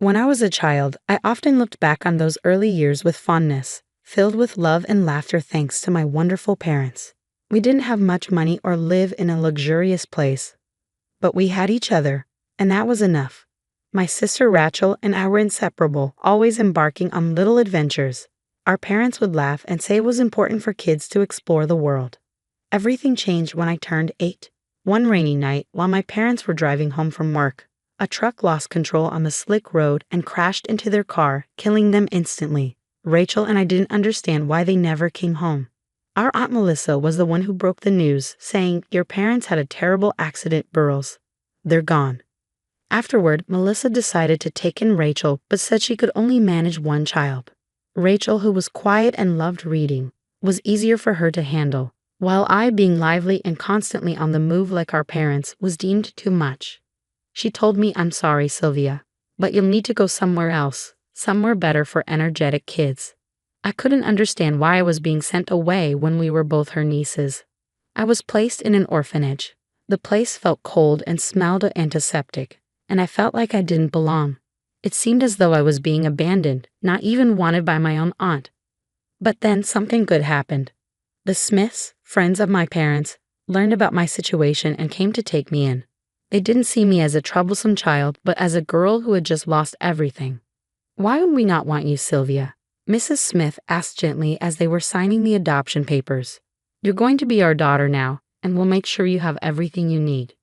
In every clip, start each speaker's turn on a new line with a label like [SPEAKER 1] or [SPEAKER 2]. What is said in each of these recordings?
[SPEAKER 1] When I was a child, I often looked back on those early years with fondness, filled with love and laughter thanks to my wonderful parents. We didn't have much money or live in a luxurious place, but we had each other, and that was enough. My sister Rachel and I were inseparable, always embarking on little adventures. Our parents would laugh and say it was important for kids to explore the world. Everything changed when I turned 8. One rainy night, while my parents were driving home from work, a truck lost control on the slick road and crashed into their car, killing them instantly. Rachel and I didn't understand why they never came home. Our Aunt Melissa was the one who broke the news, saying, "Your parents had a terrible accident, Burrows. They're gone." Afterward, Melissa decided to take in Rachel, but said she could only manage one child. Rachel, who was quiet and loved reading, was easier for her to handle, while I, being lively and constantly on the move like our parents, was deemed too much. She told me, "I'm sorry, Sylvia, but you'll need to go somewhere else, somewhere better for energetic kids." I couldn't understand why I was being sent away when we were both her nieces. I was placed in an orphanage. The place felt cold and smelled of antiseptic, and I felt like I didn't belong. It seemed as though I was being abandoned, not even wanted by my own aunt. But then something good happened. The Smiths, friends of my parents, learned about my situation and came to take me in. They didn't see me as a troublesome child, but as a girl who had just lost everything. "Why would we not want you, Sylvia?" Mrs. Smith asked gently as they were signing the adoption papers. "You're going to be our daughter now, and we'll make sure you have everything you need."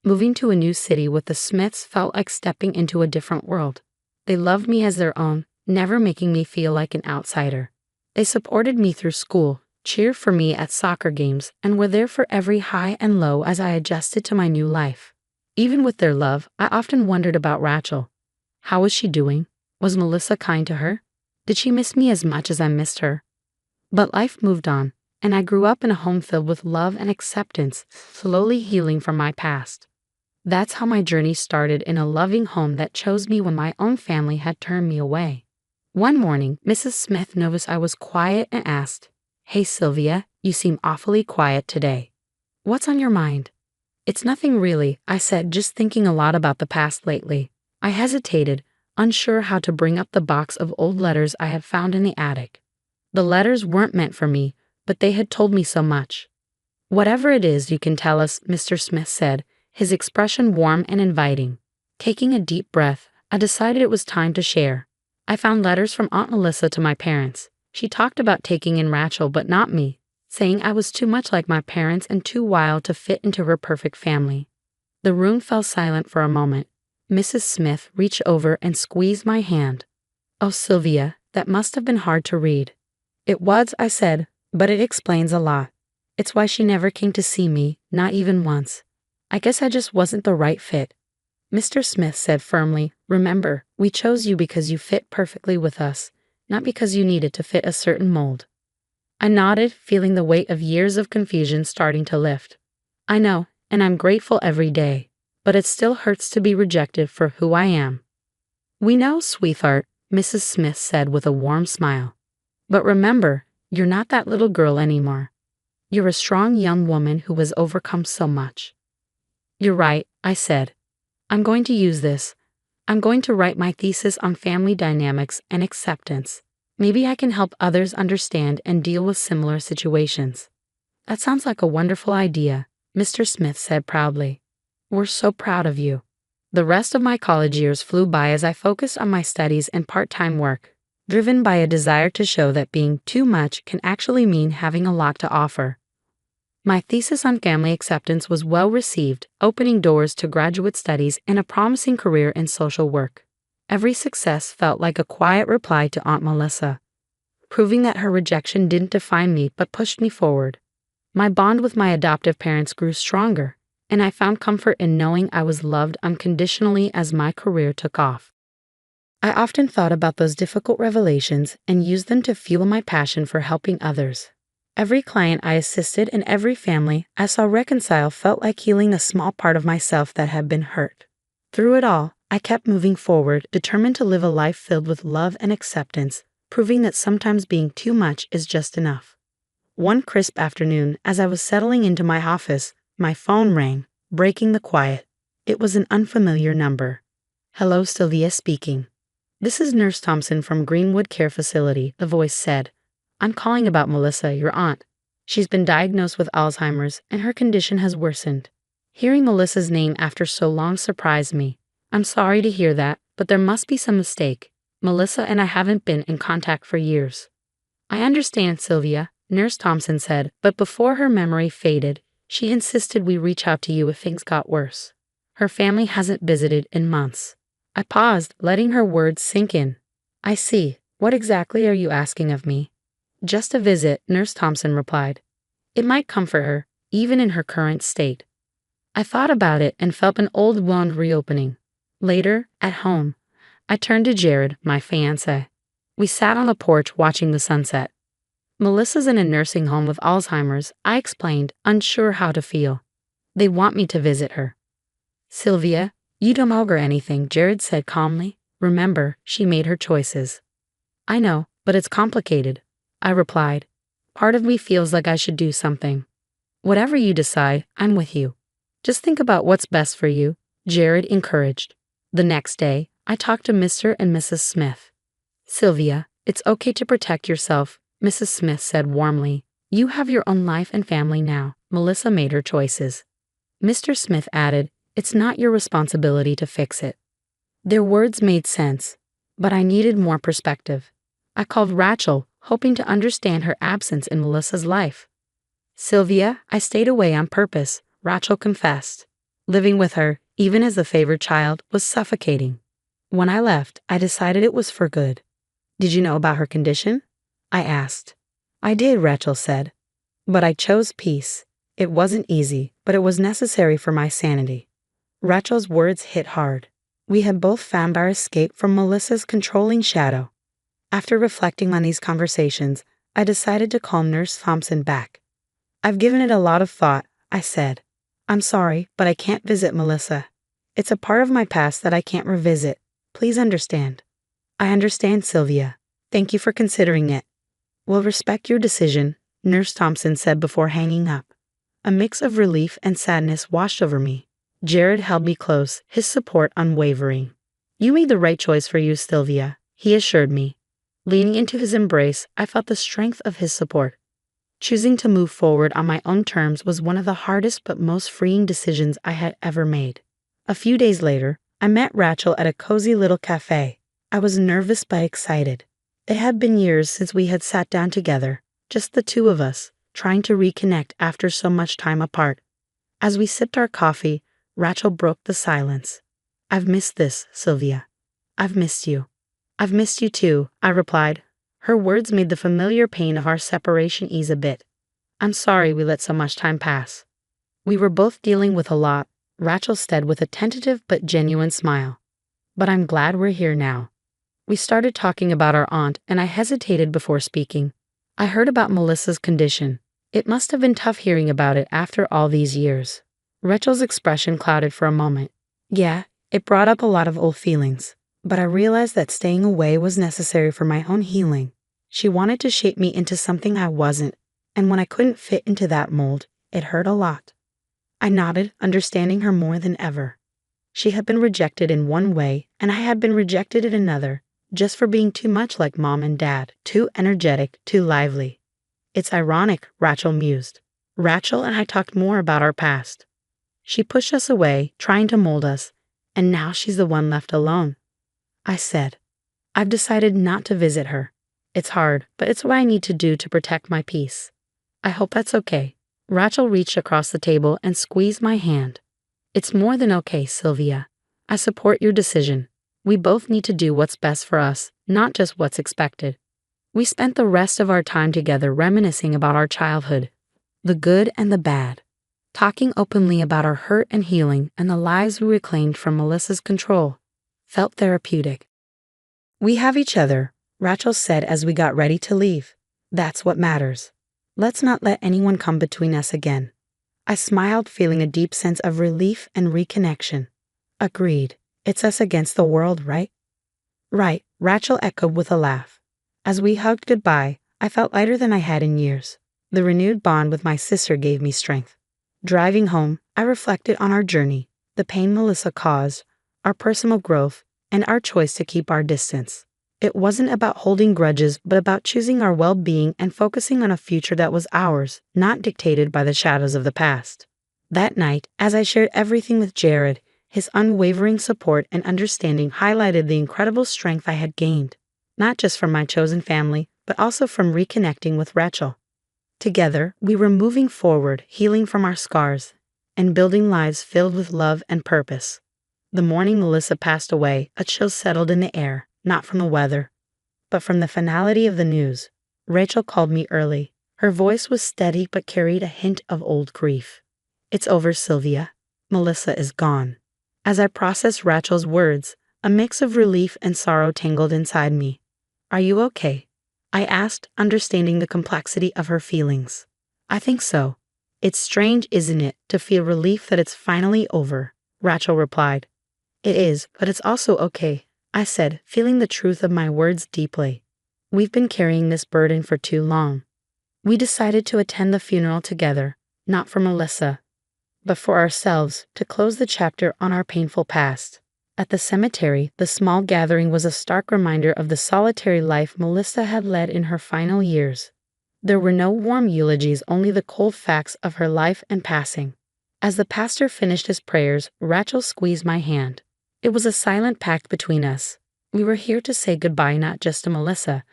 [SPEAKER 1] Moving to a new city with the Smiths felt like stepping into a different world. They loved me as their own, never making me feel like an outsider. They supported me through school, cheered for me at soccer games, and were there for every high and low as I adjusted to my new life. Even with their love, I often wondered about Rachel. How was she doing? Was Melissa kind to her? Did she miss me as much as I missed her? But life moved on, and I grew up in a home filled with love and acceptance, slowly healing from my past. That's how my journey started, in a loving home that chose me when my own family had turned me away. One morning, Mrs. Smith noticed I was quiet and asked, "Hey Sylvia, you seem awfully quiet today. What's on your mind?" "It's nothing really," I said, "just thinking a lot about the past lately." I hesitated, unsure how to bring up the box of old letters I had found in the attic. The letters weren't meant for me, but they had told me so much. "Whatever it is, you can tell us," Mr. Smith said, his expression warm and inviting. Taking a deep breath, I decided it was time to share. I found letters from Aunt Melissa to my parents. She talked about taking in Rachel, but not me, saying I was too much like my parents and too wild to fit into her perfect family. The room fell silent for a moment. Mrs. Smith reached over and squeezed my hand. "Oh, Sylvia, that must have been hard to read." "It was," I said, "but it explains a lot. It's why she never came to see me, not even once. I guess I just wasn't the right fit." Mr. Smith said firmly, "Remember, we chose you because you fit perfectly with us, not because you needed to fit a certain mold." I nodded, feeling the weight of years of confusion starting to lift. "I know, and I'm grateful every day, but it still hurts to be rejected for who I am." "We know, sweetheart," Mrs. Smith said with a warm smile. "But remember, you're not that little girl anymore. You're a strong young woman who has overcome so much." "You're right," I said. "I'm going to use this. I'm going to write my thesis on family dynamics and acceptance. Maybe I can help others understand and deal with similar situations." "That sounds like a wonderful idea," Mr. Smith said proudly. "We're so proud of you." The rest of my college years flew by as I focused on my studies and part-time work, driven by a desire to show that being too much can actually mean having a lot to offer. My thesis on family acceptance was well received, opening doors to graduate studies and a promising career in social work. Every success felt like a quiet reply to Aunt Melissa, proving that her rejection didn't define me but pushed me forward. My bond with my adoptive parents grew stronger, and I found comfort in knowing I was loved unconditionally as my career took off. I often thought about those difficult revelations and used them to fuel my passion for helping others. Every client I assisted and every family I saw reconcile felt like healing a small part of myself that had been hurt. Through it all, I kept moving forward, determined to live a life filled with love and acceptance, proving that sometimes being too much is just enough. One crisp afternoon, as I was settling into my office, my phone rang, breaking the quiet. It was an unfamiliar number. "Hello, Sylvia speaking." "This is Nurse Thompson from Greenwood Care Facility," the voice said. "I'm calling about Melissa, your aunt. She's been diagnosed with Alzheimer's, and her condition has worsened." Hearing Melissa's name after so long surprised me. "I'm sorry to hear that, but there must be some mistake. Melissa and I haven't been in contact for years." "I understand, Sylvia," Nurse Thompson said, but before her memory faded, she insisted we reach out to you if things got worse. Her family hasn't visited in months. I paused, letting her words sink in. "I see. What exactly are you asking of me?" "Just a visit," Nurse Thompson replied. "It might comfort her, even in her current state." I thought about it and felt an old wound reopening. Later, at home, I turned to Jared, my fiancé. We sat on the porch watching the sunset. "Melissa's in a nursing home with Alzheimer's," I explained, unsure how to feel. "They want me to visit her." "Sylvia, you don't owe her anything," Jared said calmly. "Remember, she made her choices." "I know, but it's complicated," I replied. "Part of me feels like I should do something." "Whatever you decide, I'm with you. Just think about what's best for you," Jared encouraged. The next day, I talked to Mr. and Mrs. Smith. "Sylvia, it's okay to protect yourself," Mrs. Smith said warmly. "You have your own life and family now. Melissa made her choices." Mr. Smith added, "It's not your responsibility to fix it." Their words made sense, but I needed more perspective. I called Rachel, hoping to understand her absence in Melissa's life. "Sylvia, I stayed away on purpose," Rachel confessed. "Living with her, even as the favored child, was suffocating. When I left, I decided it was for good." "Did you know about her condition?" I asked. "I did," Rachel said. "But I chose peace. It wasn't easy, but it was necessary for my sanity." Rachel's words hit hard. We had both found our escape from Melissa's controlling shadow. After reflecting on these conversations, I decided to call Nurse Thompson back. "I've given it a lot of thought," I said. "I'm sorry, but I can't visit Melissa. It's a part of my past that I can't revisit. Please understand." "I understand, Sylvia. Thank you for considering it." "We'll respect your decision," Nurse Thompson said before hanging up. A mix of relief and sadness washed over me. Jared held me close, his support unwavering. "You made the right choice for you, Sylvia," he assured me. Leaning into his embrace, I felt the strength of his support. Choosing to move forward on my own terms was one of the hardest but most freeing decisions I had ever made. A few days later, I met Rachel at a cozy little cafe. I was nervous but excited. It had been years since we had sat down together, just the two of us, trying to reconnect after so much time apart. As we sipped our coffee, Rachel broke the silence. "I've missed this, Sylvia. I've missed you." "I've missed you too," I replied. Her words made the familiar pain of our separation ease a bit. "I'm sorry we let so much time pass." "We were both dealing with a lot," Rachel said with a tentative but genuine smile. "But I'm glad we're here now." We started talking about our aunt, and I hesitated before speaking. I heard about Melissa's condition. It must have been tough hearing about it after all these years. Rachel's expression clouded for a moment. "Yeah, it brought up a lot of old feelings, but I realized that staying away was necessary for my own healing. She wanted to shape me into something I wasn't, and when I couldn't fit into that mold, it hurt a lot." I nodded, understanding her more than ever. She had been rejected in one way, and I had been rejected in another, just for being too much like Mom and Dad, too energetic, too lively. "It's ironic," Rachel mused. Rachel and I talked more about our past. She pushed us away, trying to mold us, and now she's the one left alone. I said, "I've decided not to visit her. It's hard, but it's what I need to do to protect my peace." "I hope that's okay." Rachel reached across the table and squeezed my hand. "It's more than okay, Sylvia. I support your decision. We both need to do what's best for us, not just what's expected." We spent the rest of our time together reminiscing about our childhood, the good and the bad, talking openly about our hurt and healing and the lives we reclaimed from Melissa's control. Felt therapeutic. "We have each other," Rachel said as we got ready to leave. "That's what matters. Let's not let anyone come between us again." I smiled, feeling a deep sense of relief and reconnection. "Agreed. It's us against the world, right?" "Right," Rachel echoed with a laugh. As we hugged goodbye, I felt lighter than I had in years. The renewed bond with my sister gave me strength. Driving home, I reflected on our journey, the pain Melissa caused, our personal growth, and our choice to keep our distance. It wasn't about holding grudges, but about choosing our well-being and focusing on a future that was ours, not dictated by the shadows of the past. That night, as I shared everything with Jared, his unwavering support and understanding highlighted the incredible strength I had gained, not just from my chosen family, but also from reconnecting with Rachel. Together, we were moving forward, healing from our scars, and building lives filled with love and purpose. The morning Melissa passed away, a chill settled in the air, not from the weather, but from the finality of the news. Rachel called me early. Her voice was steady but carried a hint of old grief. "It's over, Sylvia. Melissa is gone." As I processed Rachel's words, a mix of relief and sorrow tangled inside me. "Are you okay?" I asked, understanding the complexity of her feelings. "I think so. It's strange, isn't it, to feel relief that it's finally over," Rachel replied. "It is, but it's also okay," I said, feeling the truth of my words deeply. "We've been carrying this burden for too long." We decided to attend the funeral together, not for Melissa, but for ourselves, to close the chapter on our painful past. At the cemetery, the small gathering was a stark reminder of the solitary life Melissa had led in her final years. There were no warm eulogies, only the cold facts of her life and passing. As the pastor finished his prayers, Rachel squeezed my hand. It was a silent pact between us. We were here to say goodbye not just to Melissa,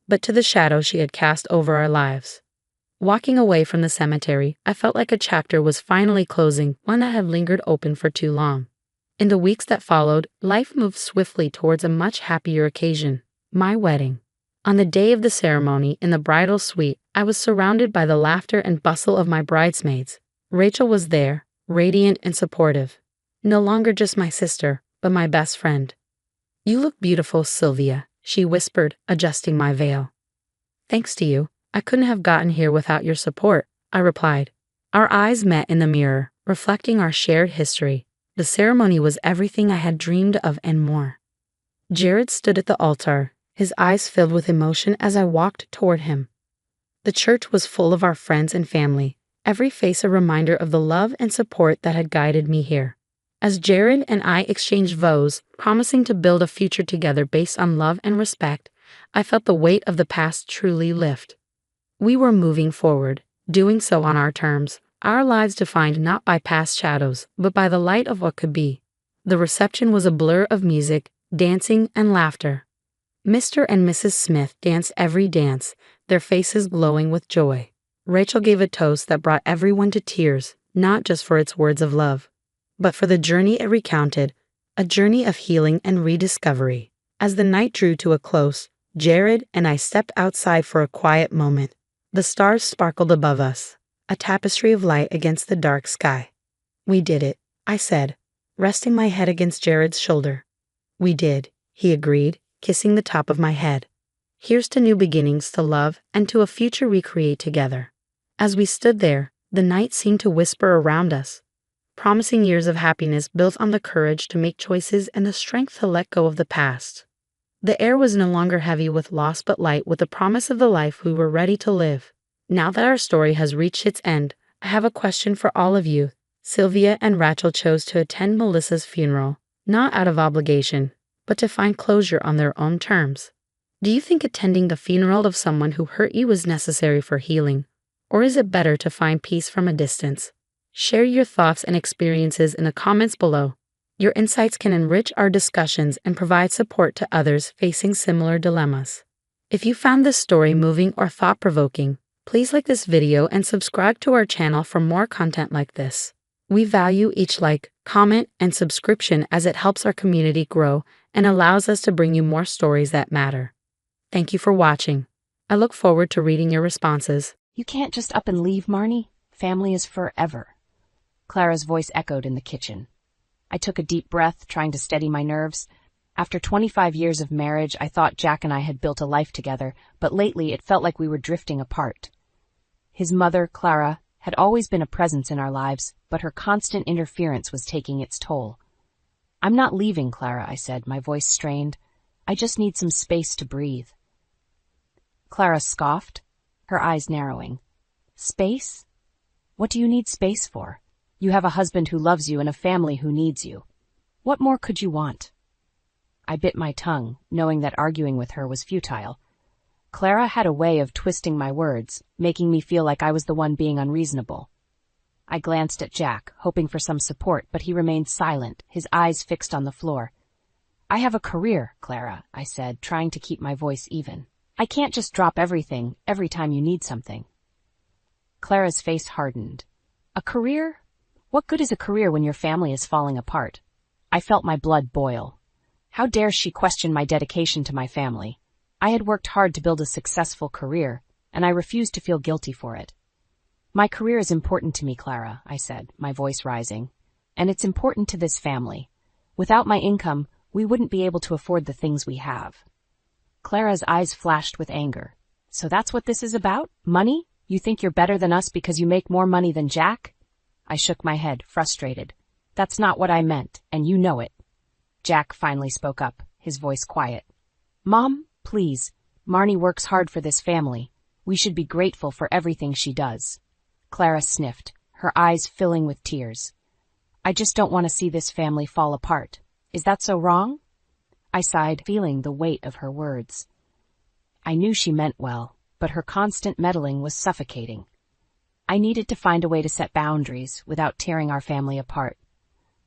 [SPEAKER 1] but to the shadow she had cast over our lives. Walking away from the cemetery, I felt like a chapter was finally closing, one that had lingered open for too long. In the weeks that followed, life moved swiftly towards a much happier occasion, my wedding. On the day of the ceremony, in the bridal suite, I was surrounded by the laughter and bustle of my bridesmaids. Rachel was there, radiant and supportive. No longer just my sister, but my best friend. "You look beautiful, Sylvia," she whispered, adjusting my veil. "Thanks to you. I couldn't have gotten here without your support," I replied. Our eyes met in the mirror, reflecting our shared history. The ceremony was everything I had dreamed of and more. Jared stood at the altar, his eyes filled with emotion as I walked toward him. The church was full of our friends and family, every face a reminder of the love and support that had guided me here. As Jared and I exchanged vows, promising to build a future together based on love and respect, I felt the weight of the past truly lift. We were moving forward, doing so on our terms, our lives defined not by past shadows, but by the light of what could be. The reception was a blur of music, dancing, and laughter. Mr. and Mrs. Smith danced every dance, their faces glowing with joy. Rachel gave a toast that brought everyone to tears, not just for its words of love, but for the journey it recounted, a journey of healing and rediscovery. As the night drew to a close, Jared and I stepped outside for a quiet moment. The stars sparkled above us, a tapestry of light against the dark sky. "We did it," I said, resting my head against Jared's shoulder. "We did," he agreed, kissing the top of my head. "Here's to new beginnings, to love, and to a future we create together." As we stood there, the night seemed to whisper around us, promising years of happiness built on the courage to make choices and the strength to let go of the past. The air was no longer heavy with loss but light with the promise of the life we were ready to live. Now that our story has reached its end, I have a question for all of you. Sylvia and Rachel chose to attend Melissa's funeral, not out of obligation, but to find closure on their own terms. Do you think attending the funeral of someone who hurt you is necessary for healing, or is it better to find peace from a distance? Share your thoughts and experiences in the comments below. Your insights can enrich our discussions and provide support to others facing similar dilemmas. If you found this story moving or thought-provoking, please like this video and subscribe to our channel for more content like this. We value each like, comment, and subscription as it helps our community grow and allows us to bring you more stories that matter. Thank you for watching. I look forward to reading your responses.
[SPEAKER 2] "You can't just up and leave, Marnie. Family is forever." Clara's voice echoed in the kitchen. I took a deep breath, trying to steady my nerves. After 25 years of marriage, I thought Jack and I had built a life together, but lately it felt like we were drifting apart. His mother, Clara, had always been a presence in our lives, but her constant interference was taking its toll. "I'm not leaving, Clara," I said, my voice strained. "I just need some space to breathe." Clara scoffed, her eyes narrowing. "Space? What do you need space for? You have a husband who loves you and a family who needs you. What more could you want?" I bit my tongue, knowing that arguing with her was futile. Clara had a way of twisting my words, making me feel like I was the one being unreasonable. I glanced at Jack, hoping for some support, but he remained silent, his eyes fixed on the floor. I have a career, Clara, I said, trying to keep my voice even. I can't just drop everything every time you need something. Clara's face hardened. A career? What good is a career when your family is falling apart? I felt my blood boil. How dare she question my dedication to my family? I had worked hard to build a successful career, and I refused to feel guilty for it. My career is important to me, Clara, I said, my voice rising. And it's important to this family. Without my income, we wouldn't be able to afford the things we have. Clara's eyes flashed with anger. So that's what this is about? Money? You think you're better than us because you make more money than Jack? I shook my head, frustrated. That's not what I meant, and you know it. Jack finally spoke up, his voice quiet. Mom, please. Marnie works hard for this family. We should be grateful for everything she does. Clara sniffed, her eyes filling with tears. I just don't want to see this family fall apart. Is that so wrong? I sighed, feeling the weight of her words. I knew she meant well, but her constant meddling was suffocating. I needed to find a way to set boundaries without tearing our family apart.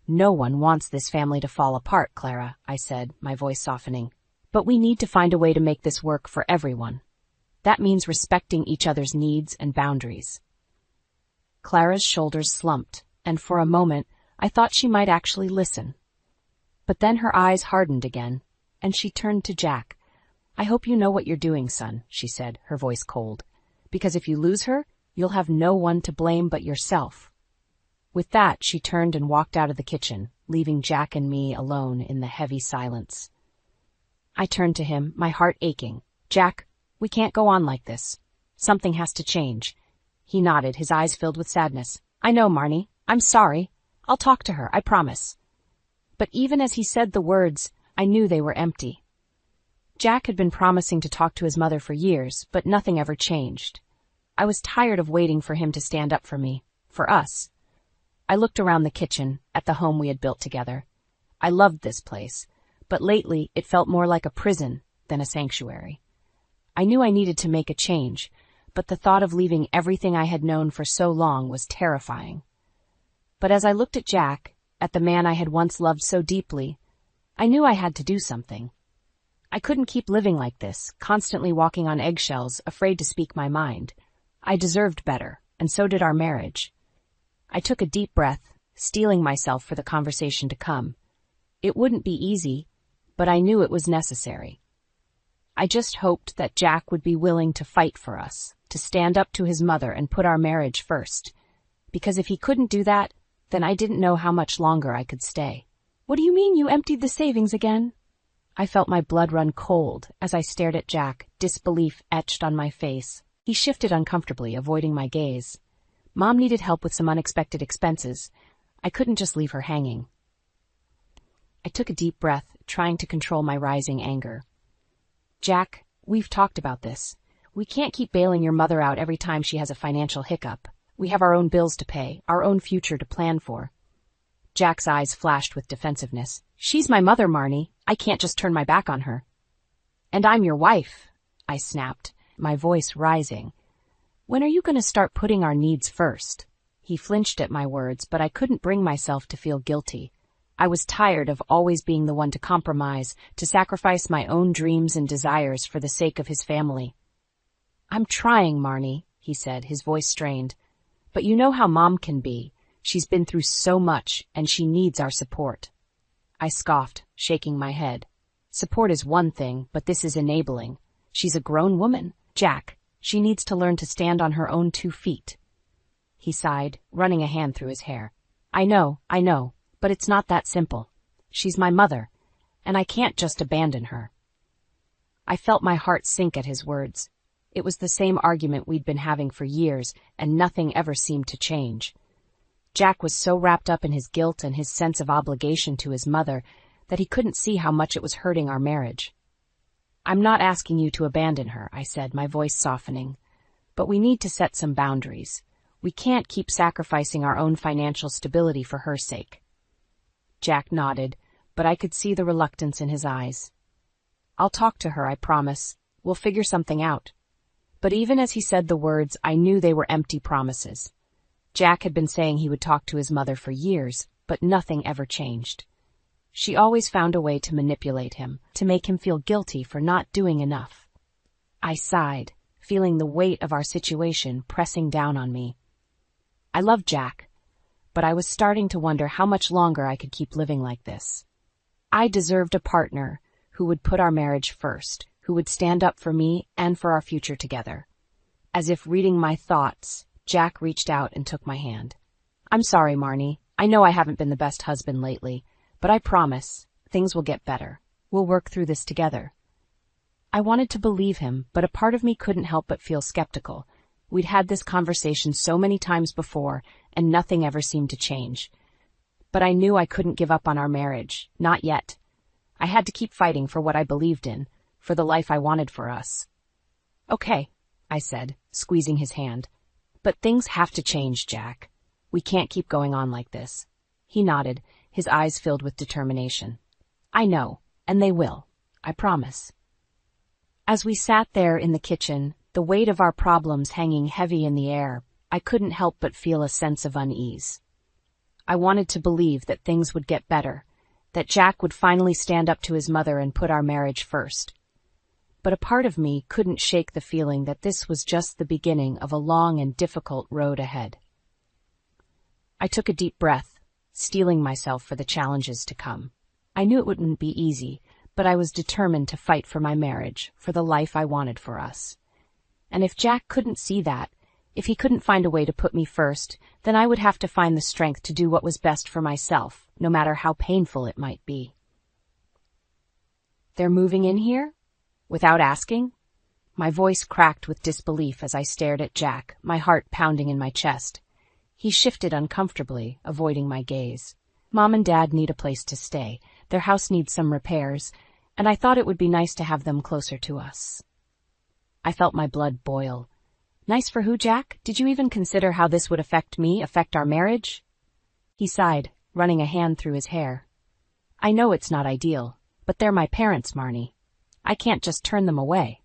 [SPEAKER 2] No one wants this family to fall apart, Clara, I said, my voice softening. But we need to find a way to make this work for everyone. That means respecting each other's needs and boundaries. Clara's shoulders slumped, and for a moment, I thought she might actually listen. But then her eyes hardened again, and she turned to Jack. I hope you know what you're doing, son, she said, her voice cold. Because if you lose her, you'll have no one to blame but yourself. With that, she turned and walked out of the kitchen, leaving Jack and me alone in the heavy silence. I turned to him, my heart aching. Jack, we can't go on like this. Something has to change. He nodded, his eyes filled with sadness. I know, Marnie. I'm sorry. I'll talk to her, I promise. But even as he said the words, I knew they were empty. Jack had been promising to talk to his mother for years, but nothing ever changed. I was tired of waiting for him to stand up for me, for us. I looked around the kitchen, at the home we had built together. I loved this place, but lately it felt more like a prison than a sanctuary. I knew I needed to make a change, but the thought of leaving everything I had known for so long was terrifying. But as I looked at Jack, at the man I had once loved so deeply, I knew I had to do something. I couldn't keep living like this, constantly walking on eggshells, afraid to speak my mind. I deserved better, and so did our marriage. I took a deep breath, steeling myself for the conversation to come. It wouldn't be easy, but I knew it was necessary. I just hoped that Jack would be willing to fight for us, to stand up to his mother and put our marriage first. Because if he couldn't do that, then I didn't know how much longer I could stay. What do you mean you emptied the savings again? I felt my blood run cold as I stared at Jack, disbelief etched on my face. He shifted uncomfortably, avoiding my gaze. Mom needed help with some unexpected expenses. I couldn't just leave her hanging. I took a deep breath, trying to control my rising anger. Jack, we've talked about this. We can't keep bailing your mother out every time she has a financial hiccup. We have our own bills to pay, our own future to plan for. Jack's eyes flashed with defensiveness. She's my mother, Marnie. I can't just turn my back on her. And I'm your wife, I snapped, my voice rising. When are you going to start putting our needs first? He flinched at my words, but I couldn't bring myself to feel guilty. I was tired of always being the one to compromise, to sacrifice my own dreams and desires for the sake of his family. I'm trying, Marnie, he said, his voice strained. But you know how Mom can be. She's been through so much, and she needs our support. I scoffed, shaking my head. Support is one thing, but this is enabling. She's a grown woman. Jack, she needs to learn to stand on her own 2 feet. He sighed, running a hand through his hair. I know, but it's not that simple. She's my mother, and I can't just abandon her. I felt my heart sink at his words. It was the same argument we'd been having for years, and nothing ever seemed to change. Jack was so wrapped up in his guilt and his sense of obligation to his mother that he couldn't see how much it was hurting our marriage. I'm not asking you to abandon her, I said, my voice softening. But we need to set some boundaries. We can't keep sacrificing our own financial stability for her sake. Jack nodded, but I could see the reluctance in his eyes. "I'll talk to her, I promise. We'll figure something out." But even as he said the words, I knew they were empty promises. Jack had been saying he would talk to his mother for years, but nothing ever changed. She always found a way to manipulate him, to make him feel guilty for not doing enough. I sighed, feeling the weight of our situation pressing down on me. I loved Jack, but I was starting to wonder how much longer I could keep living like this. I deserved a partner who would put our marriage first, who would stand up for me and for our future together. As if reading my thoughts, Jack reached out and took my hand. "I'm sorry, Marnie. I know I haven't been the best husband lately, but I promise things will get better. We'll work through this together." I wanted to believe him, but a part of me couldn't help but feel skeptical. We'd had this conversation so many times before, and nothing ever seemed to change. But I knew I couldn't give up on our marriage, not yet. I had to keep fighting for what I believed in, for the life I wanted for us. "Okay," I said, squeezing his hand. "But things have to change, Jack. We can't keep going on like this." He nodded, his eyes filled with determination. "I know, and they will. I promise." As we sat there in the kitchen, the weight of our problems hanging heavy in the air, I couldn't help but feel a sense of unease. I wanted to believe that things would get better, that Jack would finally stand up to his mother and put our marriage first. But a part of me couldn't shake the feeling that this was just the beginning of a long and difficult road ahead. I took a deep breath, steeling myself for the challenges to come. I knew it wouldn't be easy, but I was determined to fight for my marriage, for the life I wanted for us. And if Jack couldn't see that, if he couldn't find a way to put me first, then I would have to find the strength to do what was best for myself, no matter how painful it might be. "They're moving in here? Without asking?" My voice cracked with disbelief as I stared at Jack, my heart pounding in my chest. He shifted uncomfortably, avoiding my gaze. "Mom and Dad need a place to stay. Their house needs some repairs, and I thought it would be nice to have them closer to us." I felt my blood boil. "Nice for who, Jack? Did you even consider how this would affect me, affect our marriage?" He sighed, running a hand through his hair. "I know it's not ideal, but they're my parents, Marnie. I can't just turn them away."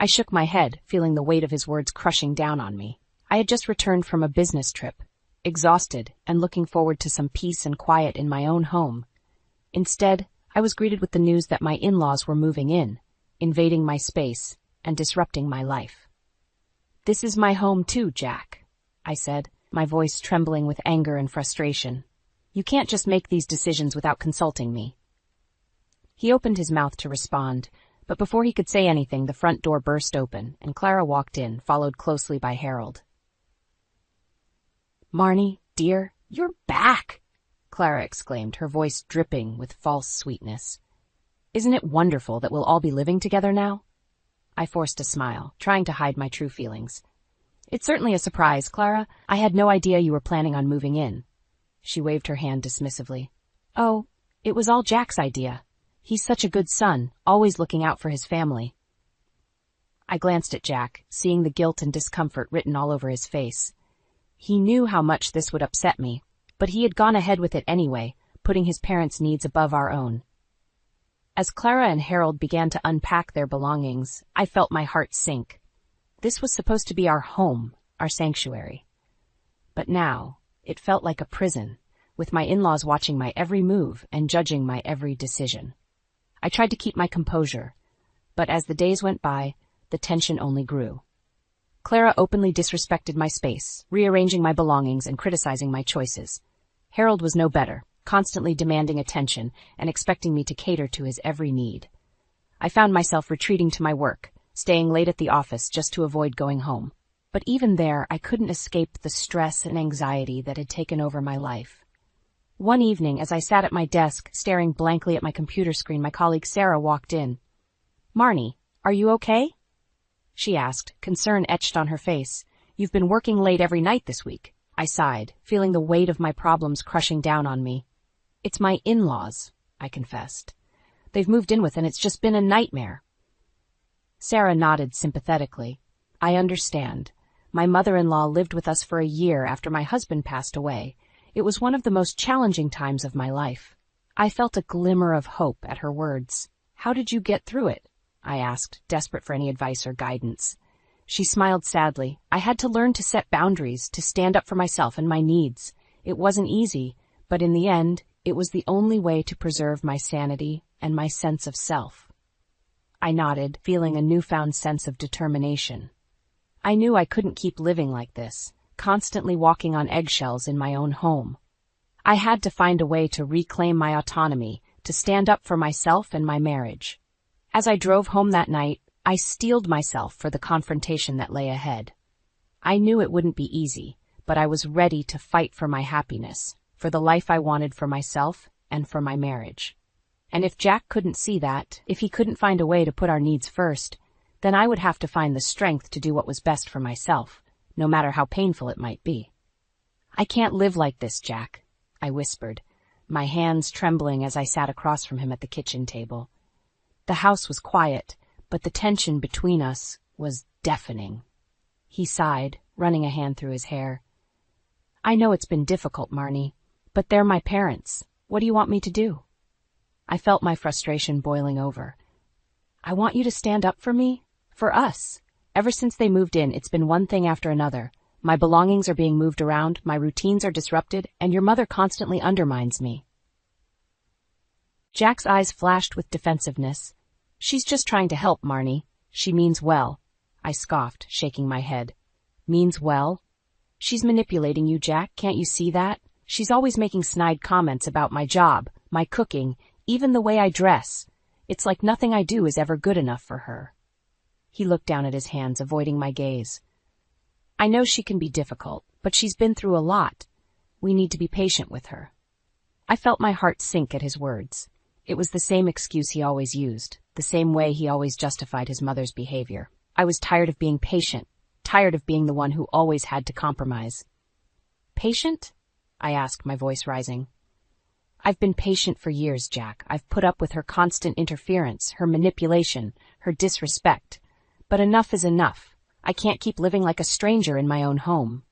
[SPEAKER 2] I shook my head, feeling the weight of his words crushing down on me. I had just returned from a business trip, exhausted and looking forward to some peace and quiet in my own home. Instead, I was greeted with the news that my in-laws were moving in, invading my space, and disrupting my life. "This is my home too, Jack," I said, my voice trembling with anger and frustration. "You can't just make these decisions without consulting me." He opened his mouth to respond, but before he could say anything, the front door burst open, and Clara walked in, followed closely by Harold. "Marnie, dear, you're back!" Clara exclaimed, her voice dripping with false sweetness. "Isn't it wonderful that we'll all be living together now?" I forced a smile, trying to hide my true feelings. "It's certainly a surprise, Clara. I had no idea you were planning on moving in." She waved her hand dismissively. "Oh, it was all Jack's idea. He's such a good son, always looking out for his family." I glanced at Jack, seeing the guilt and discomfort written all over his face. He knew how much this would upset me, but he had gone ahead with it anyway, putting his parents' needs above our own. As Clara and Harold began to unpack their belongings, I felt my heart sink. This was supposed to be our home, our sanctuary. But now, it felt like a prison, with my in-laws watching my every move and judging my every decision. I tried to keep my composure, but as the days went by, the tension only grew. Clara openly disrespected my space, rearranging my belongings and criticizing my choices. Harold was no better, constantly demanding attention and expecting me to cater to his every need. I found myself retreating to my work, staying late at the office just to avoid going home. But even there, I couldn't escape the stress and anxiety that had taken over my life. One evening, as I sat at my desk, staring blankly at my computer screen, my colleague Sarah walked in. "Marnie, are you okay?" she asked, concern etched on her face. "You've been working late every night this week." I sighed, feeling the weight of my problems crushing down on me. "It's my in-laws," I confessed. "They've moved in with, and it's just been a nightmare." Sarah nodded sympathetically. "I understand. My mother-in-law lived with us for a year after my husband passed away. It was one of the most challenging times of my life." I felt a glimmer of hope at her words. "How did you get through it?" I asked, desperate for any advice or guidance. She smiled sadly. "I had to learn to set boundaries, to stand up for myself and my needs. It wasn't easy, but in the end, it was the only way to preserve my sanity and my sense of self." I nodded, feeling a newfound sense of determination. I knew I couldn't keep living like this, constantly walking on eggshells in my own home. I had to find a way to reclaim my autonomy, to stand up for myself and my marriage. As I drove home that night, I steeled myself for the confrontation that lay ahead. I knew it wouldn't be easy, but I was ready to fight for my happiness, for the life I wanted for myself and for my marriage. And if Jack couldn't see that, if he couldn't find a way to put our needs first, then I would have to find the strength to do what was best for myself, no matter how painful it might be. "I can't live like this, Jack," I whispered, my hands trembling as I sat across from him at the kitchen table. The house was quiet, but the tension between us was deafening. He sighed, running a hand through his hair. "I know it's been difficult, Marnie, but they're my parents. What do you want me to do?" I felt my frustration boiling over. "I want you to stand up for me, for us. Ever since they moved in, it's been one thing after another. My belongings are being moved around, my routines are disrupted, and your mother constantly undermines me." Jack's eyes flashed with defensiveness. "She's just trying to help, Marnie. She means well." I scoffed, shaking my head. "Means well? She's manipulating you, Jack. Can't you see that? She's always making snide comments about my job, my cooking, even the way I dress. It's like nothing I do is ever good enough for her." He looked down at his hands, avoiding my gaze. "I know she can be difficult, but she's been through a lot. We need to be patient with her." I felt my heart sink at his words. It was the same excuse he always used, the same way he always justified his mother's behavior. I was tired of being patient, tired of being the one who always had to compromise. "Patient?" I asked, my voice rising. "I've been patient for years, Jack. I've put up with her constant interference, her manipulation, her disrespect. But enough is enough. I can't keep living like a stranger in my own home."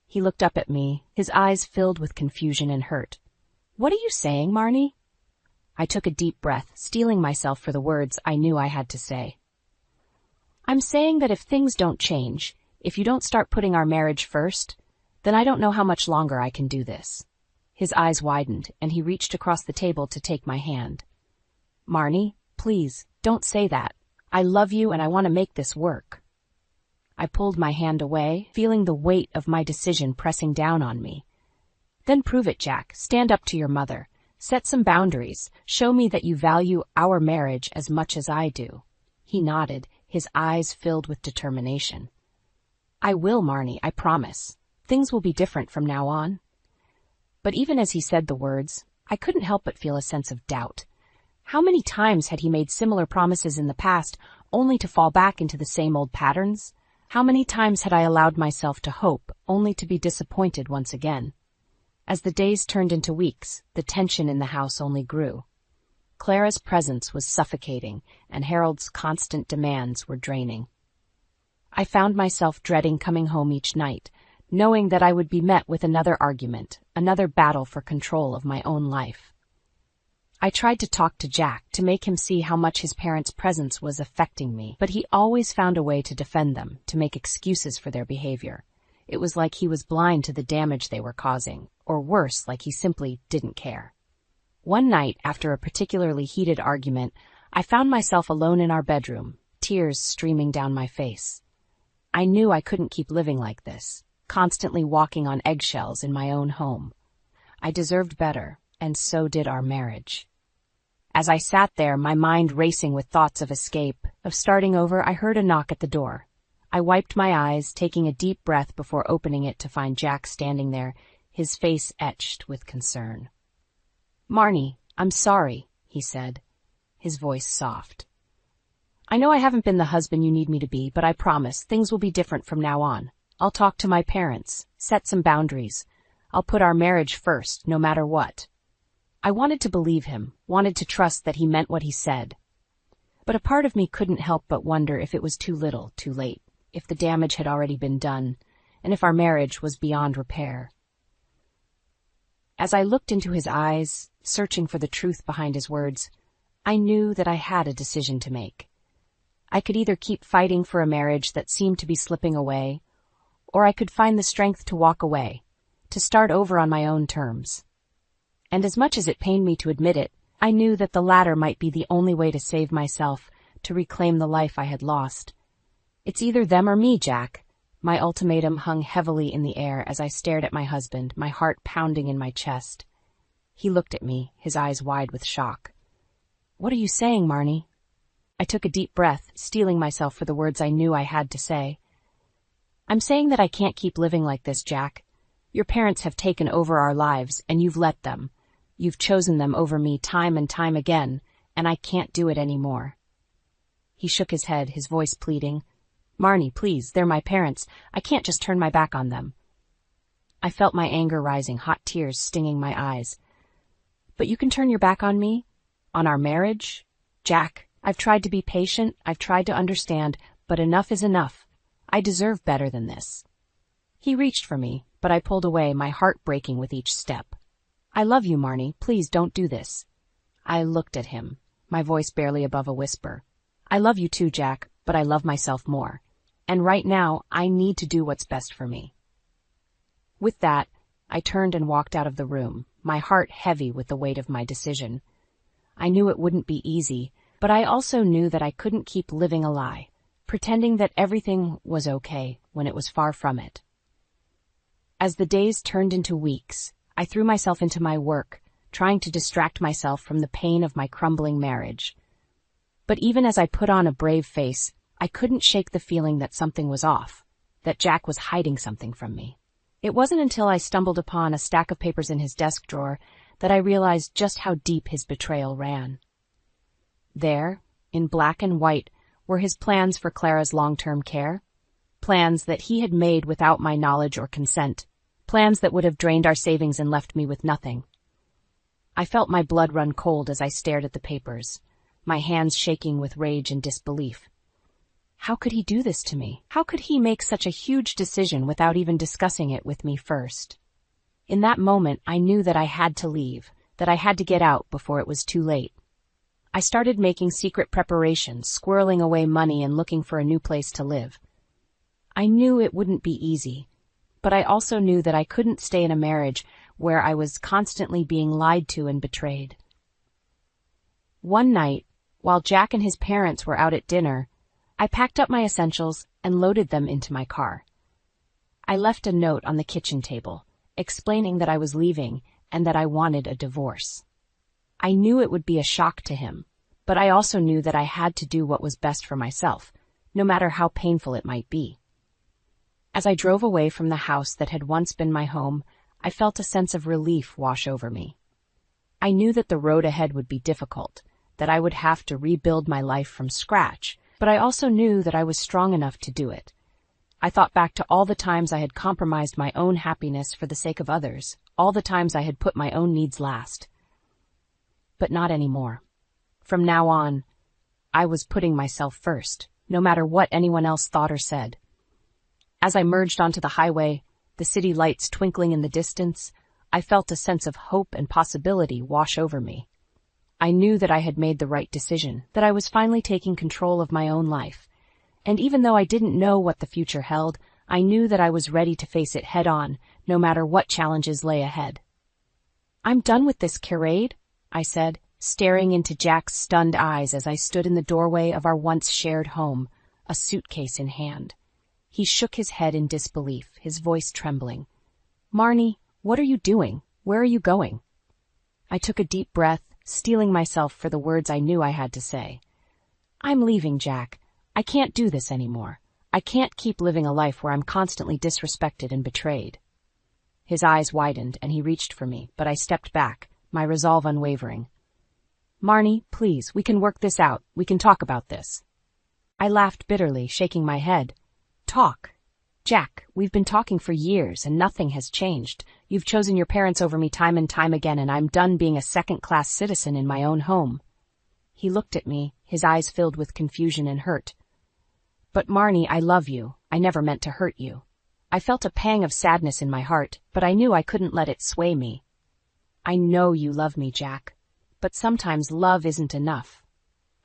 [SPEAKER 2] He looked up at me, his eyes filled with confusion and hurt. "What are you saying, Marnie?" I took a deep breath, steeling myself for the words I knew I had to say. "I'm saying that if things don't change, if you don't start putting our marriage first, then I don't know how much longer I can do this." His eyes widened, and he reached across the table to take my hand. "Marnie, please, don't say that. I love you and I want to make this work." I pulled my hand away, feeling the weight of my decision pressing down on me. "Then prove it, Jack. Stand up to your mother. Set some boundaries. Show me that you value our marriage as much as I do." He nodded, his eyes filled with determination. "I will, Marnie, I promise. Things will be different from now on." But even as he said the words, I couldn't help but feel a sense of doubt. How many times had he made similar promises in the past, only to fall back into the same old patterns? How many times had I allowed myself to hope, only to be disappointed once again? As the days turned into weeks, the tension in the house only grew. Clara's presence was suffocating, and Harold's constant demands were draining. I found myself dreading coming home each night, knowing that I would be met with another argument, another battle for control of my own life. I tried to talk to Jack to make him see how much his parents' presence was affecting me, but he always found a way to defend them, to make excuses for their behavior. It was like he was blind to the damage they were causing, or worse, like he simply didn't care. One night, after a particularly heated argument, I found myself alone in our bedroom, tears streaming down my face. I knew I couldn't keep living like this, constantly walking on eggshells in my own home. I deserved better, and so did our marriage. As I sat there, my mind racing with thoughts of escape, of starting over, I heard a knock at the door. I wiped my eyes, taking a deep breath before opening it to find Jack standing there, his face etched with concern. "Marnie, I'm sorry," he said, his voice soft. "I know I haven't been the husband you need me to be, but I promise things will be different from now on. I'll talk to my parents, set some boundaries. I'll put our marriage first, no matter what." I wanted to believe him, wanted to trust that he meant what he said. But a part of me couldn't help but wonder if it was too little, too late, if the damage had already been done, and if our marriage was beyond repair. As I looked into his eyes, searching for the truth behind his words, I knew that I had a decision to make. I could either keep fighting for a marriage that seemed to be slipping away, or I could find the strength to walk away, to start over on my own terms. And as much as it pained me to admit it, I knew that the latter might be the only way to save myself, to reclaim the life I had lost. It's either them or me, Jack. My ultimatum hung heavily in the air as I stared at my husband, my heart pounding in my chest. He looked at me, his eyes wide with shock. "What are you saying, Marnie?" I took a deep breath, steeling myself for the words I knew I had to say. "I'm saying that I can't keep living like this, Jack. Your parents have taken over our lives, and you've let them. You've chosen them over me time and time again, and I can't do it anymore." He shook his head, his voice pleading. "Marnie, please, they're my parents. I can't just turn my back on them." I felt my anger rising, hot tears stinging my eyes. "But you can turn your back on me? On our marriage? Jack, I've tried to be patient, I've tried to understand, but enough is enough. I deserve better than this." He reached for me, but I pulled away, my heart breaking with each step. "I love you, Marnie. Please don't do this." I looked at him, my voice barely above a whisper. "I love you too, Jack, but I love myself more. And right now, I need to do what's best for me." With that, I turned and walked out of the room, my heart heavy with the weight of my decision. I knew it wouldn't be easy, but I also knew that I couldn't keep living a lie, pretending that everything was okay when it was far from it. As the days turned into weeks, I threw myself into my work, trying to distract myself from the pain of my crumbling marriage. But even as I put on a brave face, I couldn't shake the feeling that something was off, that Jack was hiding something from me. It wasn't until I stumbled upon a stack of papers in his desk drawer that I realized just how deep his betrayal ran. There, in black and white, were his plans for Clara's long-term care, plans that he had made without my knowledge or consent, plans that would have drained our savings and left me with nothing. I felt my blood run cold as I stared at the papers, my hands shaking with rage and disbelief. How could he do this to me? How could he make such a huge decision without even discussing it with me first? In that moment, I knew that I had to leave, that I had to get out before it was too late. I started making secret preparations, squirreling away money and looking for a new place to live. I knew it wouldn't be easy, but I also knew that I couldn't stay in a marriage where I was constantly being lied to and betrayed. One night, while Jack and his parents were out at dinner, I packed up my essentials and loaded them into my car. I left a note on the kitchen table, explaining that I was leaving and that I wanted a divorce. I knew it would be a shock to him, but I also knew that I had to do what was best for myself, no matter how painful it might be. As I drove away from the house that had once been my home, I felt a sense of relief wash over me. I knew that the road ahead would be difficult, that I would have to rebuild my life from scratch, but I also knew that I was strong enough to do it. I thought back to all the times I had compromised my own happiness for the sake of others, all the times I had put my own needs last. But not anymore. From now on, I was putting myself first, no matter what anyone else thought or said. As I merged onto the highway, the city lights twinkling in the distance, I felt a sense of hope and possibility wash over me. I knew that I had made the right decision, that I was finally taking control of my own life. And even though I didn't know what the future held, I knew that I was ready to face it head-on, no matter what challenges lay ahead. "I'm done with this charade," I said, staring into Jack's stunned eyes as I stood in the doorway of our once shared home, a suitcase in hand. He shook his head in disbelief, his voice trembling. "Marnie, what are you doing? Where are you going?" I took a deep breath, steeling myself for the words I knew I had to say. "I'm leaving, Jack. I can't do this anymore. I can't keep living a life where I'm constantly disrespected and betrayed." His eyes widened and he reached for me, but I stepped back, my resolve unwavering. "Marnie, please, we can work this out. We can talk about this." I laughed bitterly, shaking my head. "Talk? Jack, we've been talking for years and nothing has changed. You've chosen your parents over me time and time again, and I'm done being a second-class citizen in my own home." He looked at me, his eyes filled with confusion and hurt. "But Marnie, I love you. I never meant to hurt you." I felt a pang of sadness in my heart, but I knew I couldn't let it sway me. I know you love me, Jack, but sometimes love isn't enough.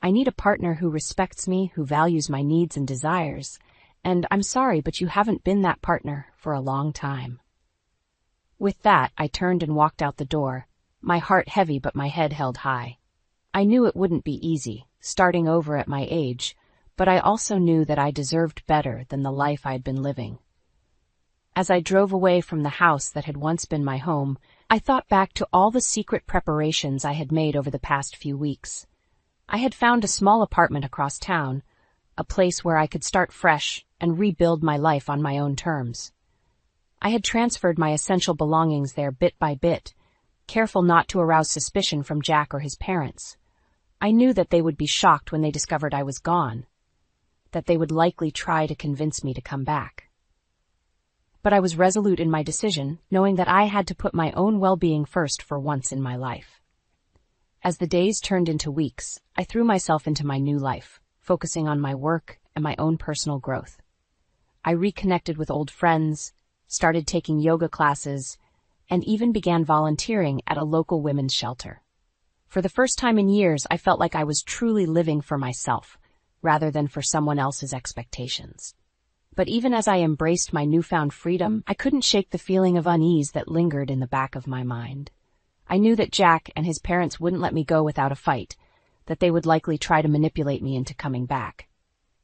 [SPEAKER 2] I need a partner who respects me, who values my needs and desires, and I'm sorry, but you haven't been that partner for a long time." With that, I turned and walked out the door, my heart heavy but my head held high. I knew it wouldn't be easy, starting over at my age, but I also knew that I deserved better than the life I'd been living. As I drove away from the house that had once been my home, I thought back to all the secret preparations I had made over the past few weeks. I had found a small apartment across town, a place where I could start fresh and rebuild my life on my own terms. I had transferred my essential belongings there bit by bit, careful not to arouse suspicion from Jack or his parents. I knew that they would be shocked when they discovered I was gone, that they would likely try to convince me to come back. But I was resolute in my decision, knowing that I had to put my own well-being first for once in my life. As the days turned into weeks, I threw myself into my new life, focusing on my work and my own personal growth. I reconnected with old friends, started taking yoga classes, and even began volunteering at a local women's shelter. For the first time in years, I felt like I was truly living for myself, rather than for someone else's expectations. But even as I embraced my newfound freedom, I couldn't shake the feeling of unease that lingered in the back of my mind. I knew that Jack and his parents wouldn't let me go without a fight, that they would likely try to manipulate me into coming back.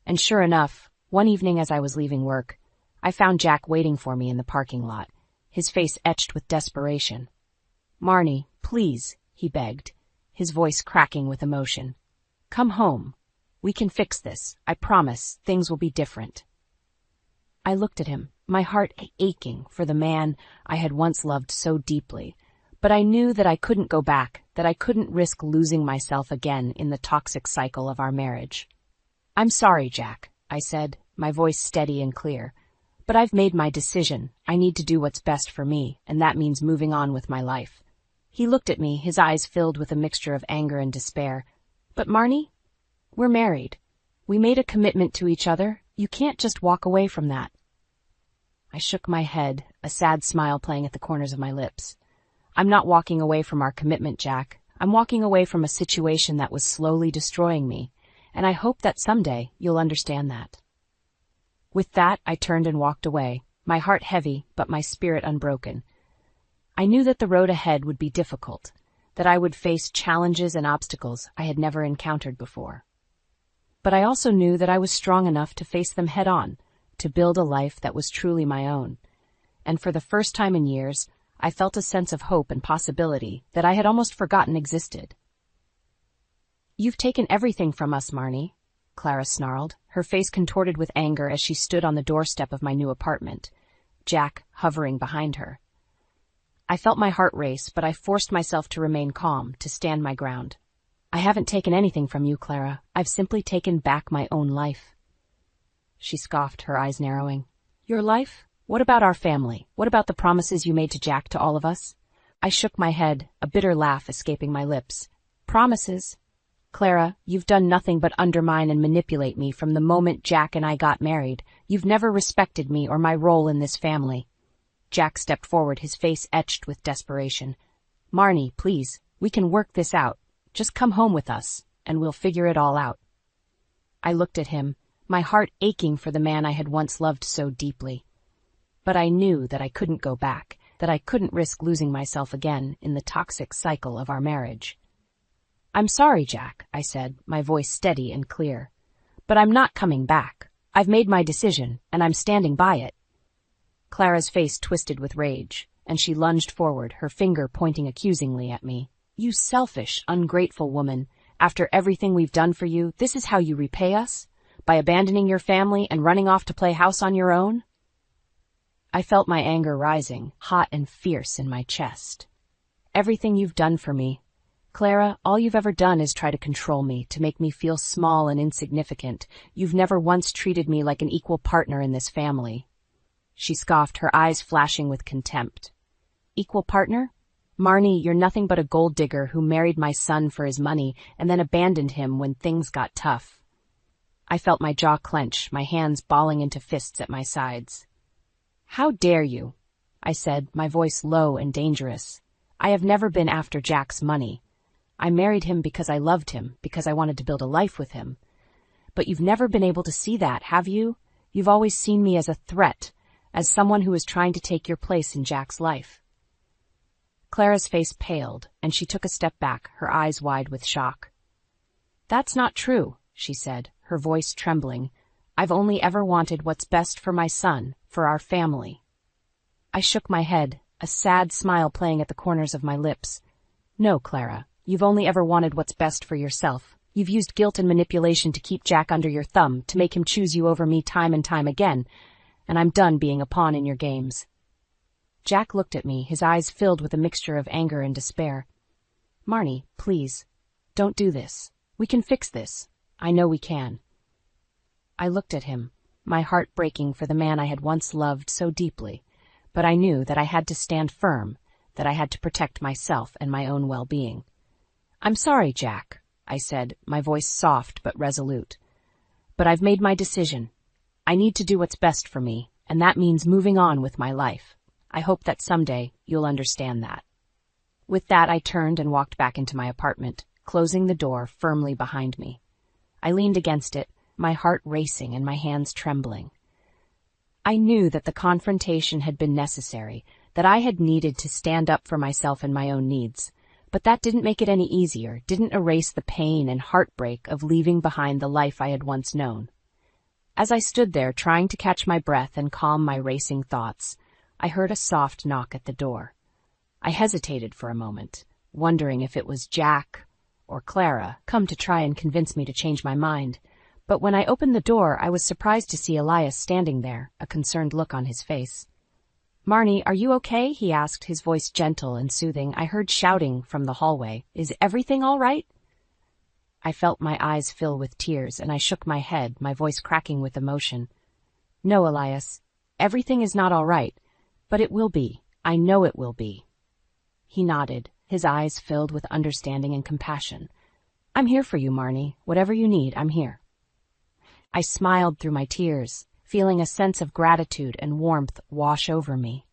[SPEAKER 2] And sure enough, one evening as I was leaving work, I found Jack waiting for me in the parking lot, his face etched with desperation. "Marnie, please," he begged, his voice cracking with emotion. "Come home. We can fix this. I promise things will be different." I looked at him, my heart aching for the man I had once loved so deeply, but I knew that I couldn't go back, that I couldn't risk losing myself again in the toxic cycle of our marriage. "I'm sorry, Jack," I said, my voice steady and clear. "But I've made my decision. I need to do what's best for me, and that means moving on with my life." He looked at me, his eyes filled with a mixture of anger and despair. "But Marnie, we're married. We made a commitment to each other. You can't just walk away from that." I shook my head, a sad smile playing at the corners of my lips. "I'm not walking away from our commitment, Jack. I'm walking away from a situation that was slowly destroying me, and I hope that someday you'll understand that." With that, I turned and walked away, my heart heavy, but my spirit unbroken. I knew that the road ahead would be difficult, that I would face challenges and obstacles I had never encountered before. But I also knew that I was strong enough to face them head on, to build a life that was truly my own. And for the first time in years, I felt a sense of hope and possibility that I had almost forgotten existed. "You've taken everything from us, Marnie," Clara snarled, her face contorted with anger as she stood on the doorstep of my new apartment, Jack hovering behind her. I felt my heart race, but I forced myself to remain calm, to stand my ground. "I haven't taken anything from you, Clara. I've simply taken back my own life." She scoffed, her eyes narrowing. "Your life? What about our family? What about the promises you made to Jack, to all of us?" I shook my head, a bitter laugh escaping my lips. "Promises? Clara, you've done nothing but undermine and manipulate me from the moment Jack and I got married. You've never respected me or my role in this family." Jack stepped forward, his face etched with desperation. "Marnie, please, we can work this out. Just come home with us, and we'll figure it all out." I looked at him, my heart aching for the man I had once loved so deeply. But I knew that I couldn't go back, that I couldn't risk losing myself again in the toxic cycle of our marriage. "I'm sorry, Jack," I said, my voice steady and clear. "But I'm not coming back. I've made my decision, and I'm standing by it." Clara's face twisted with rage, and she lunged forward, her finger pointing accusingly at me. "You selfish, ungrateful woman. After everything we've done for you, this is how you repay us? By abandoning your family and running off to play house on your own?" I felt my anger rising, hot and fierce in my chest. "Everything you've done for me. Clara, all you've ever done is try to control me, to make me feel small and insignificant. You've never once treated me like an equal partner in this family." She scoffed, her eyes flashing with contempt. "Equal partner? Marnie, you're nothing but a gold digger who married my son for his money and then abandoned him when things got tough." I felt my jaw clench, my hands balling into fists at my sides. "How dare you?" I said, my voice low and dangerous. I have never been after Jack's money. I married him because I loved him, because I wanted to build a life with him. But you've never been able to see that, have you? You've always seen me as a threat, as someone who is trying to take your place in Jack's life." Clara's face paled, and she took a step back, her eyes wide with shock. "That's not true," she said, her voice trembling. "I've only ever wanted what's best for my son, for our family." I shook my head, a sad smile playing at the corners of my lips. "No, Clara, you've only ever wanted what's best for yourself. You've used guilt and manipulation to keep Jack under your thumb, to make him choose you over me time and time again, and I'm done being a pawn in your games." Jack looked at me, his eyes filled with a mixture of anger and despair. "Marnie, please, don't do this. We can fix this. I know we can." I looked at him, my heart breaking for the man I had once loved so deeply, but I knew that I had to stand firm, that I had to protect myself and my own well-being. "I'm sorry, Jack," I said, my voice soft but resolute. "But I've made my decision. I need to do what's best for me, and that means moving on with my life. I hope that someday you'll understand that." With that, I turned and walked back into my apartment, closing the door firmly behind me. I leaned against it, my heart racing and my hands trembling. I knew that the confrontation had been necessary, that I had needed to stand up for myself and my own needs, but that didn't make it any easier, didn't erase the pain and heartbreak of leaving behind the life I had once known. As I stood there trying to catch my breath and calm my racing thoughts, I heard a soft knock at the door. I hesitated for a moment, wondering if it was Jack or Clara come to try and convince me to change my mind. But when I opened the door, I was surprised to see Elias standing there, a concerned look on his face. "Marnie, are you okay?" he asked, his voice gentle and soothing. I heard shouting from the hallway. "Is everything all right?" I felt my eyes fill with tears, and I shook my head, my voice cracking with emotion. "No, Elias, everything is not all right. But it will be. I know it will be." He nodded, his eyes filled with understanding and compassion. "I'm here for you, Marnie. Whatever you need, I'm here." I smiled through my tears, feeling a sense of gratitude and warmth wash over me.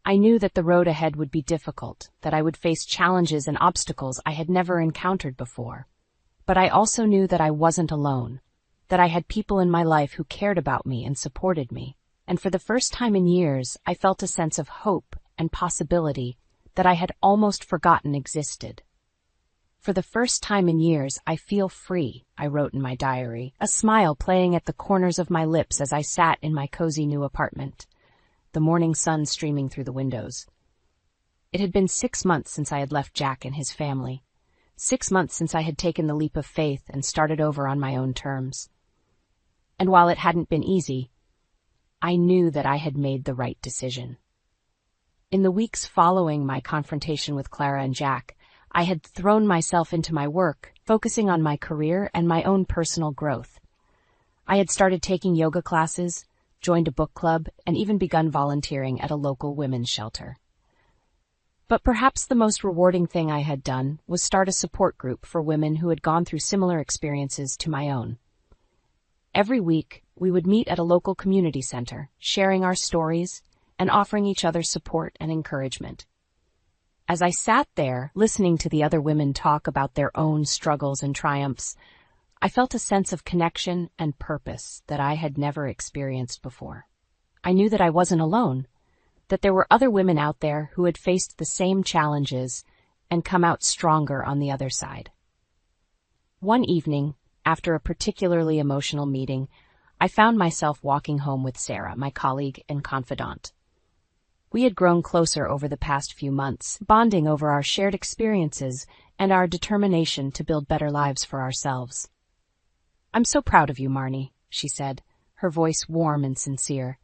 [SPEAKER 2] I knew that the road ahead would be difficult, that I would face challenges and obstacles I had never encountered before. But I also knew that I wasn't alone, that I had people in my life who cared about me and supported me. And for the first time in years, I felt a sense of hope and possibility that I had almost forgotten existed. "For the first time in years, I feel free," I wrote in my diary, a smile playing at the corners of my lips as I sat in my cozy new apartment, the morning sun streaming through the windows. It had been 6 months since I had left Jack and his family, 6 months since I had taken the leap of faith and started over on my own terms. And while it hadn't been easy, I knew that I had made the right decision. In the weeks following my confrontation with Clara and Jack, I had thrown myself into my work, focusing on my career and my own personal growth. I had started taking yoga classes, joined a book club, and even begun volunteering at a local women's shelter. But perhaps the most rewarding thing I had done was start a support group for women who had gone through similar experiences to my own. Every week, we would meet at a local community center, sharing our stories and offering each other support and encouragement. As I sat there, listening to the other women talk about their own struggles and triumphs, I felt a sense of connection and purpose that I had never experienced before. I knew that I wasn't alone, that there were other women out there who had faced the same challenges and come out stronger on the other side. One evening, after a particularly emotional meeting, I found myself walking home with Sarah, my colleague and confidant. We had grown closer over the past few months, bonding over our shared experiences and our determination to build better lives for ourselves. "I'm so proud of you, Marnie," she said, her voice warm and sincere.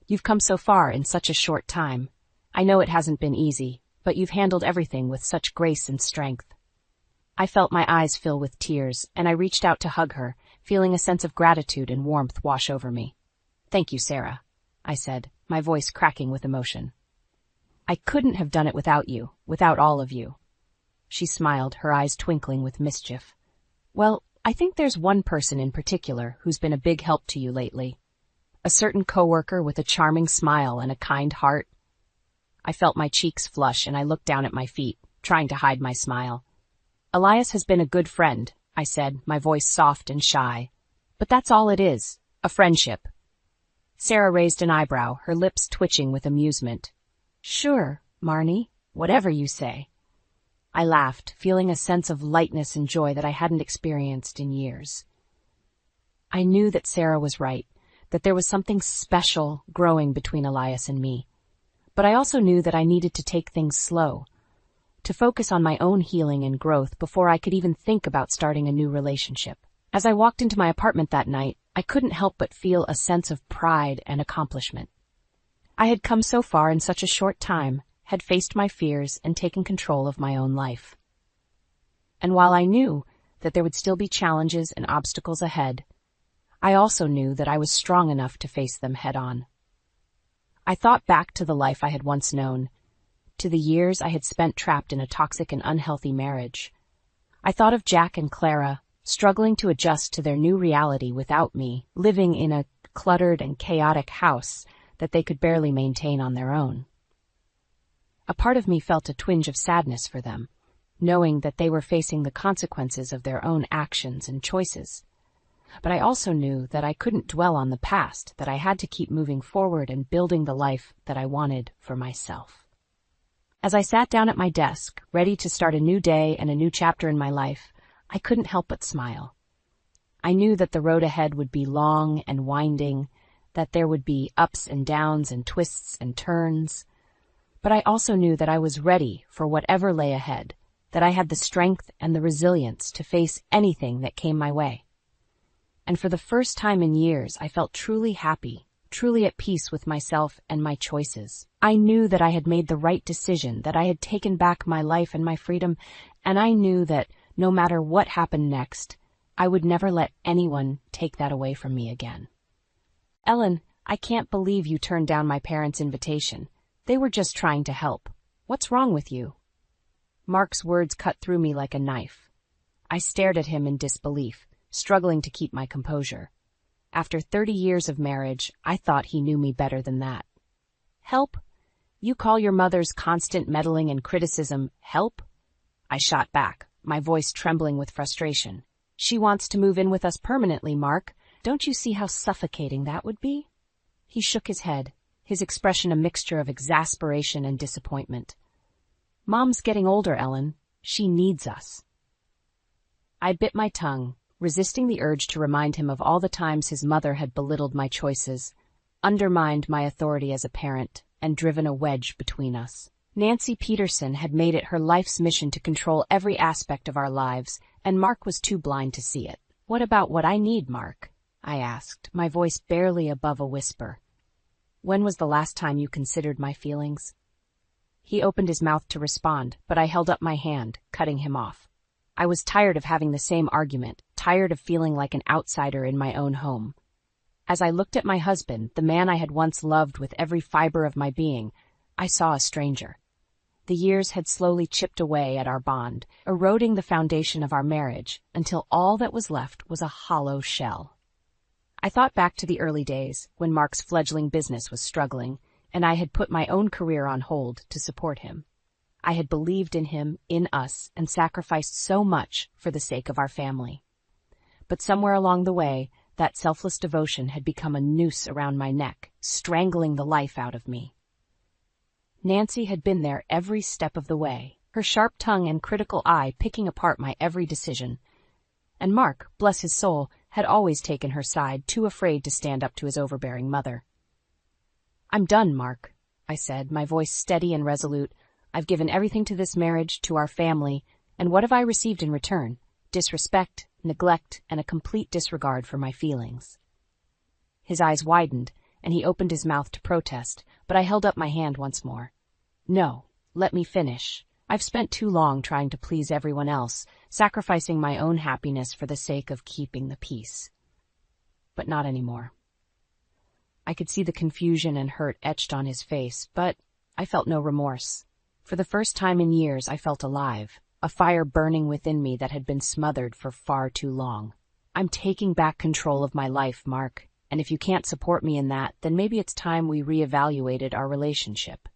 [SPEAKER 2] "You've come so far in such a short time. I know it hasn't been easy, but you've handled everything with such grace and strength." I felt my eyes fill with tears, and I reached out to hug her, feeling a sense of gratitude and warmth wash over me. "Thank you, Sarah," I said, my voice cracking with emotion. "I couldn't have done it without you, without all of you." She smiled, her eyes twinkling with mischief. "Well, I think there's one person in particular who's been a big help to you lately. A certain coworker with a charming smile and a kind heart." I felt my cheeks flush and I looked down at my feet, trying to hide my smile. Elias has been a good friend, I said, my voice soft and shy. But that's all it is, a friendship. Sarah raised an eyebrow, her lips twitching with amusement. Sure, Marnie, whatever you say. I laughed, feeling a sense of lightness and joy that I hadn't experienced in years. I knew that Sarah was right, that there was something special growing between Elias and me. But I also knew that I needed to take things slow, to focus on my own healing and growth before I could even think about starting a new relationship. As I walked into my apartment that night, I couldn't help but feel a sense of pride and accomplishment. I had come so far in such a short time, had faced my fears and taken control of my own life. And while I knew that there would still be challenges and obstacles ahead, I also knew that I was strong enough to face them head-on. I thought back to the life I had once known, to the years I had spent trapped in a toxic and unhealthy marriage. I thought of Jack and Clara, struggling to adjust to their new reality without me, living in a cluttered and chaotic house that they could barely maintain on their own. A part of me felt a twinge of sadness for them, knowing that they were facing the consequences of their own actions and choices. But I also knew that I couldn't dwell on the past, that I had to keep moving forward and building the life that I wanted for myself. As I sat down at my desk, ready to start a new day and a new chapter in my life, I couldn't help but smile. I knew that the road ahead would be long and winding, that there would be ups and downs and twists and turns. But I also knew that I was ready for whatever lay ahead, that I had the strength and the resilience to face anything that came my way. And for the first time in years, I felt truly happy, truly at peace with myself and my choices. I knew that I had made the right decision, that I had taken back my life and my freedom, and I knew that no matter what happened next, I would never let anyone take that away from me again. Ellen, I can't believe you turned down my parents' invitation. They were just trying to help. What's wrong with you? Mark's words cut through me like a knife. I stared at him in disbelief, struggling to keep my composure. After 30 years of marriage, I thought he knew me better than that. Help? You call your mother's constant meddling and criticism help? I shot back, my voice trembling with frustration. She wants to move in with us permanently, Mark. Don't you see how suffocating that would be? He shook his head, his expression a mixture of exasperation and disappointment. Mom's getting older, Ellen. She needs us. I bit my tongue, resisting the urge to remind him of all the times his mother had belittled my choices, undermined my authority as a parent, and driven a wedge between us. Nancy Peterson had made it her life's mission to control every aspect of our lives, and Mark was too blind to see it. What about what I need, Mark? I asked, my voice barely above a whisper. When was the last time you considered my feelings? He opened his mouth to respond, but I held up my hand, cutting him off. I was tired of having the same argument, tired of feeling like an outsider in my own home. As I looked at my husband, the man I had once loved with every fiber of my being, I saw a stranger. The years had slowly chipped away at our bond, eroding the foundation of our marriage, until all that was left was a hollow shell. I thought back to the early days, when Mark's fledgling business was struggling, and I had put my own career on hold to support him. I had believed in him, in us, and sacrificed so much for the sake of our family. But somewhere along the way, that selfless devotion had become a noose around my neck, strangling the life out of me. Nancy had been there every step of the way, her sharp tongue and critical eye picking apart my every decision. And Mark, bless his soul, had always taken her side, too afraid to stand up to his overbearing mother. I'm done, Mark, I said, my voice steady and resolute. I've given everything to this marriage, to our family, and what have I received in return? Disrespect, neglect, and a complete disregard for my feelings. His eyes widened, and he opened his mouth to protest, but I held up my hand once more. No, let me finish. I've spent too long trying to please everyone else, sacrificing my own happiness for the sake of keeping the peace. But not anymore. I could see the confusion and hurt etched on his face, but I felt no remorse. For the first time in years, I felt alive, a fire burning within me that had been smothered for far too long. I'm taking back control of my life, Mark, and if you can't support me in that, then maybe it's time we reevaluated our relationship.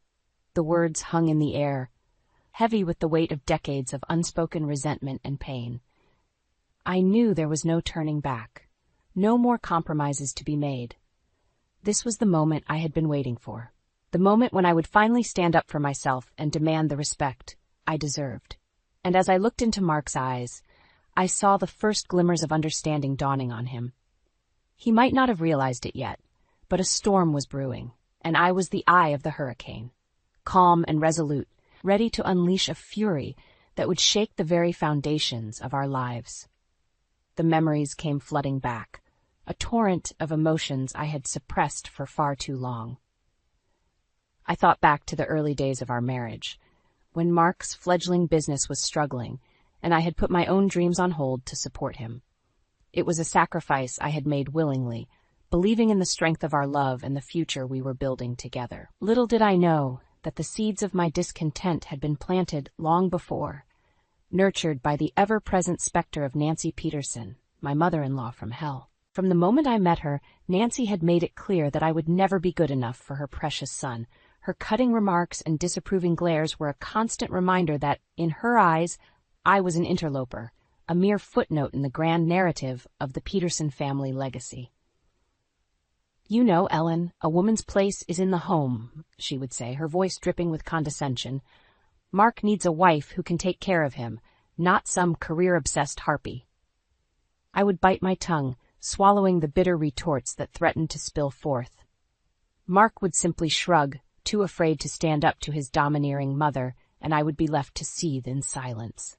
[SPEAKER 2] The words hung in the air, heavy with the weight of decades of unspoken resentment and pain. I knew there was no turning back, no more compromises to be made. This was the moment I had been waiting for, the moment when I would finally stand up for myself and demand the respect I deserved. And as I looked into Mark's eyes, I saw the first glimmers of understanding dawning on him. He might not have realized it yet, but a storm was brewing, and I was the eye of the hurricane, calm and resolute, ready to unleash a fury that would shake the very foundations of our lives. The memories came flooding back, a torrent of emotions I had suppressed for far too long. I thought back to the early days of our marriage, when Mark's fledgling business was struggling, and I had put my own dreams on hold to support him. It was a sacrifice I had made willingly, believing in the strength of our love and the future we were building together. Little did I know that the seeds of my discontent had been planted long before, nurtured by the ever-present specter of Nancy Peterson, my mother-in-law from hell. From the moment I met her, Nancy had made it clear that I would never be good enough for her precious son. Her cutting remarks and disapproving glares were a constant reminder that, in her eyes, I was an interloper, a mere footnote in the grand narrative of the Peterson family legacy. "You know, Ellen, a woman's place is in the home," she would say, her voice dripping with condescension. "Mark needs a wife who can take care of him, not some career-obsessed harpy." I would bite my tongue, swallowing the bitter retorts that threatened to spill forth. Mark would simply shrug, too afraid to stand up to his domineering mother, and I would be left to seethe in silence.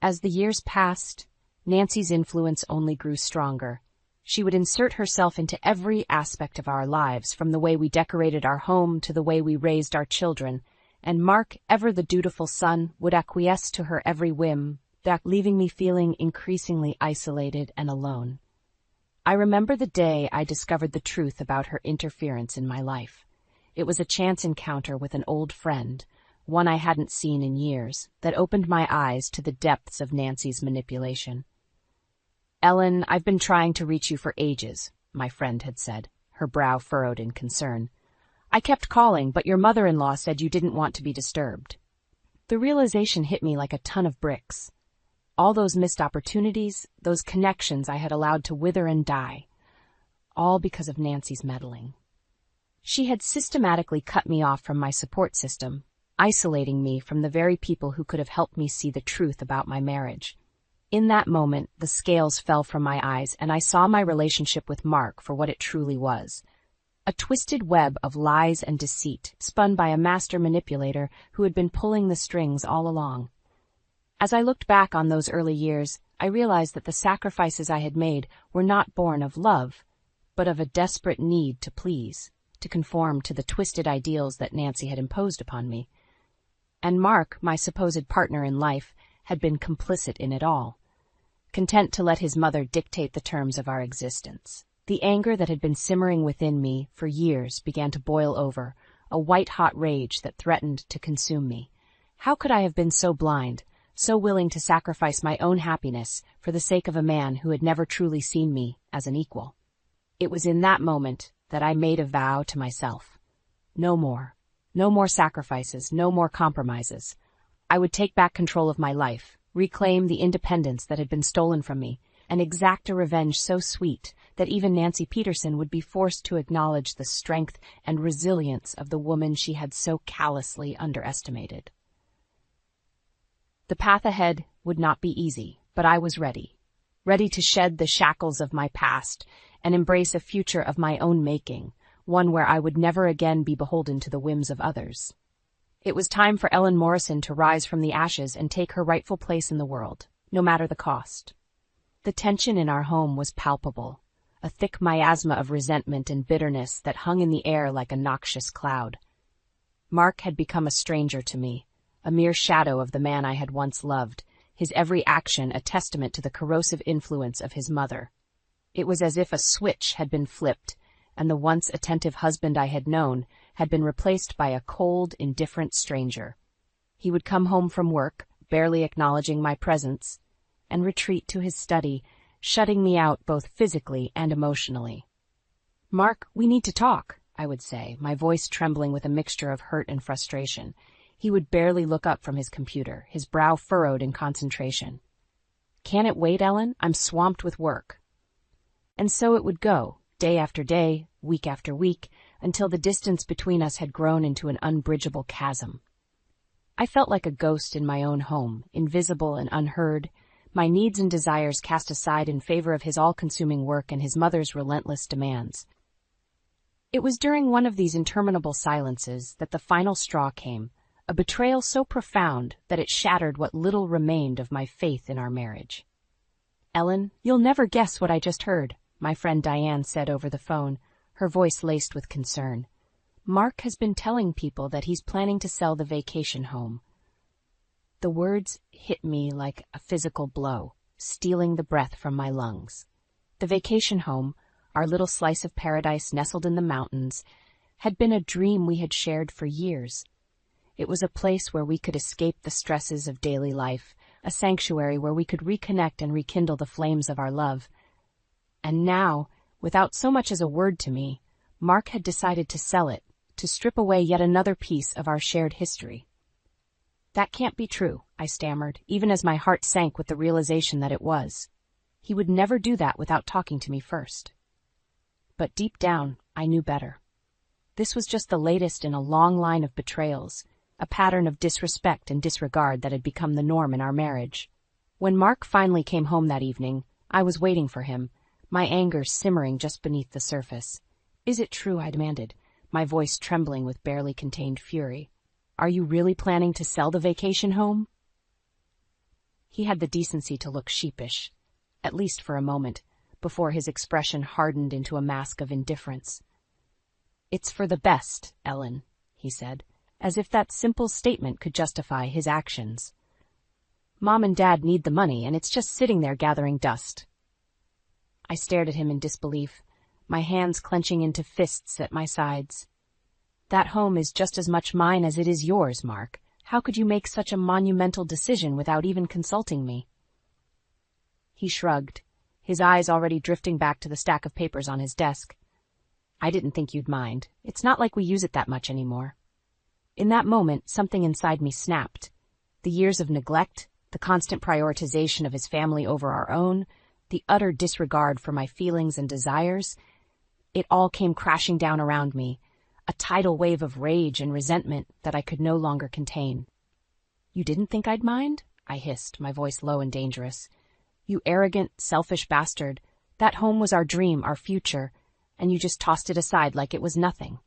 [SPEAKER 2] As the years passed, Nancy's influence only grew stronger. She would insert herself into every aspect of our lives, from the way we decorated our home to the way we raised our children, and Mark, ever the dutiful son, would acquiesce to her every whim, leaving me feeling increasingly isolated and alone. I remember the day I discovered the truth about her interference in my life. It was a chance encounter with an old friend, one I hadn't seen in years, that opened my eyes to the depths of Nancy's manipulation. "Ellen, I've been trying to reach you for ages," my friend had said, her brow furrowed in concern. "I kept calling, but your mother-in-law said you didn't want to be disturbed." The realization hit me like a ton of bricks. All those missed opportunities, those connections I had allowed to wither and die, all because of Nancy's meddling. She had systematically cut me off from my support system, isolating me from the very people who could have helped me see the truth about my marriage. In that moment, the scales fell from my eyes, and I saw my relationship with Mark for what it truly was. A twisted web of lies and deceit, spun by a master manipulator who had been pulling the strings all along. As I looked back on those early years, I realized that the sacrifices I had made were not born of love, but of a desperate need to please, to conform to the twisted ideals that Nancy had imposed upon me. And Mark, my supposed partner in life, had been complicit in it all, content to let his mother dictate the terms of our existence. The anger that had been simmering within me for years began to boil over, a white-hot rage that threatened to consume me. How could I have been so blind, so willing to sacrifice my own happiness for the sake of a man who had never truly seen me as an equal? It was in that moment that I made a vow to myself. No more. No more sacrifices, no more compromises. I would take back control of my life, reclaim the independence that had been stolen from me, and exact a revenge so sweet that even Nancy Peterson would be forced to acknowledge the strength and resilience of the woman she had so callously underestimated. The path ahead would not be easy, but I was ready to shed the shackles of my past and embrace a future of my own making, one where I would never again be beholden to the whims of others. It was time for Ellen Morrison to rise from the ashes and take her rightful place in the world, no matter the cost. The tension in our home was palpable, a thick miasma of resentment and bitterness that hung in the air like a noxious cloud. Mark had become a stranger to me, a mere shadow of the man I had once loved, his every action a testament to the corrosive influence of his mother. It was as if a switch had been flipped, and the once attentive husband I had known had been replaced by a cold, indifferent stranger. He would come home from work, barely acknowledging my presence, and retreat to his study, shutting me out both physically and emotionally. "Mark, we need to talk," I would say, my voice trembling with a mixture of hurt and frustration. He would barely look up from his computer, his brow furrowed in concentration. "Can it wait, Ellen? I'm swamped with work." And so it would go, day after day, week after week, until the distance between us had grown into an unbridgeable chasm. I felt like a ghost in my own home, invisible and unheard, my needs and desires cast aside in favor of his all-consuming work and his mother's relentless demands. It was during one of these interminable silences that the final straw came, a betrayal so profound that it shattered what little remained of my faith in our marriage. "Ellen, you'll never guess what I just heard," my friend Diane said over the phone, her voice laced with concern. "Mark has been telling people that he's planning to sell the vacation home." The words hit me like a physical blow, stealing the breath from my lungs. The vacation home, our little slice of paradise nestled in the mountains, had been a dream we had shared for years. It was a place where we could escape the stresses of daily life, a sanctuary where we could reconnect and rekindle the flames of our love. And now, without so much as a word to me, Mark had decided to sell it, to strip away yet another piece of our shared history. "That can't be true," I stammered, even as my heart sank with the realization that it was. He would never do that without talking to me first. But deep down, I knew better. This was just the latest in a long line of betrayals, a pattern of disrespect and disregard that had become the norm in our marriage. When Mark finally came home that evening, I was waiting for him, my anger simmering just beneath the surface. "Is it true?" I demanded, my voice trembling with barely contained fury. "Are you really planning to sell the vacation home?" He had the decency to look sheepish, at least for a moment, before his expression hardened into a mask of indifference. "It's for the best, Ellen," he said, as if that simple statement could justify his actions. "Mom and Dad need the money, and it's just sitting there gathering dust." I stared at him in disbelief, my hands clenching into fists at my sides. "That home is just as much mine as it is yours, Mark. How could you make such a monumental decision without even consulting me?" He shrugged, his eyes already drifting back to the stack of papers on his desk. "I didn't think you'd mind. It's not like we use it that much anymore." In that moment, something inside me snapped. The years of neglect, the constant prioritization of his family over our own, the utter disregard for my feelings and desires, it all came crashing down around me, a tidal wave of rage and resentment that I could no longer contain. "You didn't think I'd mind?" I hissed, my voice low and dangerous. "You arrogant, selfish bastard. That home was our dream, our future, and you just tossed it aside like it was nothing."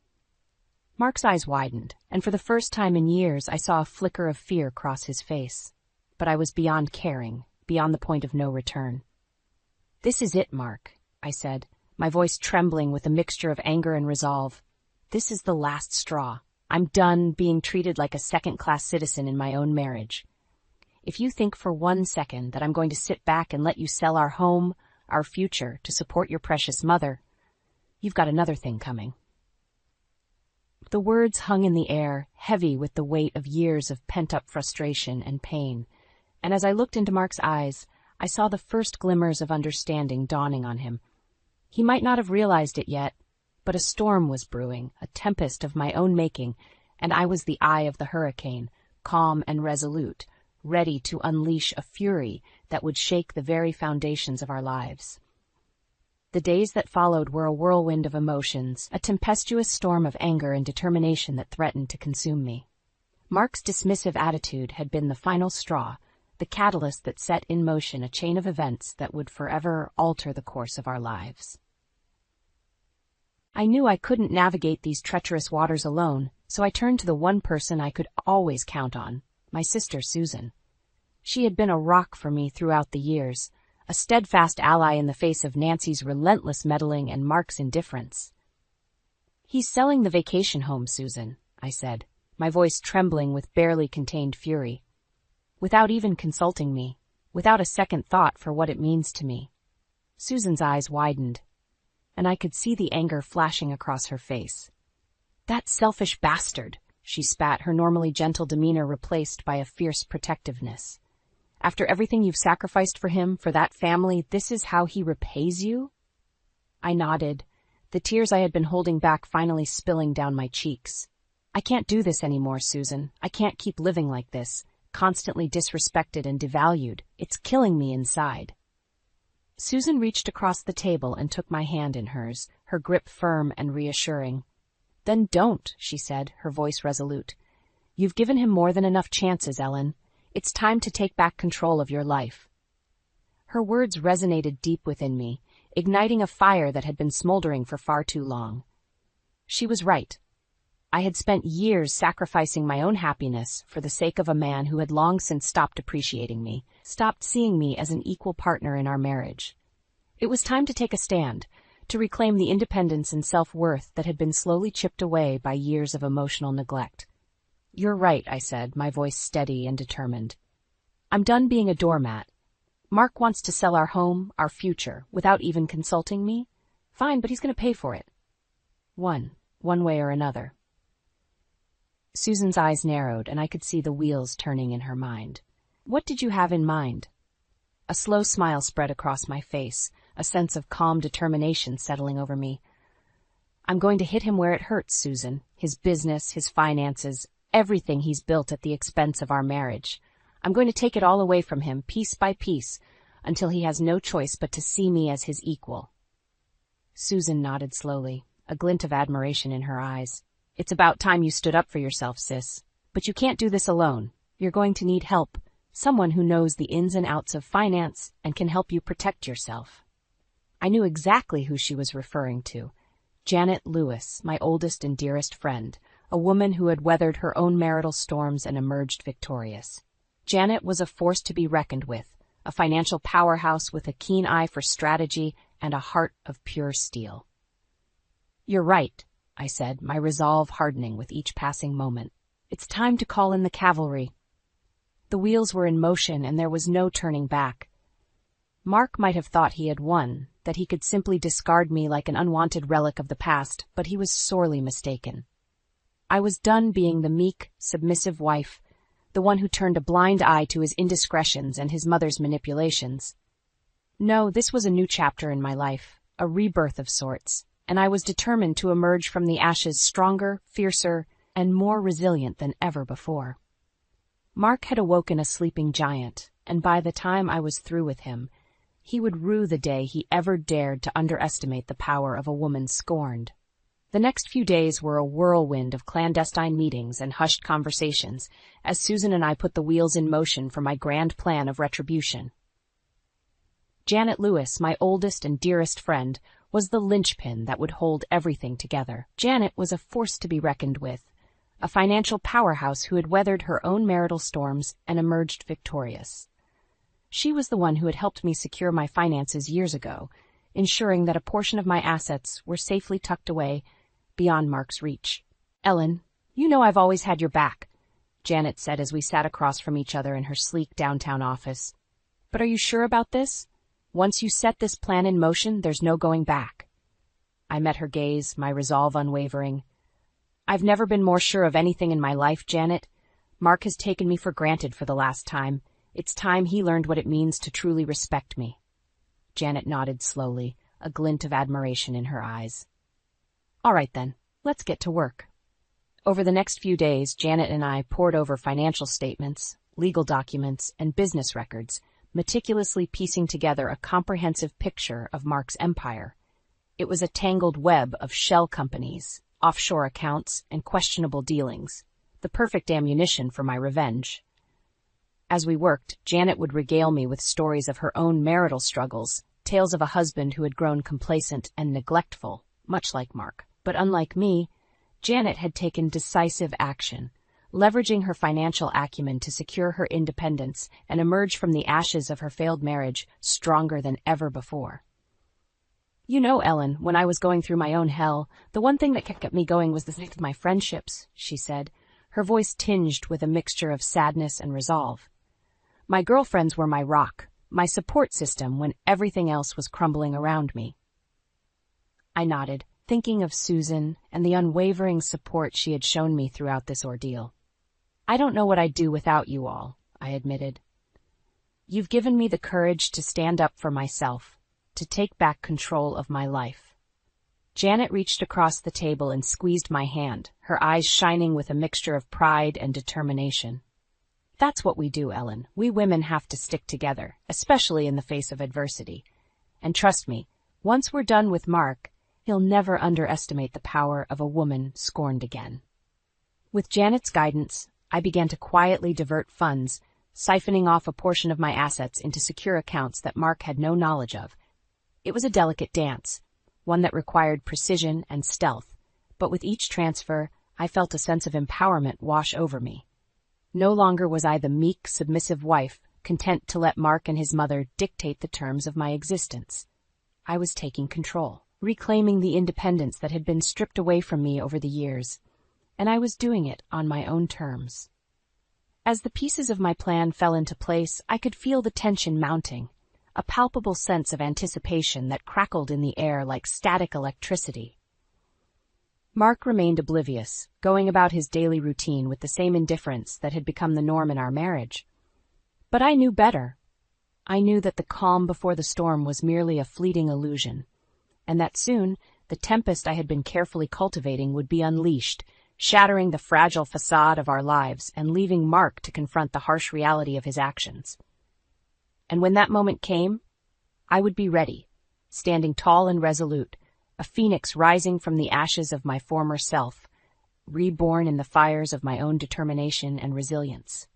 [SPEAKER 2] Mark's eyes widened, and for the first time in years I saw a flicker of fear cross his face. But I was beyond caring, beyond the point of no return. "This is it, Mark," I said, my voice trembling with a mixture of anger and resolve. "This is the last straw. I'm done being treated like a second-class citizen in my own marriage. If you think for 1 second that I'm going to sit back and let you sell our home, our future, to support your precious mother, you've got another thing coming." The words hung in the air, heavy with the weight of years of pent-up frustration and pain, and as I looked into Mark's eyes, I saw the first glimmers of understanding dawning on him. He might not have realized it yet, but a storm was brewing, a tempest of my own making, and I was the eye of the hurricane, calm and resolute, ready to unleash a fury that would shake the very foundations of our lives. The days that followed were a whirlwind of emotions, a tempestuous storm of anger and determination that threatened to consume me. Mark's dismissive attitude had been the final straw, the catalyst that set in motion a chain of events that would forever alter the course of our lives. I knew I couldn't navigate these treacherous waters alone, so I turned to the one person I could always count on, my sister Susan. She had been a rock for me throughout the years, a steadfast ally in the face of Nancy's relentless meddling and Mark's indifference. "He's selling the vacation home, Susan," I said, my voice trembling with barely contained fury. Without even consulting me, without a second thought for what it means to me. Susan's eyes widened, and I could see the anger flashing across her face. "That selfish bastard," she spat, her normally gentle demeanor replaced by a fierce protectiveness. "After everything you've sacrificed for him, for that family, this is how he repays you?" I nodded, the tears I had been holding back finally spilling down my cheeks. "I can't do this anymore, Susan. I can't keep living like this, constantly disrespected and devalued. It's killing me inside." Susan reached across the table and took my hand in hers, her grip firm and reassuring. "Then don't," she said, her voice resolute. "You've given him more than enough chances, Ellen. It's time to take back control of your life." Her words resonated deep within me, igniting a fire that had been smoldering for far too long. She was right. I had spent years sacrificing my own happiness for the sake of a man who had long since stopped appreciating me, stopped seeing me as an equal partner in our marriage. It was time to take a stand, to reclaim the independence and self-worth that had been slowly chipped away by years of emotional neglect. "You're right," I said, my voice steady and determined. "I'm done being a doormat. Mark wants to sell our home, our future, without even consulting me? Fine, but he's going to pay for it. One way or another." Susan's eyes narrowed, and I could see the wheels turning in her mind. "What did you have in mind?" A slow smile spread across my face, a sense of calm determination settling over me. "I'm going to hit him where it hurts, Susan. His business, his finances, everything he's built at the expense of our marriage. I'm going to take it all away from him, piece by piece, until he has no choice but to see me as his equal." Susan nodded slowly, a glint of admiration in her eyes. "It's about time you stood up for yourself, sis. But you can't do this alone. You're going to need help, someone who knows the ins and outs of finance and can help you protect yourself." I knew exactly who she was referring to. Janet Lewis, my oldest and dearest friend, a woman who had weathered her own marital storms and emerged victorious. Janet was a force to be reckoned with, a financial powerhouse with a keen eye for strategy and a heart of pure steel. "You're right," I said, my resolve hardening with each passing moment. "It's time to call in the cavalry." The wheels were in motion, and there was no turning back. Mark might have thought he had won, that he could simply discard me like an unwanted relic of the past, but he was sorely mistaken. I was done being the meek, submissive wife, the one who turned a blind eye to his indiscretions and his mother's manipulations. No, this was a new chapter in my life, a rebirth of sorts, and I was determined to emerge from the ashes stronger, fiercer, and more resilient than ever before. Mark had awoken a sleeping giant, and by the time I was through with him, he would rue the day he ever dared to underestimate the power of a woman scorned. The next few days were a whirlwind of clandestine meetings and hushed conversations as Susan and I put the wheels in motion for my grand plan of retribution. Janet Lewis, my oldest and dearest friend, was the linchpin that would hold everything together. Janet was a force to be reckoned with, a financial powerhouse who had weathered her own marital storms and emerged victorious. She was the one who had helped me secure my finances years ago, ensuring that a portion of my assets were safely tucked away beyond Mark's reach. "Ellen, you know I've always had your back," Janet said as we sat across from each other in her sleek downtown office. "But are you sure about this? Once you set this plan in motion, there's no going back." I met her gaze, my resolve unwavering. "I've never been more sure of anything in my life, Janet. Mark has taken me for granted for the last time. It's time he learned what it means to truly respect me." Janet nodded slowly, a glint of admiration in her eyes. "All right then, let's get to work." Over the next few days, Janet and I pored over financial statements, legal documents, and business records, meticulously piecing together a comprehensive picture of Mark's empire. It was a tangled web of shell companies, offshore accounts, and questionable dealings, the perfect ammunition for my revenge. As we worked, Janet would regale me with stories of her own marital struggles, tales of a husband who had grown complacent and neglectful, much like Mark. But unlike me, Janet had taken decisive action, leveraging her financial acumen to secure her independence and emerge from the ashes of her failed marriage stronger than ever before. "You know, Ellen, when I was going through my own hell, the one thing that kept me going was the strength of my friendships," she said, her voice tinged with a mixture of sadness and resolve. "My girlfriends were my rock, my support system when everything else was crumbling around me." I nodded, thinking of Susan and the unwavering support she had shown me throughout this ordeal. "I don't know what I'd do without you all," I admitted. "You've given me the courage to stand up for myself, to take back control of my life." Janet reached across the table and squeezed my hand, her eyes shining with a mixture of pride and determination. That's what we do, Ellen. We women have to stick together, especially in the face of adversity. And trust me, once we're done with Mark, he'll never underestimate the power of a woman scorned again. With Janet's guidance, I began to quietly divert funds, siphoning off a portion of my assets into secure accounts that Mark had no knowledge of. It was a delicate dance, one that required precision and stealth, but with each transfer, I felt a sense of empowerment wash over me. No longer was I the meek, submissive wife, content to let Mark and his mother dictate the terms of my existence. I was taking control, reclaiming the independence that had been stripped away from me over the years, and I was doing it on my own terms. As the pieces of my plan fell into place, I could feel the tension mounting, a palpable sense of anticipation that crackled in the air like static electricity. Mark remained oblivious, going about his daily routine with the same indifference that had become the norm in our marriage. But I knew better. I knew that the calm before the storm was merely a fleeting illusion, and that soon the tempest I had been carefully cultivating would be unleashed, shattering the fragile facade of our lives and leaving Mark to confront the harsh reality of his actions. And when that moment came, I would be ready, standing tall and resolute, a phoenix rising from the ashes of my former self, reborn in the fires of my own determination and resilience.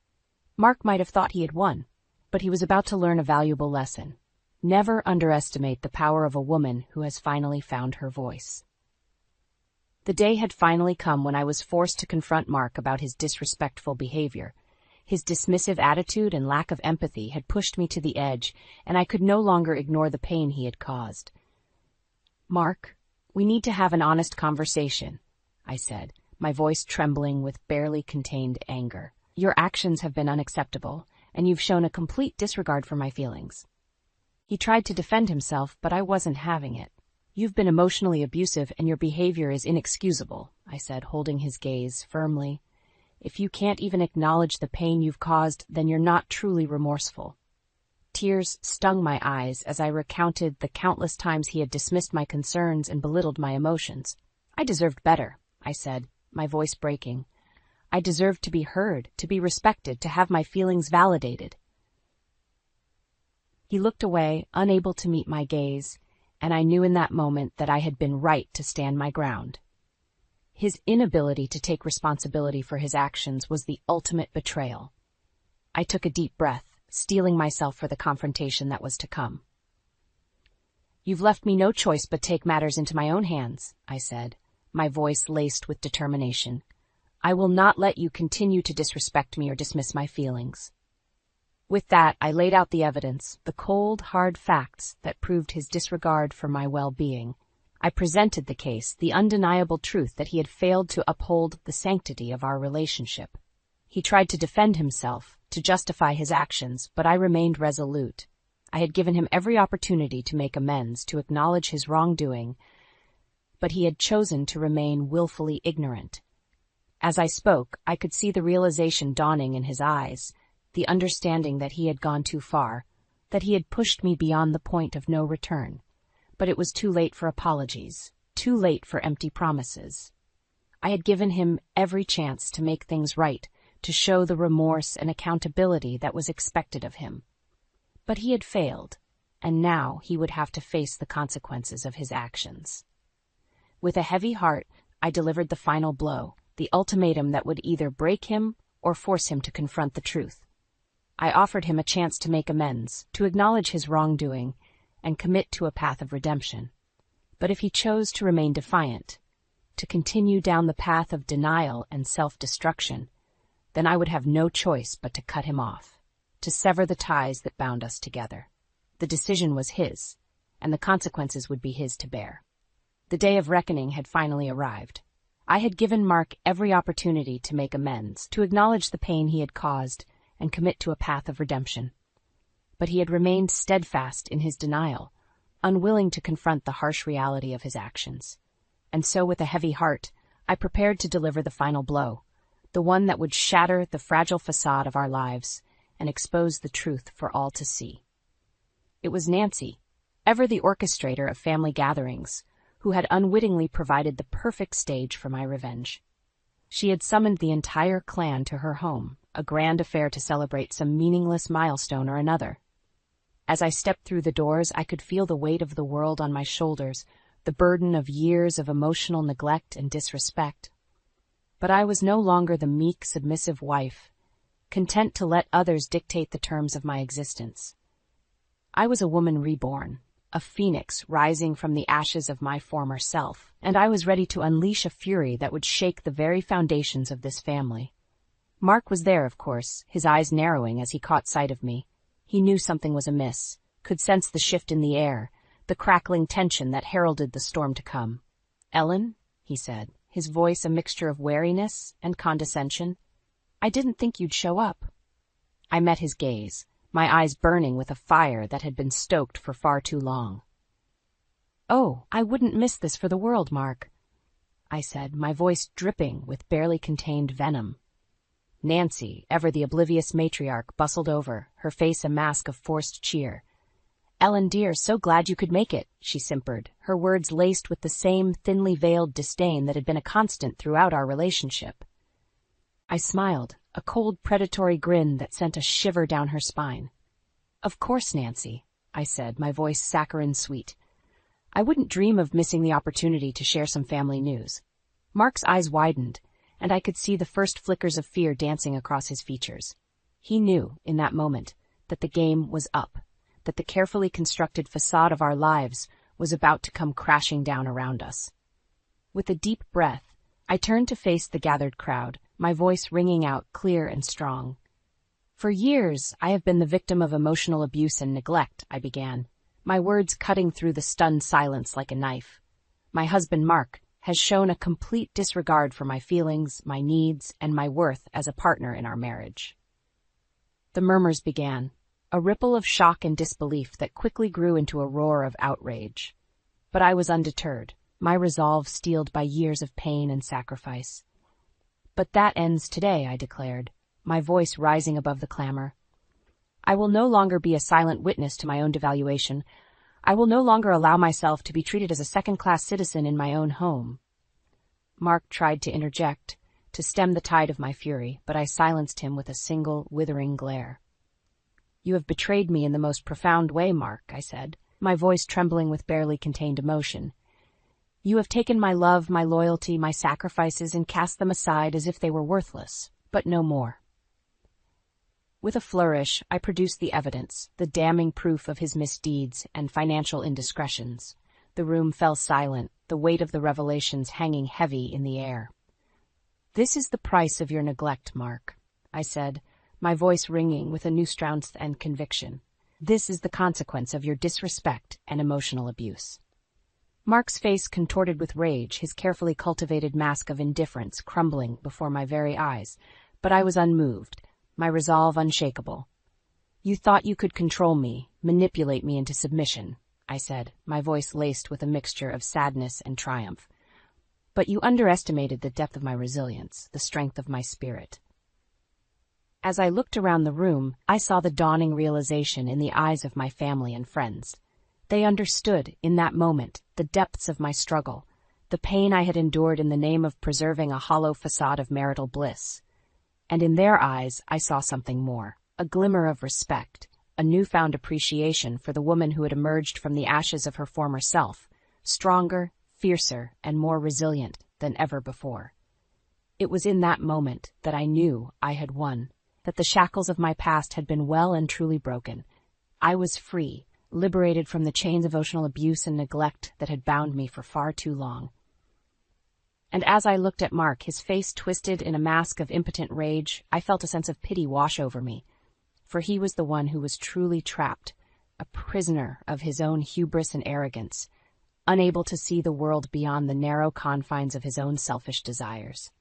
[SPEAKER 2] Mark might have thought he had won, but he was about to learn a valuable lesson. Never underestimate the power of a woman who has finally found her voice. The day had finally come when I was forced to confront Mark about his disrespectful behavior. His dismissive attitude and lack of empathy had pushed me to the edge, and I could no longer ignore the pain he had caused. "Mark, we need to have an honest conversation," I said, my voice trembling with barely contained anger. "Your actions have been unacceptable, and you've shown a complete disregard for my feelings." He tried to defend himself, but I wasn't having it. "You've been emotionally abusive, and your behavior is inexcusable," I said, holding his gaze firmly. "If you can't even acknowledge the pain you've caused, then you're not truly remorseful." Tears stung my eyes as I recounted the countless times he had dismissed my concerns and belittled my emotions. "I deserved better," I said, my voice breaking. "I deserved to be heard, to be respected, to have my feelings validated." He looked away, unable to meet my gaze, and I knew in that moment that I had been right to stand my ground. His inability to take responsibility for his actions was the ultimate betrayal. I took a deep breath, steeling myself for the confrontation that was to come. "You've left me no choice but take matters into my own hands," I said, my voice laced with determination. "I will not let you continue to disrespect me or dismiss my feelings." With that, I laid out the evidence, the cold, hard facts that proved his disregard for my well-being. I presented the case, the undeniable truth that he had failed to uphold the sanctity of our relationship. He tried to defend himself, to justify his actions, but I remained resolute. I had given him every opportunity to make amends, to acknowledge his wrongdoing, but he had chosen to remain willfully ignorant. As I spoke, I could see the realization dawning in his eyes, the understanding that he had gone too far, that he had pushed me beyond the point of no return. But it was too late for apologies, too late for empty promises. I had given him every chance to make things right, to show the remorse and accountability that was expected of him. But he had failed, and now he would have to face the consequences of his actions. With a heavy heart, I delivered the final blow, the ultimatum that would either break him or force him to confront the truth. I offered him a chance to make amends, to acknowledge his wrongdoing, and commit to a path of redemption. But if he chose to remain defiant, to continue down the path of denial and self-destruction, then I would have no choice but to cut him off, to sever the ties that bound us together. The decision was his, and the consequences would be his to bear. The day of reckoning had finally arrived. I had given Mark every opportunity to make amends, to acknowledge the pain he had caused, and commit to a path of redemption. But he had remained steadfast in his denial, unwilling to confront the harsh reality of his actions. And so, with a heavy heart, I prepared to deliver the final blow, the one that would shatter the fragile facade of our lives and expose the truth for all to see. It was Nancy, ever the orchestrator of family gatherings, who had unwittingly provided the perfect stage for my revenge. She had summoned the entire clan to her home, a grand affair to celebrate some meaningless milestone or another. As I stepped through the doors, I could feel the weight of the world on my shoulders, the burden of years of emotional neglect and disrespect. But I was no longer the meek, submissive wife, content to let others dictate the terms of my existence. I was a woman reborn, a phoenix rising from the ashes of my former self, and I was ready to unleash a fury that would shake the very foundations of this family. Mark was there, of course, his eyes narrowing as he caught sight of me. He knew something was amiss, could sense the shift in the air, the crackling tension that heralded the storm to come. "Ellen," he said, his voice a mixture of wariness and condescension, "I didn't think you'd show up." I met his gaze, my eyes burning with a fire that had been stoked for far too long. "Oh, I wouldn't miss this for the world, Mark," I said, my voice dripping with barely contained venom. Nancy, ever the oblivious matriarch, bustled over, her face a mask of forced cheer. "Ellen, dear, so glad you could make it," she simpered, her words laced with the same thinly veiled disdain that had been a constant throughout our relationship. I smiled, a cold, predatory grin that sent a shiver down her spine. "Of course, Nancy," I said, my voice saccharine sweet. "I wouldn't dream of missing the opportunity to share some family news." Mark's eyes widened, and I could see the first flickers of fear dancing across his features. He knew, in that moment, that the game was up, that the carefully constructed facade of our lives was about to come crashing down around us. With a deep breath, I turned to face the gathered crowd, my voice ringing out clear and strong. "For years, I have been the victim of emotional abuse and neglect," I began, my words cutting through the stunned silence like a knife. "My husband, Mark, has shown a complete disregard for my feelings, my needs, and my worth as a partner in our marriage." The murmurs began, a ripple of shock and disbelief that quickly grew into a roar of outrage. But I was undeterred, my resolve steeled by years of pain and sacrifice. "But that ends today," I declared, my voice rising above the clamor. "I will no longer be a silent witness to my own devaluation. I will no longer allow myself to be treated as a second-class citizen in my own home." Mark tried to interject, to stem the tide of my fury, but I silenced him with a single, withering glare. "You have betrayed me in the most profound way, Mark," I said, my voice trembling with barely contained emotion. "You have taken my love, my loyalty, my sacrifices, and cast them aside as if they were worthless, but no more." With a flourish, I produced the evidence, the damning proof of his misdeeds and financial indiscretions. The room fell silent, the weight of the revelations hanging heavy in the air. "This is the price of your neglect, Mark," I said, my voice ringing with a new strength and conviction. "This is the consequence of your disrespect and emotional abuse." Mark's face contorted with rage, his carefully cultivated mask of indifference crumbling before my very eyes, but I was unmoved, my resolve unshakable. "You thought you could control me, manipulate me into submission," I said, my voice laced with a mixture of sadness and triumph. "But you underestimated the depth of my resilience, the strength of my spirit." As I looked around the room, I saw the dawning realization in the eyes of my family and friends. They understood, in that moment, the depths of my struggle, the pain I had endured in the name of preserving a hollow facade of marital bliss. And in their eyes, I saw something more, a glimmer of respect, a newfound appreciation for the woman who had emerged from the ashes of her former self, stronger, fiercer, and more resilient than ever before. It was in that moment that I knew I had won, that the shackles of my past had been well and truly broken. I was free, liberated from the chains of emotional abuse and neglect that had bound me for far too long. And as I looked at Mark, his face twisted in a mask of impotent rage, I felt a sense of pity wash over me. For he was the one who was truly trapped, a prisoner of his own hubris and arrogance, unable to see the world beyond the narrow confines of his own selfish desires.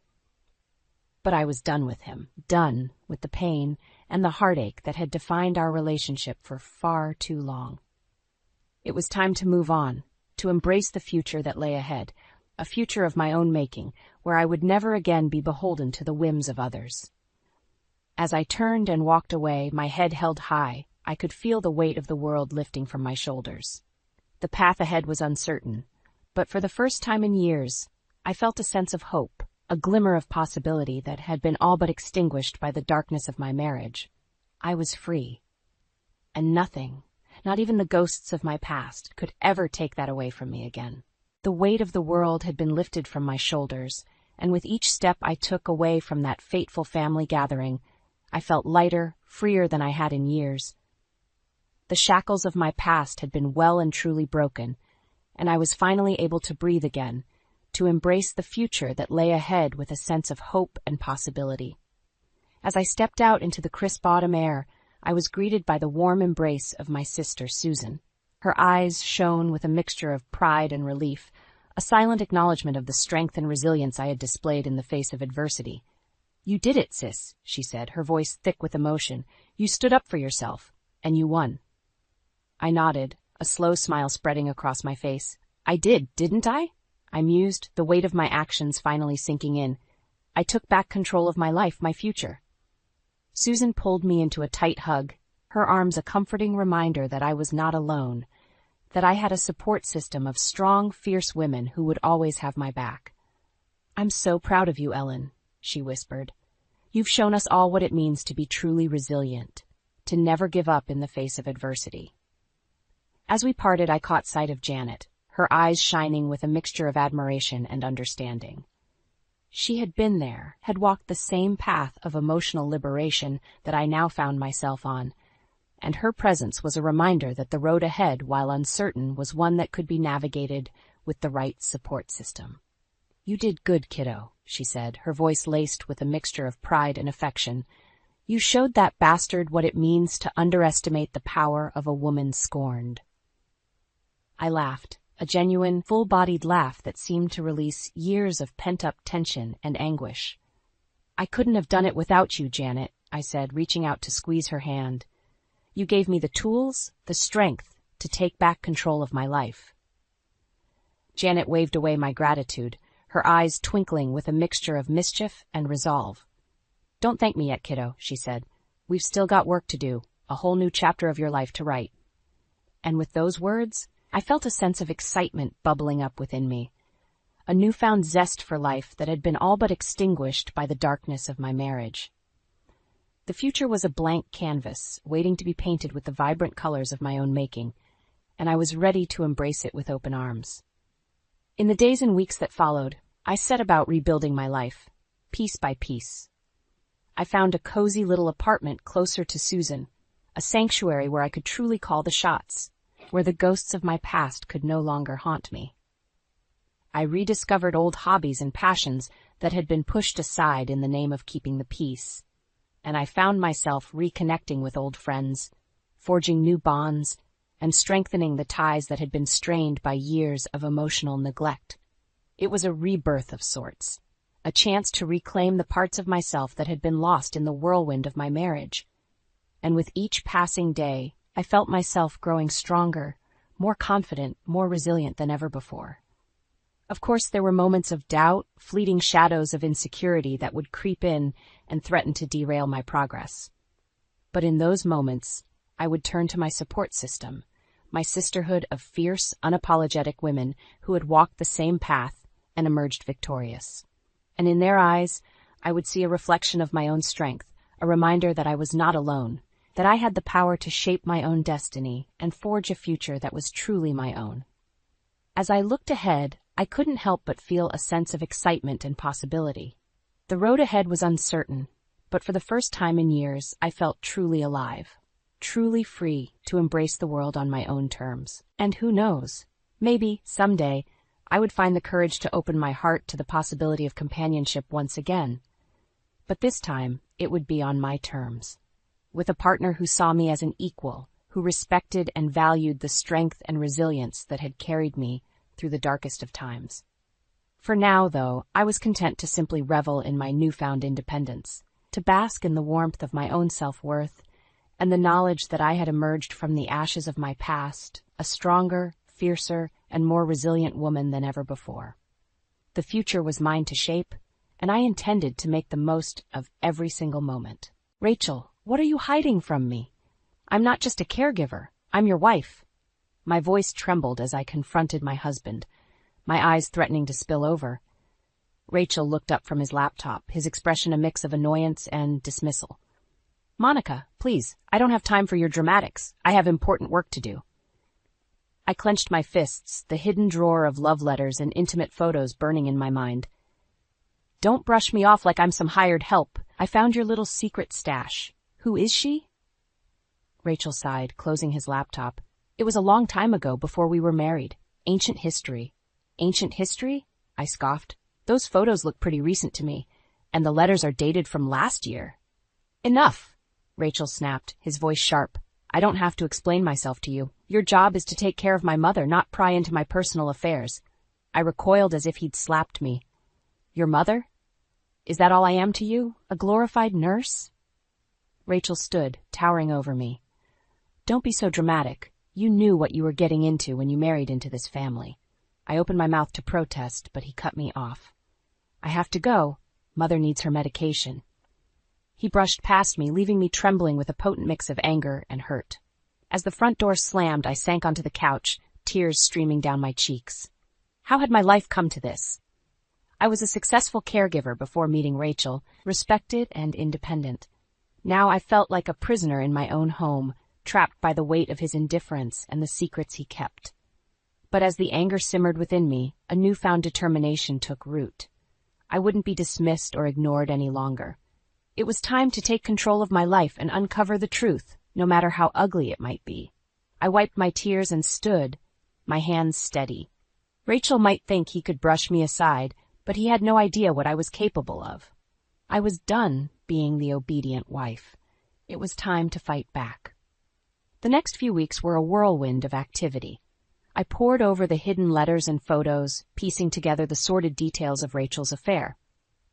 [SPEAKER 2] But I was done with him, done with the pain and the heartache that had defined our relationship for far too long. It was time to move on, to embrace the future that lay ahead, a future of my own making, where I would never again be beholden to the whims of others. As I turned and walked away, my head held high, I could feel the weight of the world lifting from my shoulders. The path ahead was uncertain, but for the first time in years, I felt a sense of hope, a glimmer of possibility that had been all but extinguished by the darkness of my marriage. I was free. And nothing, not even the ghosts of my past, could ever take that away from me again. The weight of the world had been lifted from my shoulders, and with each step I took away from that fateful family gathering, I felt lighter, freer than I had in years. The shackles of my past had been well and truly broken, and I was finally able to breathe again, to embrace the future that lay ahead with a sense of hope and possibility. As I stepped out into the crisp autumn air, I was greeted by the warm embrace of my sister, Susan. Her eyes shone with a mixture of pride and relief, a silent acknowledgement of the strength and resilience I had displayed in the face of adversity. "You did it, sis," she said, her voice thick with emotion. "You stood up for yourself, and you won." I nodded, a slow smile spreading across my face. "I didn't I?" I mused, the weight of my actions finally sinking in. I took back control of my life, my future. Susan pulled me into a tight hug, her arms a comforting reminder that I was not alone, that I had a support system of strong, fierce women who would always have my back. "I'm so proud of you, Ellen," she whispered. "You've shown us all what it means to be truly resilient, to never give up in the face of adversity." As we parted, I caught sight of Janet, her eyes shining with a mixture of admiration and understanding. She had been there, had walked the same path of emotional liberation that I now found myself on, and her presence was a reminder that the road ahead, while uncertain, was one that could be navigated with the right support system. "You did good, kiddo," she said, her voice laced with a mixture of pride and affection. "You showed that bastard what it means to underestimate the power of a woman scorned." I laughed, a genuine, full-bodied laugh that seemed to release years of pent-up tension and anguish. "I couldn't have done it without you, Janet," I said, reaching out to squeeze her hand. "You gave me the tools, the strength, to take back control of my life." Janet waved away my gratitude, her eyes twinkling with a mixture of mischief and resolve. "Don't thank me yet, kiddo," she said. "We've still got work to do, a whole new chapter of your life to write." And with those words, I felt a sense of excitement bubbling up within me, a newfound zest for life that had been all but extinguished by the darkness of my marriage. The future was a blank canvas, waiting to be painted with the vibrant colors of my own making, and I was ready to embrace it with open arms. In the days and weeks that followed, I set about rebuilding my life, piece by piece. I found a cozy little apartment closer to Susan, a sanctuary where I could truly call the shots, where the ghosts of my past could no longer haunt me. I rediscovered old hobbies and passions that had been pushed aside in the name of keeping the peace, and I found myself reconnecting with old friends, forging new bonds, and strengthening the ties that had been strained by years of emotional neglect. It was a rebirth of sorts, a chance to reclaim the parts of myself that had been lost in the whirlwind of my marriage. And with each passing day, I felt myself growing stronger, more confident, more resilient than ever before. Of course, there were moments of doubt, fleeting shadows of insecurity that would creep in and threaten to derail my progress. But in those moments, I would turn to my support system, my sisterhood of fierce, unapologetic women who had walked the same path and emerged victorious. And in their eyes, I would see a reflection of my own strength, a reminder that I was not alone, that I had the power to shape my own destiny and forge a future that was truly my own. As I looked ahead, I couldn't help but feel a sense of excitement and possibility. The road ahead was uncertain, but for the first time in years, I felt truly alive, truly free to embrace the world on my own terms. And who knows, maybe, someday, I would find the courage to open my heart to the possibility of companionship once again. But this time, it would be on my terms, with a partner who saw me as an equal, who respected and valued the strength and resilience that had carried me through the darkest of times. For now, though, I was content to simply revel in my newfound independence, to bask in the warmth of my own self-worth, and the knowledge that I had emerged from the ashes of my past, a stronger, fiercer, and more resilient woman than ever before. The future was mine to shape, and I intended to make the most of every single moment. "Rachel, what are you hiding from me? I'm not just a caregiver, I'm your wife." My voice trembled as I confronted my husband, my eyes threatening to spill over. Rachel looked up from his laptop, his expression a mix of annoyance and dismissal. "Monica, please, I don't have time for your dramatics. I have important work to do." I clenched my fists, the hidden drawer of love letters and intimate photos burning in my mind. "Don't brush me off like I'm some hired help. I found your little secret stash. Who is she?" Rachel sighed, closing his laptop. "It was a long time ago, before we were married. Ancient history." "Ancient history?" I scoffed. "Those photos look pretty recent to me, and the letters are dated from last year." "Enough!" Rachel snapped, his voice sharp. "I don't have to explain myself to you. Your job is to take care of my mother, not pry into my personal affairs." I recoiled as if he'd slapped me. "Your mother? Is that all I am to you? A glorified nurse?" Rachel stood, towering over me. "Don't be so dramatic. You knew what you were getting into when you married into this family." I opened my mouth to protest, but he cut me off. "I have to go. Mother needs her medication." He brushed past me, leaving me trembling with a potent mix of anger and hurt. As the front door slammed, I sank onto the couch, tears streaming down my cheeks. How had my life come to this? I was a successful caregiver before meeting Rachel, respected and independent. Now I felt like a prisoner in my own home, trapped by the weight of his indifference and the secrets he kept. But as the anger simmered within me, a newfound determination took root. I wouldn't be dismissed or ignored any longer. It was time to take control of my life and uncover the truth, no matter how ugly it might be. I wiped my tears and stood, my hands steady. Rachel might think he could brush me aside, but he had no idea what I was capable of. I was done being the obedient wife. It was time to fight back. The next few weeks were a whirlwind of activity. I pored over the hidden letters and photos, piecing together the sordid details of Rachel's affair.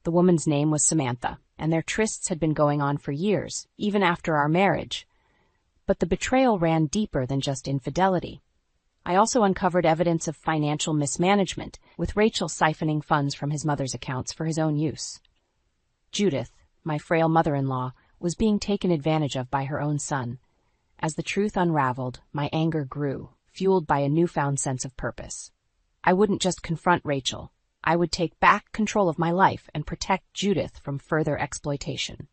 [SPEAKER 2] The woman's name was Samantha, and their trysts had been going on for years, even after our marriage. But the betrayal ran deeper than just infidelity. I also uncovered evidence of financial mismanagement, with Rachel siphoning funds from his mother's accounts for his own use. Judith, my frail mother-in-law, was being taken advantage of by her own son. As the truth unraveled, my anger grew, fueled by a newfound sense of purpose. I wouldn't just confront Rachel. I would take back control of my life and protect Judith from further exploitation.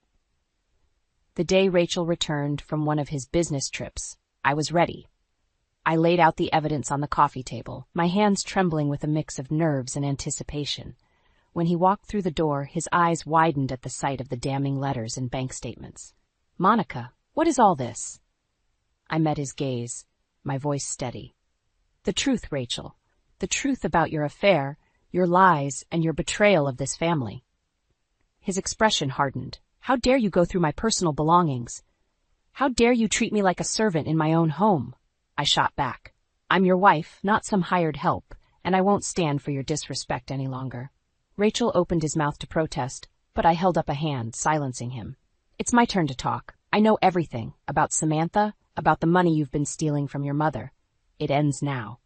[SPEAKER 2] The day Rachel returned from one of his business trips, I was ready. I laid out the evidence on the coffee table, my hands trembling with a mix of nerves and anticipation. When he walked through the door, his eyes widened at the sight of the damning letters and bank statements. "Monica, what is all this?" I met his gaze, my voice steady. "The truth, Rachel. The truth about your affair, your lies, and your betrayal of this family." His expression hardened. "How dare you go through my personal belongings? How dare you treat me like a servant in my own home?" I shot back. "I'm your wife, not some hired help, and I won't stand for your disrespect any longer." Rachel opened his mouth to protest, but I held up a hand, silencing him. "It's my turn to talk. I know everything about Samantha, about the money you've been stealing from your mother. It ends now."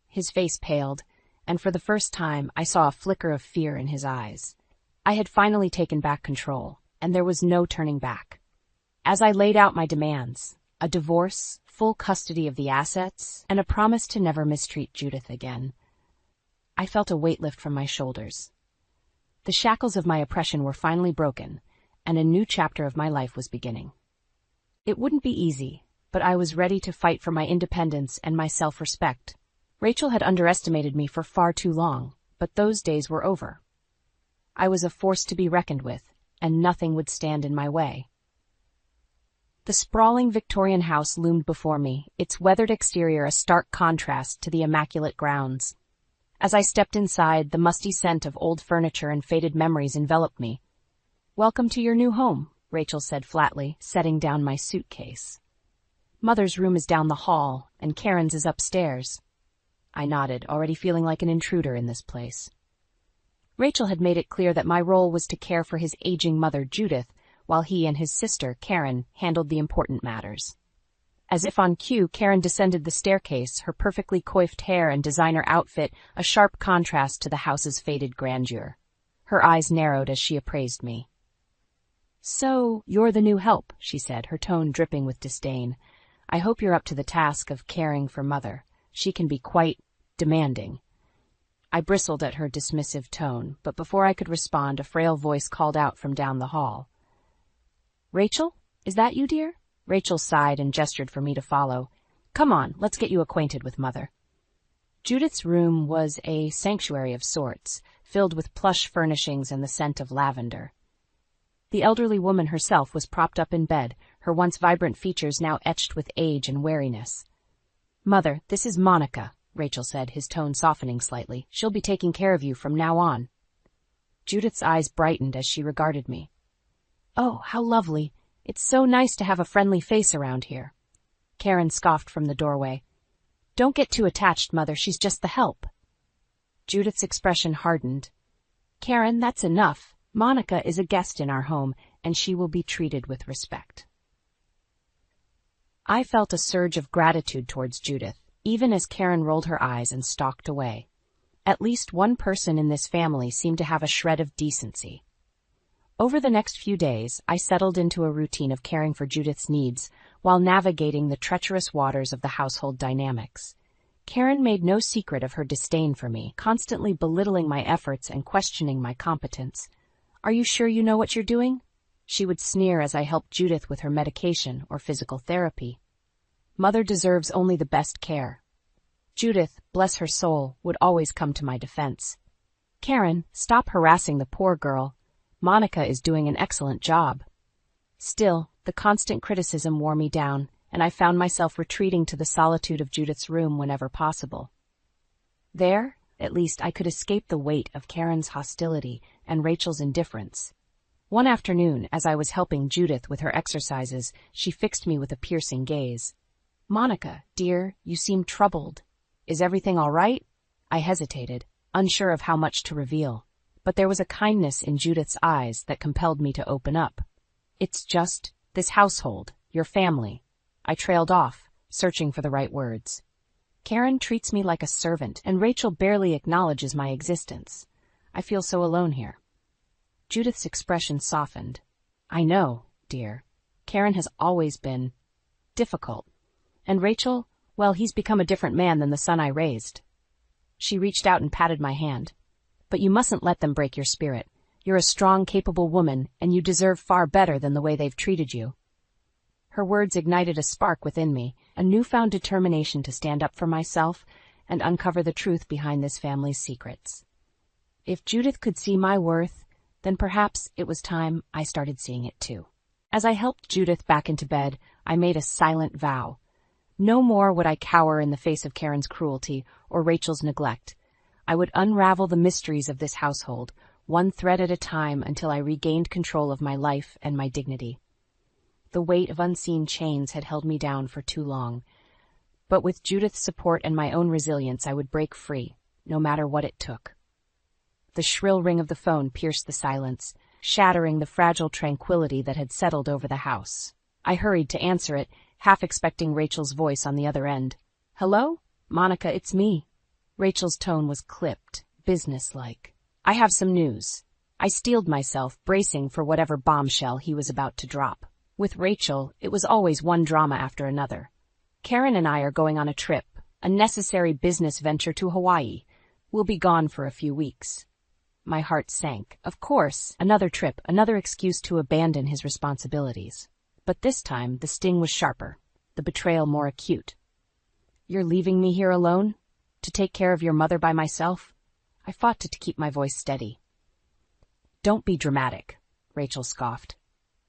[SPEAKER 2] His face paled, and for the first time I saw a flicker of fear in his eyes. I had finally taken back control, and there was no turning back. As I laid out my demands, a divorce, full custody of the assets, and a promise to never mistreat Judith again, I felt a weight lift from my shoulders. The shackles of my oppression were finally broken, and a new chapter of my life was beginning. It wouldn't be easy, but I was ready to fight for my independence and my self-respect. Rachel had underestimated me for far too long, but those days were over. I was a force to be reckoned with, and nothing would stand in my way. The sprawling Victorian house loomed before me, its weathered exterior a stark contrast to the immaculate grounds. As I stepped inside, the musty scent of old furniture and faded memories enveloped me. "Welcome to your new home," Rachel said flatly, setting down my suitcase. "Mother's room is down the hall, and Karen's is upstairs." I nodded, already feeling like an intruder in this place. Rachel had made it clear that my role was to care for his aging mother, Judith, while he and his sister, Karen, handled the important matters. As if on cue, Karen descended the staircase, her perfectly coiffed hair and designer outfit a sharp contrast to the house's faded grandeur. Her eyes narrowed as she appraised me. "So, you're the new help," she said, her tone dripping with disdain. "I hope you're up to the task of caring for Mother. She can be quite demanding." I bristled at her dismissive tone, but before I could respond, a frail voice called out from down the hall. "Rachel? Is that you, dear?" Rachel sighed and gestured for me to follow. "Come on, let's get you acquainted with Mother." Judith's room was a sanctuary of sorts, filled with plush furnishings and the scent of lavender. The elderly woman herself was propped up in bed, her once vibrant features now etched with age and weariness. "Mother, this is Monica," Rachel said, his tone softening slightly. "She'll be taking care of you from now on." Judith's eyes brightened as she regarded me. "Oh, how lovely. It's so nice to have a friendly face around here." Karen scoffed from the doorway. "Don't get too attached, Mother. She's just the help." Judith's expression hardened. "Karen, that's enough. Monica is a guest in our home, and she will be treated with respect." I felt a surge of gratitude towards Judith, even as Karen rolled her eyes and stalked away. At least one person in this family seemed to have a shred of decency. Over the next few days, I settled into a routine of caring for Judith's needs while navigating the treacherous waters of the household dynamics. Karen made no secret of her disdain for me, constantly belittling my efforts and questioning my competence. "Are you sure you know what you're doing?" she would sneer as I helped Judith with her medication or physical therapy. Mother deserves only the best care. Judith, bless her soul, would always come to my defense. "Karen, stop harassing the poor girl. Monica is doing an excellent job." Still, the constant criticism wore me down, and I found myself retreating to the solitude of Judith's room whenever possible. There, at least, I could escape the weight of Karen's hostility and Rachel's indifference. One afternoon, as I was helping Judith with her exercises, she fixed me with a piercing gaze. "Monica, dear, you seem troubled. Is everything all right?" I hesitated, unsure of how much to reveal, but there was a kindness in Judith's eyes that compelled me to open up. "It's just this household, your family." I trailed off, searching for the right words. "Karen treats me like a servant, and Rachel barely acknowledges my existence. I feel so alone here." Judith's expression softened. "I know, dear. Karen has always been difficult. And Rachel, well, he's become a different man than the son I raised." She reached out and patted my hand. "But you mustn't let them break your spirit. You're a strong, capable woman, and you deserve far better than the way they've treated you." Her words ignited a spark within me, a newfound determination to stand up for myself and uncover the truth behind this family's secrets. If Judith could see my worth, then perhaps it was time I started seeing it too. As I helped Judith back into bed, I made a silent vow. No more would I cower in the face of Karen's cruelty or Rachel's neglect. I would unravel the mysteries of this household, one thread at a time, until I regained control of my life and my dignity. The weight of unseen chains had held me down for too long, but with Judith's support and my own resilience I would break free, no matter what it took. The shrill ring of the phone pierced the silence, shattering the fragile tranquility that had settled over the house. I hurried to answer it, half expecting Rachel's voice on the other end. "Hello? Monica, it's me." Rachel's tone was clipped, businesslike. "I have some news." I steeled myself, bracing for whatever bombshell he was about to drop. With Rachel, it was always one drama after another. "Karen and I are going on a trip, a necessary business venture to Hawaii. We'll be gone for a few weeks." My heart sank. Of course, another trip, another excuse to abandon his responsibilities. But this time, the sting was sharper, the betrayal more acute. "You're leaving me here alone? To take care of your mother by myself?" I fought to keep my voice steady. "Don't be dramatic," Rachel scoffed.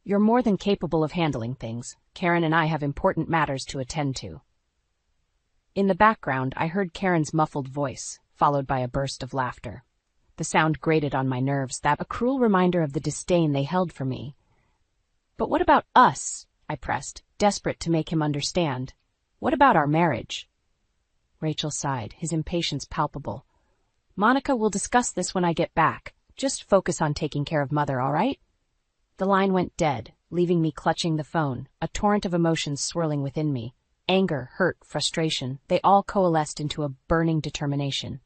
[SPEAKER 2] "You're more than capable of handling things. Karen and I have important matters to attend to." In the background, I heard Karen's muffled voice, followed by a burst of laughter. The sound grated on my nerves, that a cruel reminder of the disdain they held for me. "But what about us?" I pressed, desperate to make him understand. "What about our marriage?" Rachel sighed, his impatience palpable. "Monica, we'll discuss this when I get back. Just focus on taking care of Mother, all right?" The line went dead, leaving me clutching the phone, a torrent of emotions swirling within me. Anger, hurt, frustration, they all coalesced into a burning determination.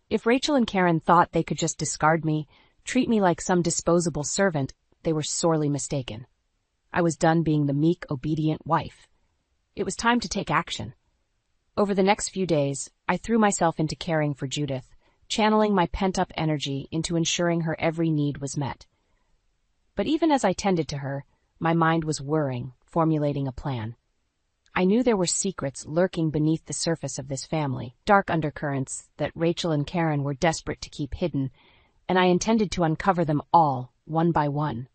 [SPEAKER 2] If Rachel and Karen thought they could just discard me, treat me like some disposable servant, they were sorely mistaken. I was done being the meek, obedient wife. It was time to take action. Over the next few days, I threw myself into caring for Judith, channeling my pent-up energy into ensuring her every need was met. But even as I tended to her, my mind was whirring, formulating a plan. I knew there were secrets lurking beneath the surface of this family, dark undercurrents that Rachel and Karen were desperate to keep hidden, and I intended to uncover them all, one by one.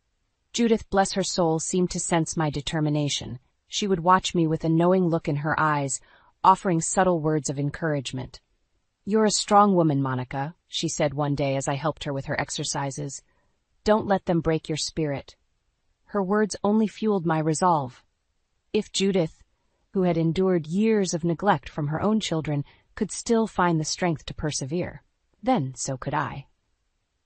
[SPEAKER 2] Judith, bless her soul, seemed to sense my determination. She would watch me with a knowing look in her eyes, offering subtle words of encouragement. "You're a strong woman, Monica," she said one day as I helped her with her exercises. "Don't let them break your spirit." Her words only fueled my resolve. If Judith, who had endured years of neglect from her own children, could still find the strength to persevere, then so could I.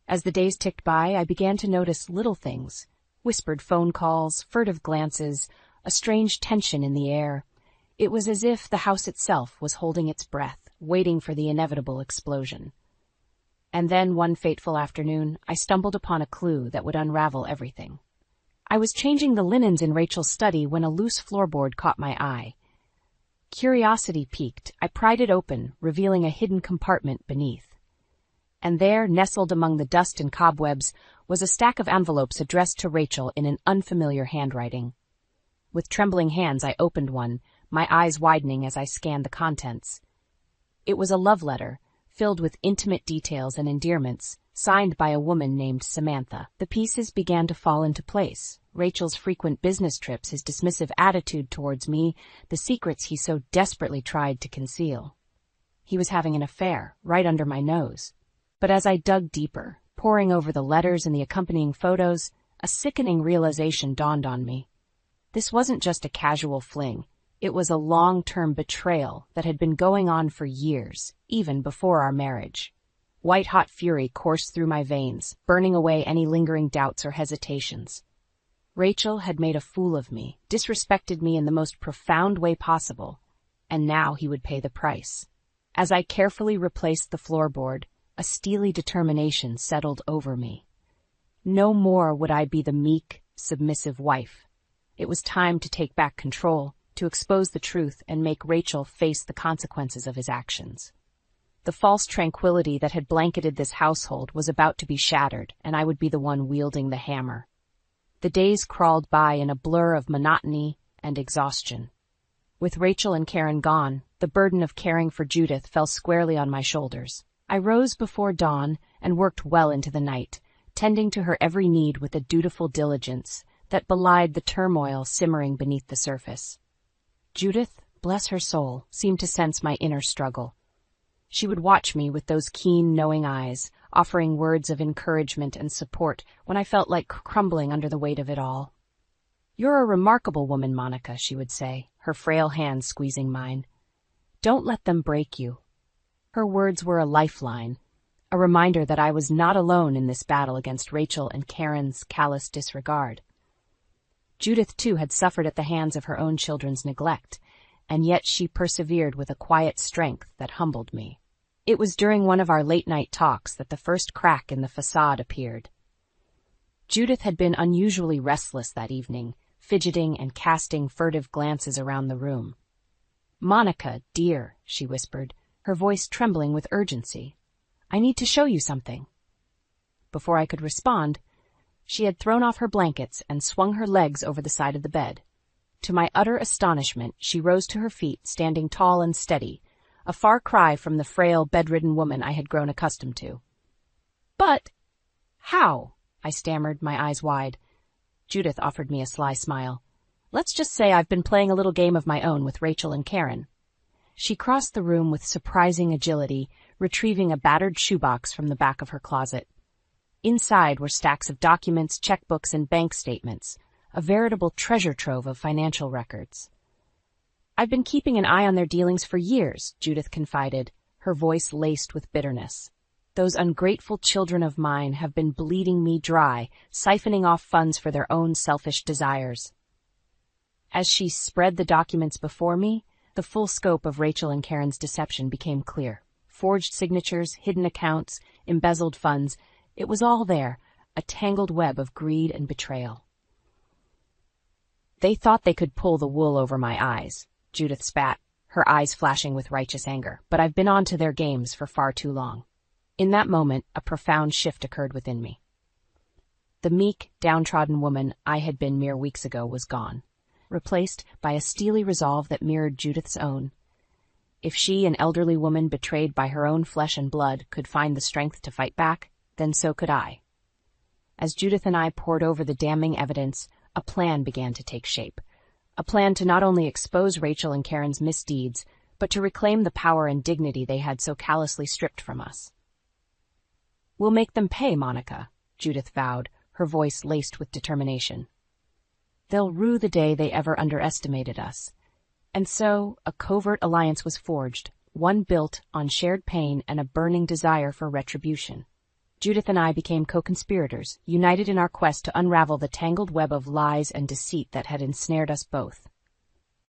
[SPEAKER 2] As the days ticked by, I began to notice little things: whispered phone calls, furtive glances, a strange tension in the air. It was as if the house itself was holding its breath, waiting for the inevitable explosion. And then, one fateful afternoon, I stumbled upon a clue that would unravel everything. I was changing the linens in Rachel's study when a loose floorboard caught my eye. Curiosity piqued, I pried it open, revealing a hidden compartment beneath. And there, nestled among the dust and cobwebs, was a stack of envelopes addressed to Rachel in an unfamiliar handwriting. With trembling hands, I opened one, my eyes widening as I scanned the contents. It was a love letter, filled with intimate details and endearments, signed by a woman named Samantha. The pieces began to fall into place: Rachel's frequent business trips, his dismissive attitude towards me, the secrets he so desperately tried to conceal. He was having an affair, right under my nose. But as I dug deeper, poring over the letters and the accompanying photos, a sickening realization dawned on me. This wasn't just a casual fling. It was a long-term betrayal that had been going on for years, even before our marriage. White-hot fury coursed through my veins, burning away any lingering doubts or hesitations. Rachel had made a fool of me, disrespected me in the most profound way possible, and now he would pay the price. As I carefully replaced the floorboard, a steely determination settled over me. No more would I be the meek, submissive wife. It was time to take back control, to expose the truth and make Rachel face the consequences of his actions. The false tranquility that had blanketed this household was about to be shattered, and I would be the one wielding the hammer. The days crawled by in a blur of monotony and exhaustion. With Rachel and Karen gone, the burden of caring for Judith fell squarely on my shoulders. I rose before dawn and worked well into the night, tending to her every need with a dutiful diligence that belied the turmoil simmering beneath the surface. Judith, bless her soul, seemed to sense my inner struggle. She would watch me with those keen, knowing eyes, offering words of encouragement and support when I felt like crumbling under the weight of it all. "You're a remarkable woman, Monica," she would say, her frail hands squeezing mine. "Don't let them break you." Her words were a lifeline, a reminder that I was not alone in this battle against Rachel and Karen's callous disregard. Judith, too, had suffered at the hands of her own children's neglect, and yet she persevered with a quiet strength that humbled me. It was during one of our late-night talks that the first crack in the facade appeared. Judith had been unusually restless that evening, fidgeting and casting furtive glances around the room. "Monica, dear," she whispered, her voice trembling with urgency. "I need to show you something." Before I could respond, she had thrown off her blankets and swung her legs over the side of the bed. To my utter astonishment, she rose to her feet, standing tall and steady, a far cry from the frail, bedridden woman I had grown accustomed to. "But how?" I stammered, my eyes wide. Judith offered me a sly smile. "Let's just say I've been playing a little game of my own with Rachel and Karen." She crossed the room with surprising agility, retrieving a battered shoebox from the back of her closet. Inside were stacks of documents, checkbooks, and bank statements, a veritable treasure trove of financial records. "I've been keeping an eye on their dealings for years," Judith confided, her voice laced with bitterness. "Those ungrateful children of mine have been bleeding me dry, siphoning off funds for their own selfish desires." As she spread the documents before me, the full scope of Rachel and Karen's deception became clear. Forged signatures, hidden accounts, embezzled funds, it was all there, a tangled web of greed and betrayal. "They thought they could pull the wool over my eyes," Judith spat, her eyes flashing with righteous anger, "but I've been on to their games for far too long. In that moment, a profound shift occurred within me. The meek, downtrodden woman I had been mere weeks ago was gone, replaced by a steely resolve that mirrored Judith's own. If she, an elderly woman betrayed by her own flesh and blood, could find the strength to fight back, then so could I. As Judith and I pored over the damning evidence, a plan began to take shape. A plan to not only expose Rachel and Karen's misdeeds, but to reclaim the power and dignity they had so callously stripped from us. "We'll make them pay, Monica," Judith vowed, her voice laced with determination. "They'll rue the day they ever underestimated us." And so a covert alliance was forged, one built on shared pain and a burning desire for retribution. Judith and I became co-conspirators, united in our quest to unravel the tangled web of lies and deceit that had ensnared us both.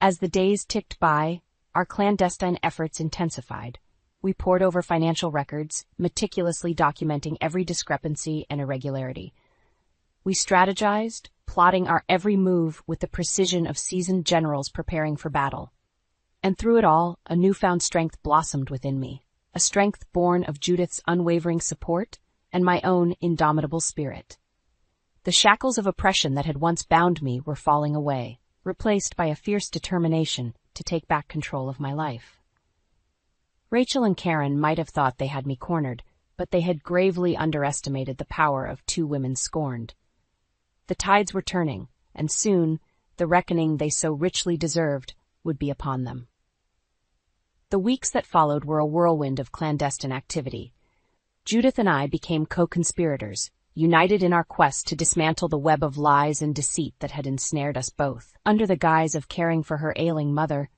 [SPEAKER 2] As the days ticked by, our clandestine efforts intensified. We pored over financial records, meticulously documenting every discrepancy and irregularity. We strategized, plotting our every move with the precision of seasoned generals preparing for battle. And through it all, a newfound strength blossomed within me, a strength born of Judith's unwavering support and my own indomitable spirit. The shackles of oppression that had once bound me were falling away, replaced by a fierce determination to take back control of my life. Rachel and Karen might have thought they had me cornered, but they had gravely underestimated the power of two women scorned. The tides were turning, and soon the reckoning they so richly deserved would be upon them. The weeks that followed were a whirlwind of clandestine activity. Judith and I became co-conspirators, united in our quest to dismantle the web of lies and deceit that had ensnared us both. Under the guise of caring for her ailing mother,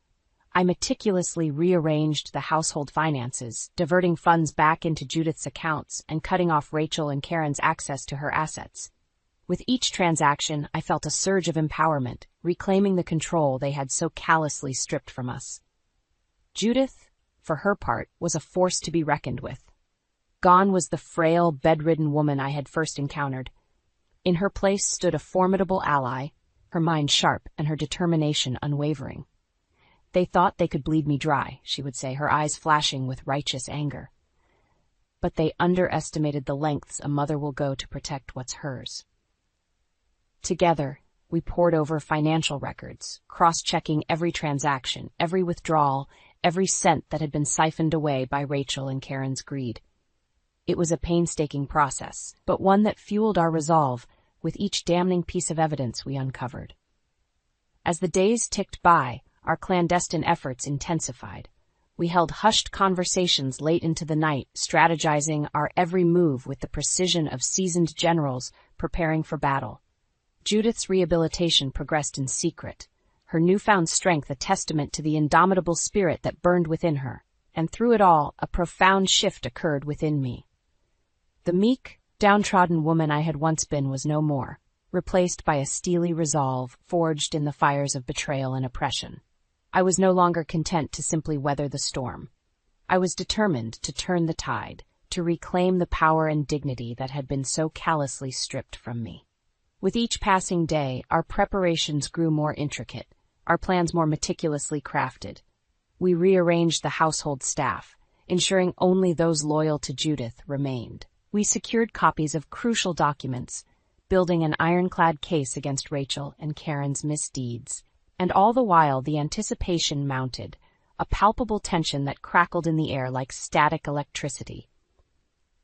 [SPEAKER 2] I meticulously rearranged the household finances, diverting funds back into Judith's accounts and cutting off Rachel and Karen's access to her assets. With each transaction, I felt a surge of empowerment, reclaiming the control they had so callously stripped from us. Judith, for her part, was a force to be reckoned with. Gone was the frail, bedridden woman I had first encountered. In her place stood a formidable ally, her mind sharp and her determination unwavering. "They thought they could bleed me dry," she would say, her eyes flashing with righteous anger. "But they underestimated the lengths a mother will go to protect what's hers." Together, we pored over financial records, cross-checking every transaction, every withdrawal, every cent that had been siphoned away by Rachel and Karen's greed. It was a painstaking process, but one that fueled our resolve with each damning piece of evidence we uncovered. As the days ticked by, our clandestine efforts intensified. We held hushed conversations late into the night, strategizing our every move with the precision of seasoned generals preparing for battle. Judith's rehabilitation progressed in secret, her newfound strength a testament to the indomitable spirit that burned within her, and through it all, a profound shift occurred within me. The meek, downtrodden woman I had once been was no more, replaced by a steely resolve forged in the fires of betrayal and oppression. I was no longer content to simply weather the storm. I was determined to turn the tide, to reclaim the power and dignity that had been so callously stripped from me. With each passing day, our preparations grew more intricate, our plans more meticulously crafted. We rearranged the household staff, ensuring only those loyal to Judith remained. We secured copies of crucial documents, building an ironclad case against Rachel and Karen's misdeeds. And all the while the anticipation mounted, a palpable tension that crackled in the air like static electricity.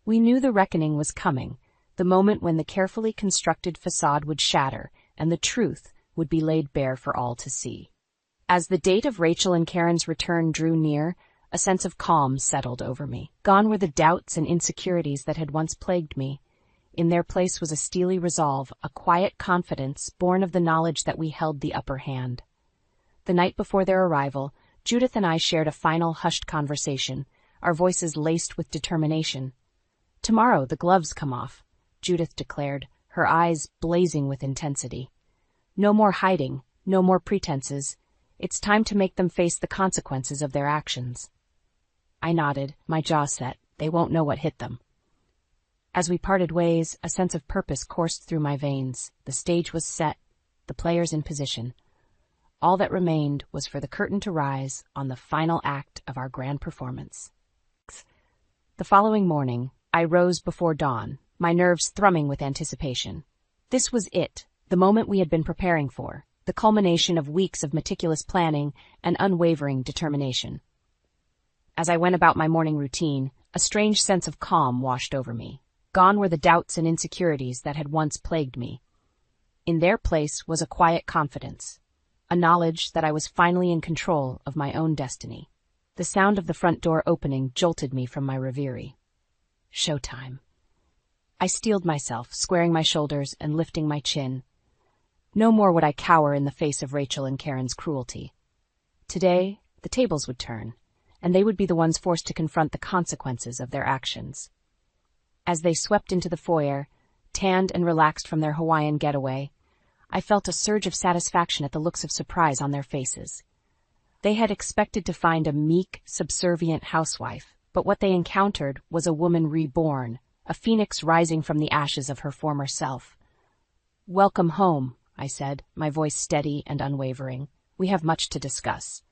[SPEAKER 2] We knew the reckoning was coming, the moment when the carefully constructed facade would shatter and the truth would be laid bare for all to see. As the date of Rachel and Karen's return drew near, a sense of calm settled over me. Gone were the doubts and insecurities that had once plagued me. In their place was a steely resolve, a quiet confidence born of the knowledge that we held the upper hand. The night before their arrival, Judith and I shared a final hushed conversation, our voices laced with determination. "Tomorrow the gloves come off," Judith declared, her eyes blazing with intensity. "No more hiding, no more pretenses. It's time to make them face the consequences of their actions." I nodded, my jaw set. They won't know what hit them. As we parted ways, a sense of purpose coursed through my veins. The stage was set, the players in position. All that remained was for the curtain to rise on the final act of our grand performance. The following morning, I rose before dawn, my nerves thrumming with anticipation. This was it, the moment we had been preparing for, the culmination of weeks of meticulous planning and unwavering determination. As I went about my morning routine, a strange sense of calm washed over me. Gone were the doubts and insecurities that had once plagued me. In their place was a quiet confidence, a knowledge that I was finally in control of my own destiny. The sound of the front door opening jolted me from my reverie. Showtime. I steeled myself, squaring my shoulders and lifting my chin. No more would I cower in the face of Rachel and Karen's cruelty. Today, the tables would turn, and they would be the ones forced to confront the consequences of their actions. As they swept into the foyer, tanned and relaxed from their Hawaiian getaway, I felt a surge of satisfaction at the looks of surprise on their faces. They had expected to find a meek, subservient housewife, but what they encountered was a woman reborn, a phoenix rising from the ashes of her former self. "Welcome home," I said, my voice steady and unwavering. "We have much to discuss."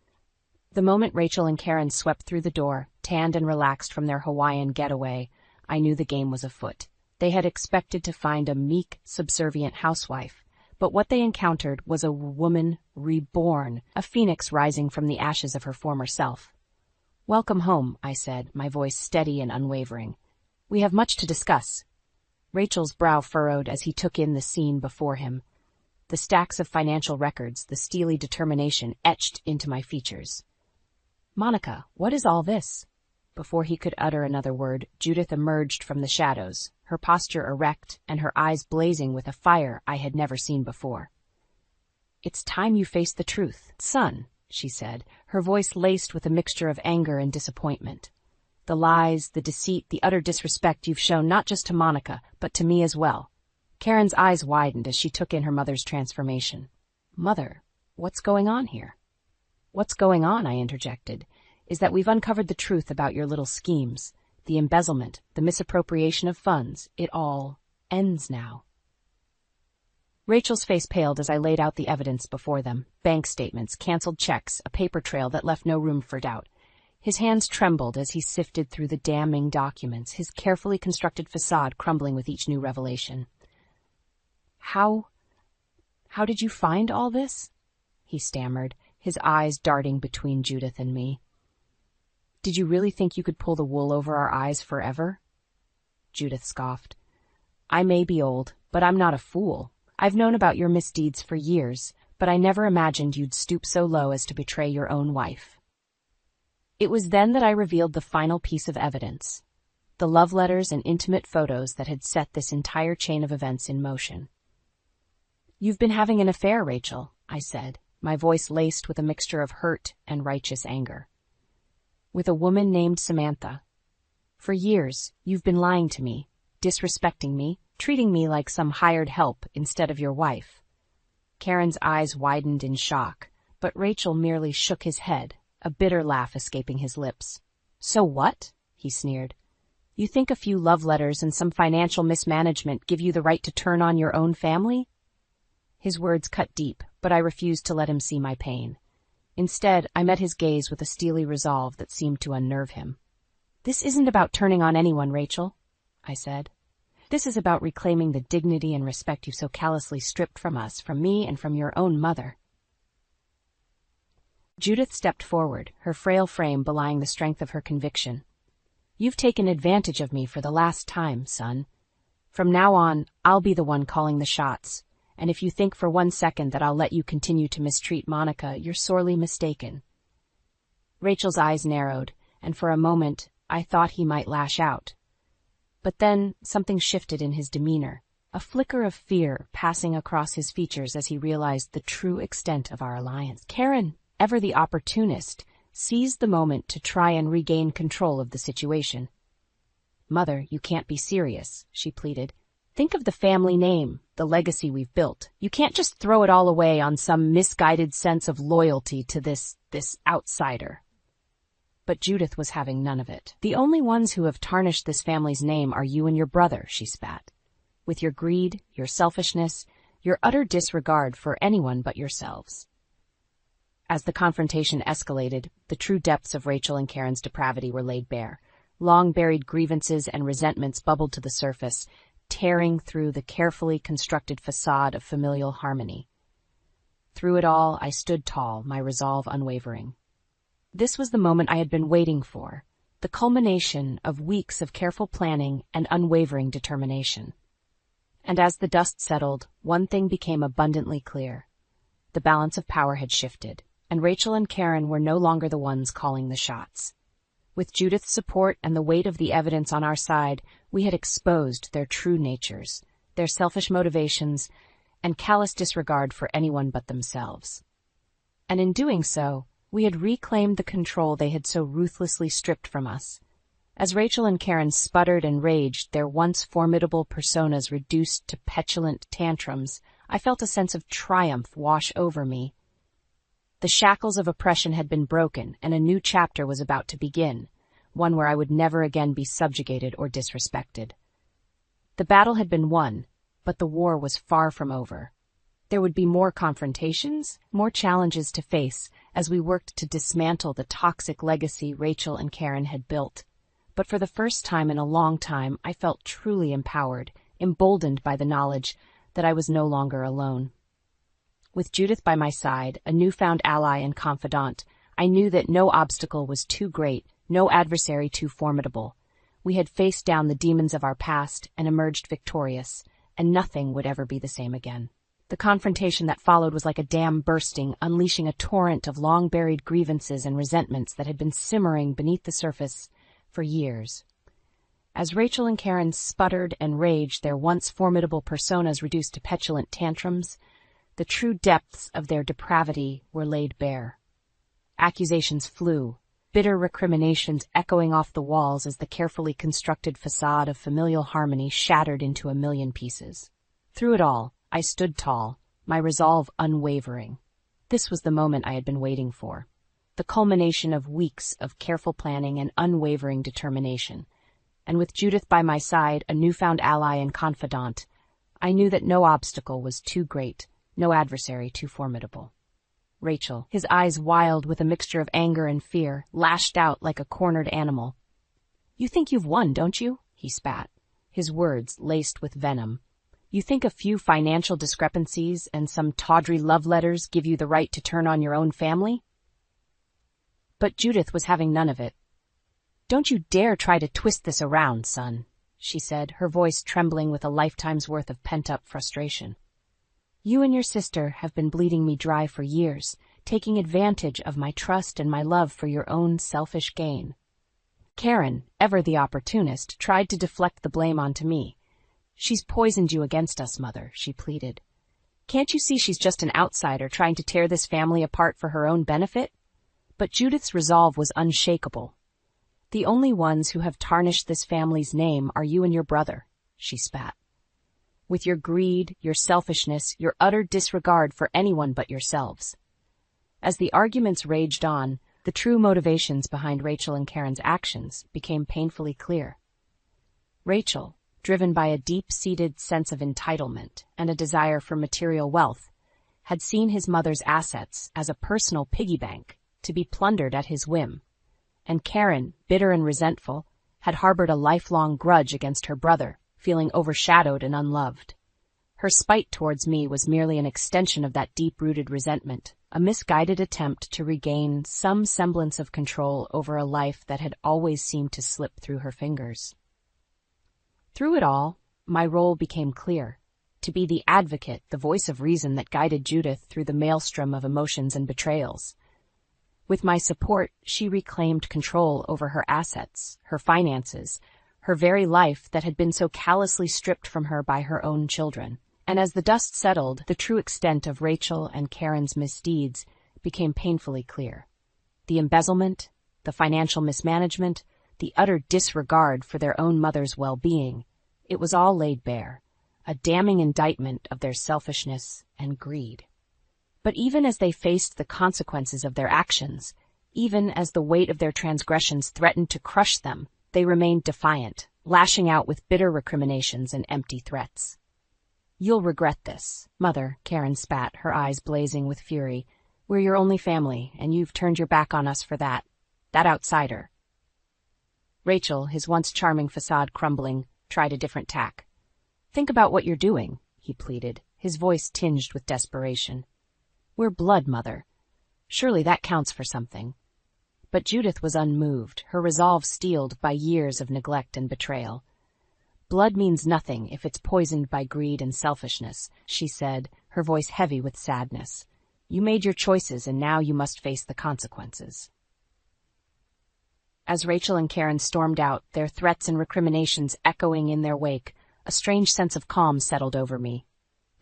[SPEAKER 2] The moment Rachel and Karen swept through the door, tanned and relaxed from their Hawaiian getaway, I knew the game was afoot. They had expected to find a meek, subservient housewife, but what they encountered was a woman reborn, a phoenix rising from the ashes of her former self. "Welcome home," I said, my voice steady and unwavering. "We have much to discuss." Rachel's brow furrowed as he took in the scene before him. The stacks of financial records, the steely determination etched into my features. "Monica, what is all this?" Before he could utter another word, Judith emerged from the shadows, her posture erect and her eyes blazing with a fire I had never seen before. "It's time you faced the truth, son," she said, her voice laced with a mixture of anger and disappointment. "The lies, the deceit, the utter disrespect you've shown not just to Monica, but to me as well." Karen's eyes widened as she took in her mother's transformation. "Mother, what's going on here?" "What's going on," I interjected, "is that we've uncovered the truth about your little schemes, the embezzlement, the misappropriation of funds. It all ends now." Rachel's face paled as I laid out the evidence before them, bank statements, canceled checks, a paper trail that left no room for doubt. His hands trembled as he sifted through the damning documents, his carefully constructed facade crumbling with each new revelation. How did you find all this?" he stammered, his eyes darting between Judith and me. "Did you really think you could pull the wool over our eyes forever?" Judith scoffed. "I may be old, but I'm not a fool. I've known about your misdeeds for years, but I never imagined you'd stoop so low as to betray your own wife." It was then that I revealed the final piece of evidence, the love letters and intimate photos that had set this entire chain of events in motion. "You've been having an affair, Rachel," I said, my voice laced with a mixture of hurt and righteous anger. "With a woman named Samantha. For years, you've been lying to me, disrespecting me, treating me like some hired help instead of your wife." Karen's eyes widened in shock, but Rachel merely shook his head, a bitter laugh escaping his lips. "So what?" he sneered. "You think a few love letters and some financial mismanagement give you the right to turn on your own family?" His words cut deep, but I refused to let him see my pain. Instead, I met his gaze with a steely resolve that seemed to unnerve him. "This isn't about turning on anyone, Rachel," I said. "This is about reclaiming the dignity and respect you've so callously stripped from us, from me and from your own mother." Judith stepped forward, her frail frame belying the strength of her conviction. "You've taken advantage of me for the last time, son. From now on, I'll be the one calling the shots. And if you think for one second that I'll let you continue to mistreat Monica, you're sorely mistaken." Rachel's eyes narrowed, and for a moment I thought he might lash out. But then something shifted in his demeanor, a flicker of fear passing across his features as he realized the true extent of our alliance. Karen, ever the opportunist, seized the moment to try and regain control of the situation. "Mother, you can't be serious," she pleaded. "Think of the family name, the legacy we've built. You can't just throw it all away on some misguided sense of loyalty to this outsider." But Judith was having none of it. "The only ones who have tarnished this family's name are you and your brother," she spat. "With your greed, your selfishness, your utter disregard for anyone but yourselves." As the confrontation escalated, the true depths of Rachel and Karen's depravity were laid bare. Long-buried grievances and resentments bubbled to the surface, tearing through the carefully constructed facade of familial harmony. Through it all, I stood tall, my resolve unwavering. This was the moment I had been waiting for, the culmination of weeks of careful planning and unwavering determination. And as the dust settled, one thing became abundantly clear. The balance of power had shifted, and Rachel and Karen were no longer the ones calling the shots. With Judith's support and the weight of the evidence on our side, we had exposed their true natures, their selfish motivations, and callous disregard for anyone but themselves. And in doing so, we had reclaimed the control they had so ruthlessly stripped from us. As Rachel and Karen sputtered and raged, their once formidable personas reduced to petulant tantrums, I felt a sense of triumph wash over me. The shackles of oppression had been broken, and a new chapter was about to begin, one where I would never again be subjugated or disrespected. The battle had been won, but the war was far from over. There would be more confrontations, more challenges to face as we worked to dismantle the toxic legacy Rachel and Karen had built. But for the first time in a long time, I felt truly empowered, emboldened by the knowledge that I was no longer alone. With Judith by my side, a newfound ally and confidant, I knew that no obstacle was too great, no adversary too formidable. We had faced down the demons of our past and emerged victorious, and nothing would ever be the same again. The confrontation that followed was like a dam bursting, unleashing a torrent of long-buried grievances and resentments that had been simmering beneath the surface for years. As Rachel and Karen sputtered and raged, their once formidable personas reduced to petulant tantrums, the true depths of their depravity were laid bare. Accusations flew, bitter recriminations echoing off the walls as the carefully constructed facade of familial harmony shattered into a million pieces. Through it all, I stood tall, my resolve unwavering. This was the moment I had been waiting for, the culmination of weeks of careful planning and unwavering determination. And with Judith by my side, a newfound ally and confidant, I knew that no obstacle was too great, no adversary too formidable. Rachel, his eyes wild with a mixture of anger and fear, lashed out like a cornered animal. "You think you've won, don't you?" he spat, his words laced with venom. "You think a few financial discrepancies and some tawdry love letters give you the right to turn on your own family?" But Judith was having none of it. "Don't you dare try to twist this around, son," she said, her voice trembling with a lifetime's worth of pent-up frustration. "You and your sister have been bleeding me dry for years, taking advantage of my trust and my love for your own selfish gain. Karen, ever the opportunist, tried to deflect the blame onto me. She's poisoned you against us, Mother," she pleaded. "Can't you see she's just an outsider trying to tear this family apart for her own benefit?" But Judith's resolve was unshakable. "The only ones who have tarnished this family's name are you and your brother," she spat. "With your greed, your selfishness, your utter disregard for anyone but yourselves." As the arguments raged on, the true motivations behind Rachel and Karen's actions became painfully clear. Rachel, driven by a deep-seated sense of entitlement and a desire for material wealth, had seen his mother's assets as a personal piggy bank to be plundered at his whim. And Karen, bitter and resentful, had harbored a lifelong grudge against her brother, feeling overshadowed and unloved. Her spite towards me was merely an extension of that deep-rooted resentment, a misguided attempt to regain some semblance of control over a life that had always seemed to slip through her fingers. Through it all, my role became clear, to be the advocate, the voice of reason that guided Judith through the maelstrom of emotions and betrayals. With my support, she reclaimed control over her assets, her finances, her very life that had been so callously stripped from her by her own children. And as the dust settled, the true extent of Rachel and Karen's misdeeds became painfully clear. The embezzlement, the financial mismanagement, the utter disregard for their own mother's well-being, it was all laid bare, a damning indictment of their selfishness and greed. But even as they faced the consequences of their actions, even as the weight of their transgressions threatened to crush them, they remained defiant, lashing out with bitter recriminations and empty threats. "You'll regret this, Mother," Karen spat, her eyes blazing with fury. "We're your only family, and you've turned your back on us for that outsider." Rachel, his once charming facade crumbling, tried a different tack. "Think about what you're doing," he pleaded, his voice tinged with desperation. "We're blood, Mother. Surely that counts for something." But Judith was unmoved, her resolve steeled by years of neglect and betrayal. "Blood means nothing if it's poisoned by greed and selfishness," she said, her voice heavy with sadness. "You made your choices, and now you must face the consequences." As Rachel and Karen stormed out, their threats and recriminations echoing in their wake, a strange sense of calm settled over me.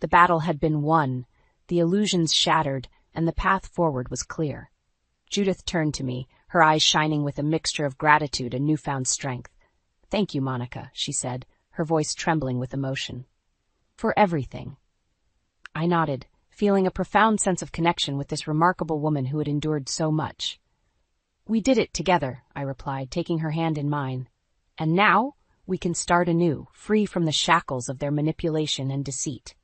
[SPEAKER 2] The battle had been won, the illusions shattered, and the path forward was clear. Judith turned to me, her eyes shining with a mixture of gratitude and newfound strength. "Thank you, Monica," she said, her voice trembling with emotion. "For everything." I nodded, feeling a profound sense of connection with this remarkable woman who had endured so much. "We did it together," I replied, taking her hand in mine. "And now we can start anew, free from the shackles of their manipulation and deceit."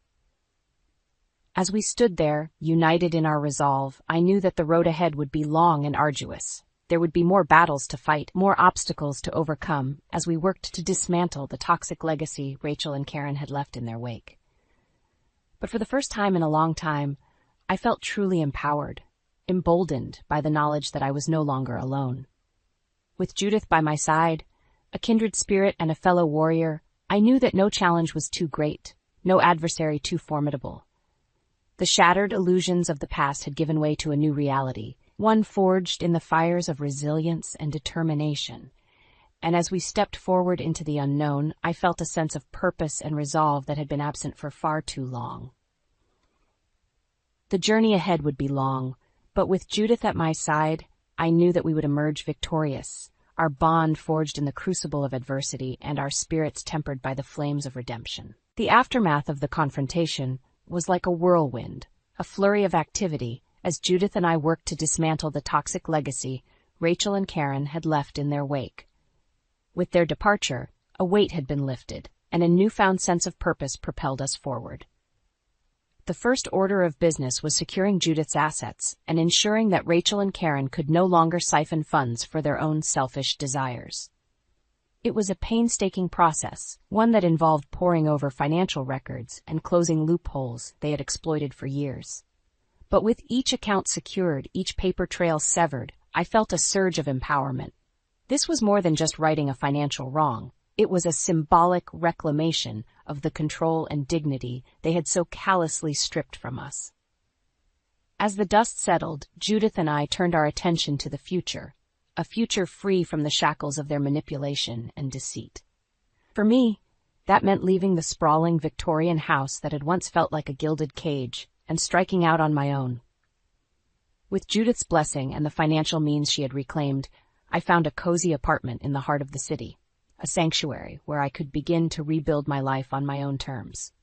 [SPEAKER 2] As we stood there, united in our resolve, I knew that the road ahead would be long and arduous. There would be more battles to fight, more obstacles to overcome, as we worked to dismantle the toxic legacy Rachel and Karen had left in their wake. But for the first time in a long time, I felt truly empowered, emboldened by the knowledge that I was no longer alone. With Judith by my side, a kindred spirit and a fellow warrior, I knew that no challenge was too great, no adversary too formidable. The shattered illusions of the past had given way to a new reality, one forged in the fires of resilience and determination. And as we stepped forward into the unknown, I felt a sense of purpose and resolve that had been absent for far too long. The journey ahead would be long, but with Judith at my side, I knew that we would emerge victorious, our bond forged in the crucible of adversity and our spirits tempered by the flames of redemption. The aftermath of the confrontation was like a whirlwind, a flurry of activity, as Judith and I worked to dismantle the toxic legacy Rachel and Karen had left in their wake. With their departure, a weight had been lifted, and a newfound sense of purpose propelled us forward. The first order of business was securing Judith's assets and ensuring that Rachel and Karen could no longer siphon funds for their own selfish desires. It was a painstaking process, one that involved poring over financial records and closing loopholes they had exploited for years. But with each account secured, each paper trail severed, I felt a surge of empowerment. This was more than just righting a financial wrong. It was a symbolic reclamation of the control and dignity they had so callously stripped from us. As the dust settled, Judith and I turned our attention to the future, a future free from the shackles of their manipulation and deceit. For me, that meant leaving the sprawling Victorian house that had once felt like a gilded cage and striking out on my own. With Judith's blessing and the financial means she had reclaimed, I found a cozy apartment in the heart of the city, a sanctuary where I could begin to rebuild my life on my own terms.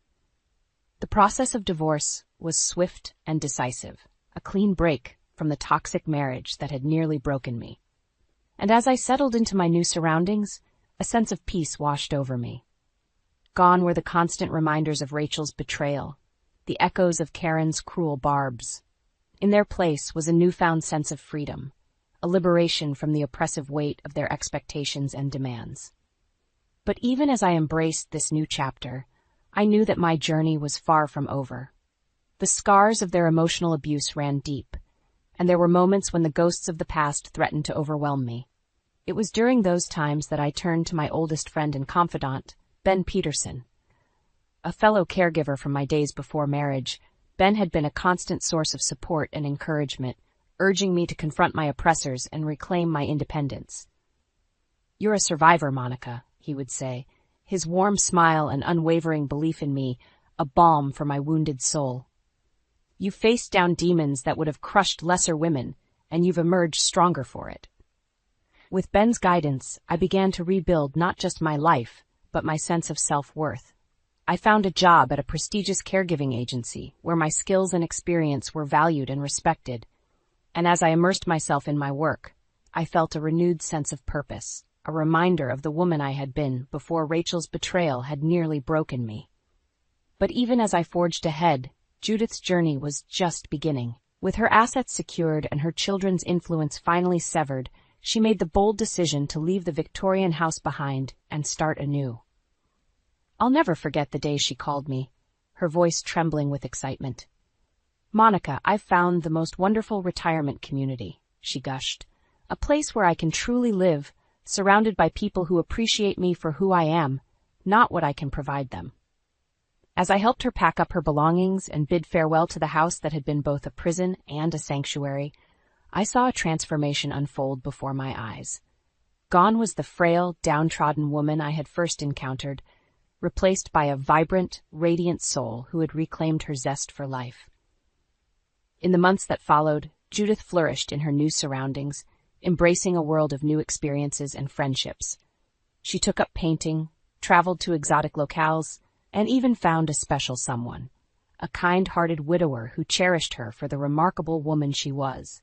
[SPEAKER 2] The process of divorce was swift and decisive, a clean break from the toxic marriage that had nearly broken me. And as I settled into my new surroundings, a sense of peace washed over me. Gone were the constant reminders of Rachel's betrayal, the echoes of Karen's cruel barbs. In their place was a newfound sense of freedom, a liberation from the oppressive weight of their expectations and demands. But even as I embraced this new chapter, I knew that my journey was far from over. The scars of their emotional abuse ran deep, and there were moments when the ghosts of the past threatened to overwhelm me. It was during those times that I turned to my oldest friend and confidant, Ben Peterson. A fellow caregiver from my days before marriage, Ben had been a constant source of support and encouragement, urging me to confront my oppressors and reclaim my independence. "You're a survivor, Monica," he would say, his warm smile and unwavering belief in me a balm for my wounded soul. "You faced down demons that would have crushed lesser women, and you've emerged stronger for it." With Ben's guidance, I began to rebuild not just my life, but my sense of self-worth. I found a job at a prestigious caregiving agency where my skills and experience were valued and respected, and as I immersed myself in my work, I felt a renewed sense of purpose, a reminder of the woman I had been before Rachel's betrayal had nearly broken me. But even as I forged ahead, Judith's journey was just beginning. With her assets secured and her children's influence finally severed, she made the bold decision to leave the Victorian house behind and start anew. I'll never forget the day she called me, her voice trembling with excitement. "Monica, I've found the most wonderful retirement community," she gushed. "A place where I can truly live, surrounded by people who appreciate me for who I am, not what I can provide them." As I helped her pack up her belongings and bid farewell to the house that had been both a prison and a sanctuary, I saw a transformation unfold before my eyes. Gone was the frail, downtrodden woman I had first encountered, replaced by a vibrant, radiant soul who had reclaimed her zest for life. In the months that followed, Judith flourished in her new surroundings, embracing a world of new experiences and friendships. She took up painting, traveled to exotic locales, and even found a special someone, a kind-hearted widower who cherished her for the remarkable woman she was.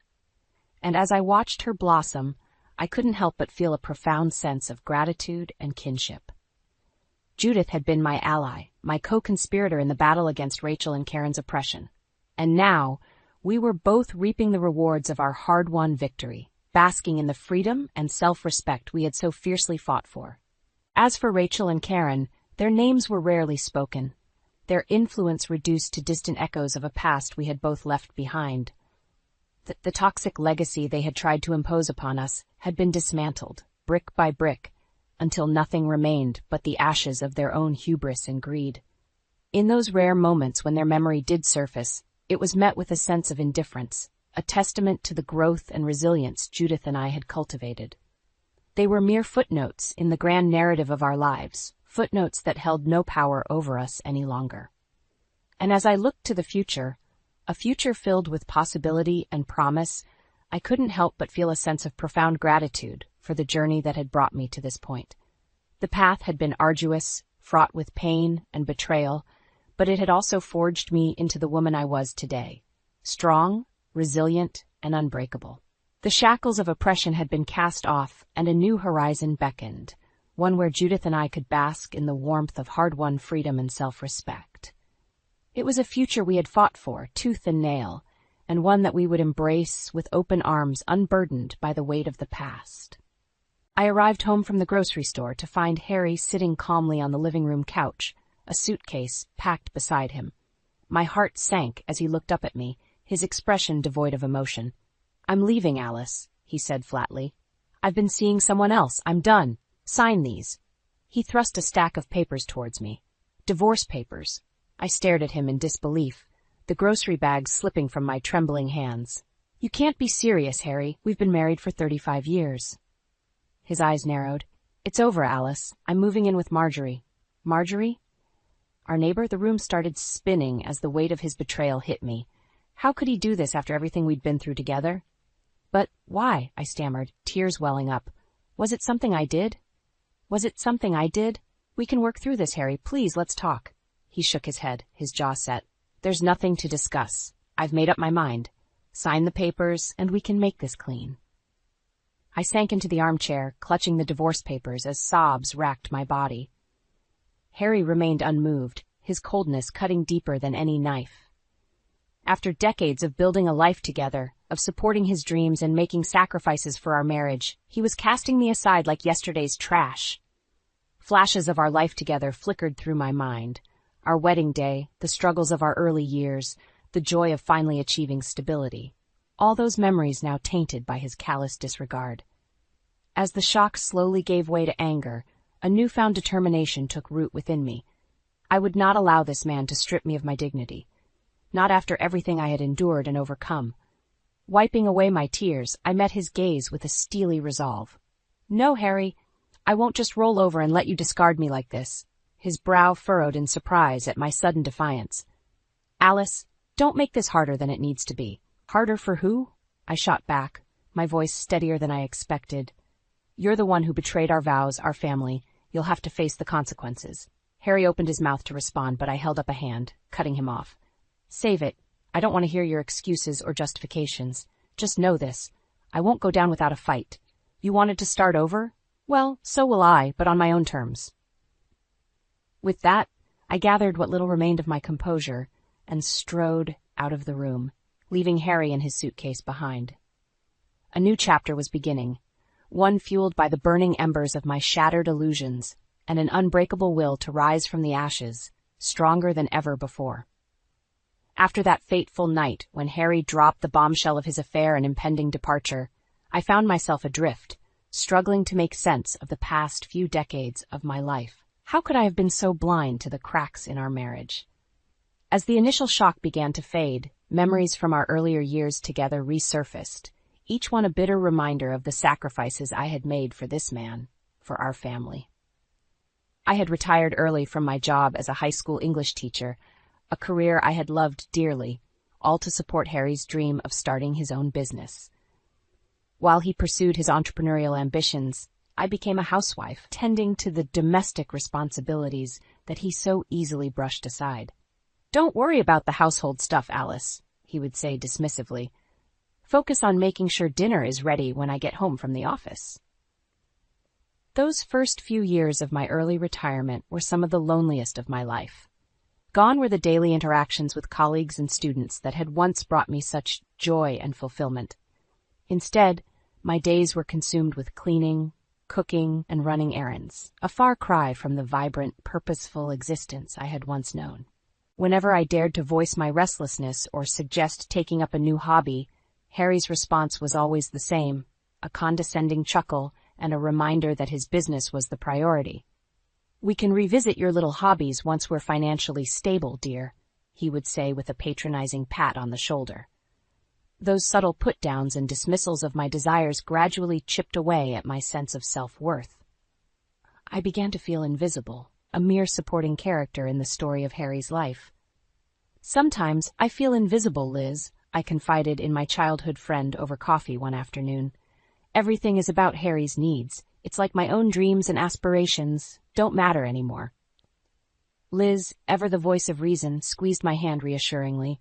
[SPEAKER 2] And as I watched her blossom, I couldn't help but feel a profound sense of gratitude and kinship. Judith had been my ally, my co-conspirator in the battle against Rachel and Karen's oppression. And now, we were both reaping the rewards of our hard-won victory, basking in the freedom and self-respect we had so fiercely fought for. As for Rachel and Karen, their names were rarely spoken, their influence reduced to distant echoes of a past we had both left behind. The toxic legacy they had tried to impose upon us had been dismantled, brick by brick, until nothing remained but the ashes of their own hubris and greed. In those rare moments when their memory did surface, it was met with a sense of indifference, a testament to the growth and resilience Judith and I had cultivated. They were mere footnotes in the grand narrative of our lives, footnotes that held no power over us any longer. And as I looked to the future, a future filled with possibility and promise, I couldn't help but feel a sense of profound gratitude for the journey that had brought me to this point. The path had been arduous, fraught with pain and betrayal, but it had also forged me into the woman I was today, strong, resilient, and unbreakable. The shackles of oppression had been cast off, and a new horizon beckoned, one where Judith and I could bask in the warmth of hard-won freedom and self-respect. It was a future we had fought for, tooth and nail, and one that we would embrace with open arms, unburdened by the weight of the past. I arrived home from the grocery store to find Harry sitting calmly on the living room couch, a suitcase packed beside him. My heart sank as he looked up at me, his expression devoid of emotion. "I'm leaving, Alice," he said flatly. "I've been seeing someone else. I'm done. Sign these." He thrust a stack of papers towards me. Divorce papers. I stared at him in disbelief, the grocery bags slipping from my trembling hands. "You can't be serious, Harry. We've been married for 35 years. His eyes narrowed. "It's over, Alice. I'm moving in with Marjorie." "Marjorie?" Our neighbor? The room started spinning as the weight of his betrayal hit me. How could he do this after everything we'd been through together? "But why?" I stammered, tears welling up. Was it something I did? "We can work through this, Harry. Please, let's talk." He shook his head, his jaw set. "There's nothing to discuss. I've made up my mind. Sign the papers, and we can make this clean." I sank into the armchair, clutching the divorce papers as sobs racked my body. Harry remained unmoved, his coldness cutting deeper than any knife. After decades of building a life together, of supporting his dreams and making sacrifices for our marriage, he was casting me aside like yesterday's trash. Flashes of our life together flickered through my mind. Our wedding day, the struggles of our early years, the joy of finally achieving stability. All those memories now tainted by his callous disregard. As the shock slowly gave way to anger, a newfound determination took root within me. I would not allow this man to strip me of my dignity. Not after everything I had endured and overcome. Wiping away my tears, I met his gaze with a steely resolve. "No, Harry, I won't just roll over and let you discard me like this." His brow furrowed in surprise at my sudden defiance. "Alice, don't make this harder than it needs to be." "Harder for who?" I shot back, my voice steadier than I expected. "You're the one who betrayed our vows, our family. You'll have to face the consequences." Harry opened his mouth to respond, but I held up a hand, cutting him off. "Save it. I don't want to hear your excuses or justifications. Just know this. I won't go down without a fight. You wanted to start over? Well, so will I, but on my own terms." With that, I gathered what little remained of my composure and strode out of the room, leaving Harry and his suitcase behind. A new chapter was beginning, one fueled by the burning embers of my shattered illusions and an unbreakable will to rise from the ashes, stronger than ever before. After that fateful night when Harry dropped the bombshell of his affair and impending departure, I found myself adrift, struggling to make sense of the past few decades of my life. How could I have been so blind to the cracks in our marriage? As the initial shock began to fade, memories from our earlier years together resurfaced, each one a bitter reminder of the sacrifices I had made for this man, for our family. I had retired early from my job as a high school English teacher, a career I had loved dearly, all to support Harry's dream of starting his own business. While he pursued his entrepreneurial ambitions, I became a housewife, tending to the domestic responsibilities that he so easily brushed aside. "Don't worry about the household stuff, Alice," he would say dismissively. "Focus on making sure dinner is ready when I get home from the office." Those first few years of my early retirement were some of the loneliest of my life. Gone were the daily interactions with colleagues and students that had once brought me such joy and fulfillment. Instead, my days were consumed with cleaning, cooking, and running errands, a far cry from the vibrant, purposeful existence I had once known. Whenever I dared to voice my restlessness or suggest taking up a new hobby, Harry's response was always the same, a condescending chuckle and a reminder that his business was the priority. "We can revisit your little hobbies once we're financially stable, dear," he would say with a patronizing pat on the shoulder. Those subtle put-downs and dismissals of my desires gradually chipped away at my sense of self-worth. I began to feel invisible, a mere supporting character in the story of Harry's life. "Sometimes I feel invisible, Liz," I confided in my childhood friend over coffee one afternoon. "Everything is about Harry's needs. It's like my own dreams and aspirations don't matter anymore." Liz, ever the voice of reason, squeezed my hand reassuringly.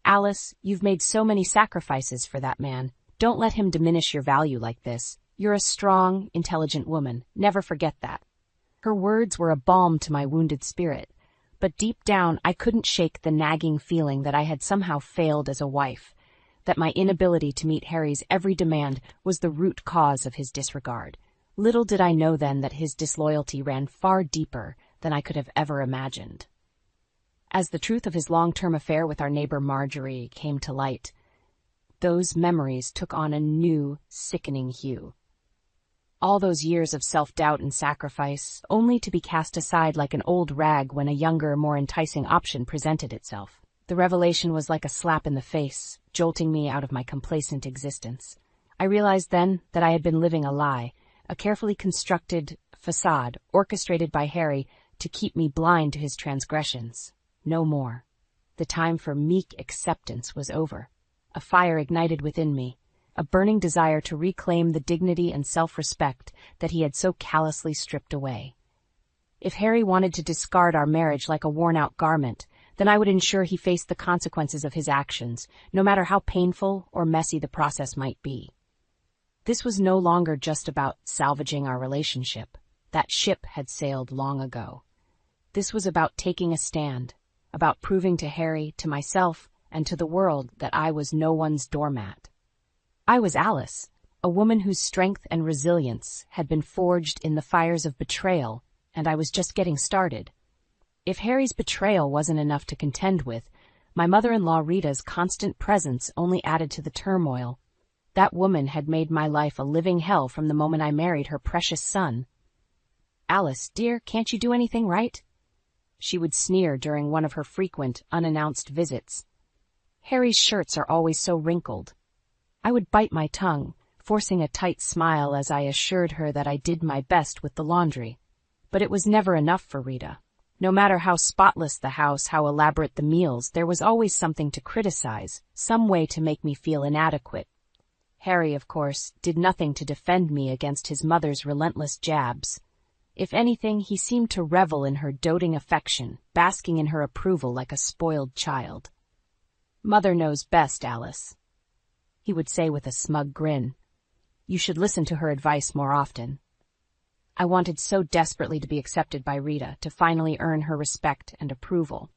[SPEAKER 2] "Alice, you've made so many sacrifices for that man. Don't let him diminish your value like this. You're a strong, intelligent woman. Never forget that." Her words were a balm to my wounded spirit, but deep down I couldn't shake the nagging feeling that I had somehow failed as a wife, that my inability to meet Harry's every demand was the root cause of his disregard. Little did I know then that his disloyalty ran far deeper than I could have ever imagined. As the truth of his long-term affair with our neighbor Marjorie came to light, those memories took on a new, sickening hue. All those years of self-doubt and sacrifice, only to be cast aside like an old rag when a younger, more enticing option presented itself. The revelation was like a slap in the face, jolting me out of my complacent existence. I realized then that I had been living a lie, a carefully constructed facade orchestrated by Harry to keep me blind to his transgressions. No more. The time for meek acceptance was over. A fire ignited within me, a burning desire to reclaim the dignity and self-respect that he had so callously stripped away. If Harry wanted to discard our marriage like a worn-out garment, then I would ensure he faced the consequences of his actions, no matter how painful or messy the process might be. This was no longer just about salvaging our relationship. That ship had sailed long ago. This was about taking a stand, about proving to Harry, to myself, and to the world that I was no one's doormat. I was Alice, a woman whose strength and resilience had been forged in the fires of betrayal, and I was just getting started. If Harry's betrayal wasn't enough to contend with, my mother-in-law Rita's constant presence only added to the turmoil. That woman had made my life a living hell from the moment I married her precious son. "Alice, dear, can't you do anything right?" she would sneer during one of her frequent, unannounced visits. "Harry's shirts are always so wrinkled." I would bite my tongue, forcing a tight smile as I assured her that I did my best with the laundry. But it was never enough for Rita. No matter how spotless the house, how elaborate the meals, there was always something to criticize, some way to make me feel inadequate. Harry, of course, did nothing to defend me against his mother's relentless jabs. If anything, he seemed to revel in her doting affection, basking in her approval like a spoiled child. "Mother knows best, Alice," he would say with a smug grin. "You should listen to her advice more often." I wanted so desperately to be accepted by Rita, to finally earn her respect and approval.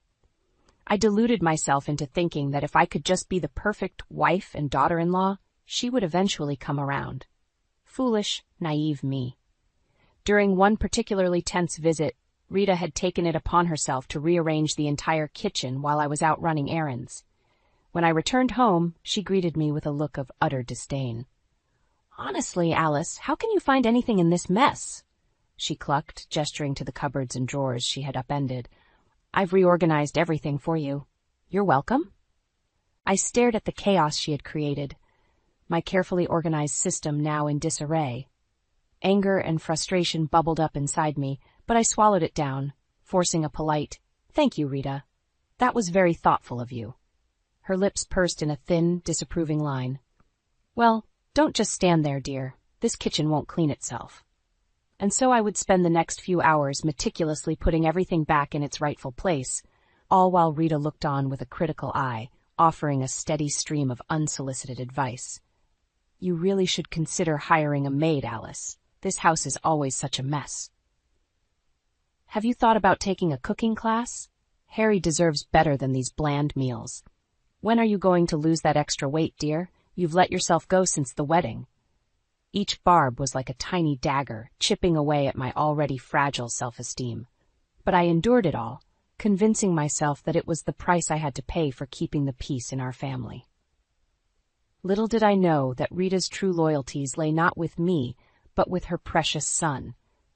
[SPEAKER 2] I deluded myself into thinking that if I could just be the perfect wife and daughter-in-law, she would eventually come around. Foolish, naive me. During one particularly tense visit, Rita had taken it upon herself to rearrange the entire kitchen while I was out running errands. When I returned home, she greeted me with a look of utter disdain. "Honestly, Alice, how can you find anything in this mess?" she clucked, gesturing to the cupboards and drawers she had upended. "I've reorganized everything for you. You're welcome." I stared at the chaos she had created, my carefully organized system now in disarray. Anger and frustration bubbled up inside me, but I swallowed it down, forcing a polite, "Thank you, Rita. That was very thoughtful of you." Her lips pursed in a thin, disapproving line. "Well, don't just stand there, dear. This kitchen won't clean itself." And so I would spend the next few hours meticulously putting everything back in its rightful place, all while Rita looked on with a critical eye, offering a steady stream of unsolicited advice. "You really should consider hiring a maid, Alice. This house is always such a mess." "Have you thought about taking a cooking class? Harry deserves better than these bland meals. When are you going to lose that extra weight, dear? You've let yourself go since the wedding." Each barb was like a tiny dagger, chipping away at my already fragile self-esteem. But I endured it all, convincing myself that it was the price I had to pay for keeping the peace in our family. Little did I know that Rita's true loyalties lay not with me, but with her precious son,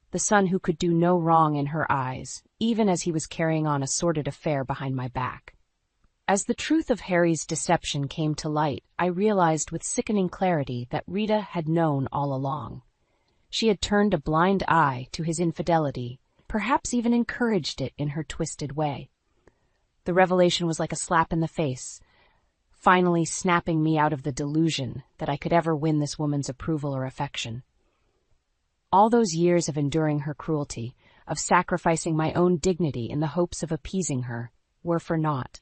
[SPEAKER 2] the son who could do no wrong in her eyes, even as he was carrying on a sordid affair behind my back. As the truth of Harry's deception came to light, I realized with sickening clarity that Rita had known all along. She had turned a blind eye to his infidelity, perhaps even encouraged it in her twisted way. The revelation was like a slap in the face, finally snapping me out of the delusion that I could ever win this woman's approval or affection. All those years of enduring her cruelty, of sacrificing my own dignity in the hopes of appeasing her, were for naught.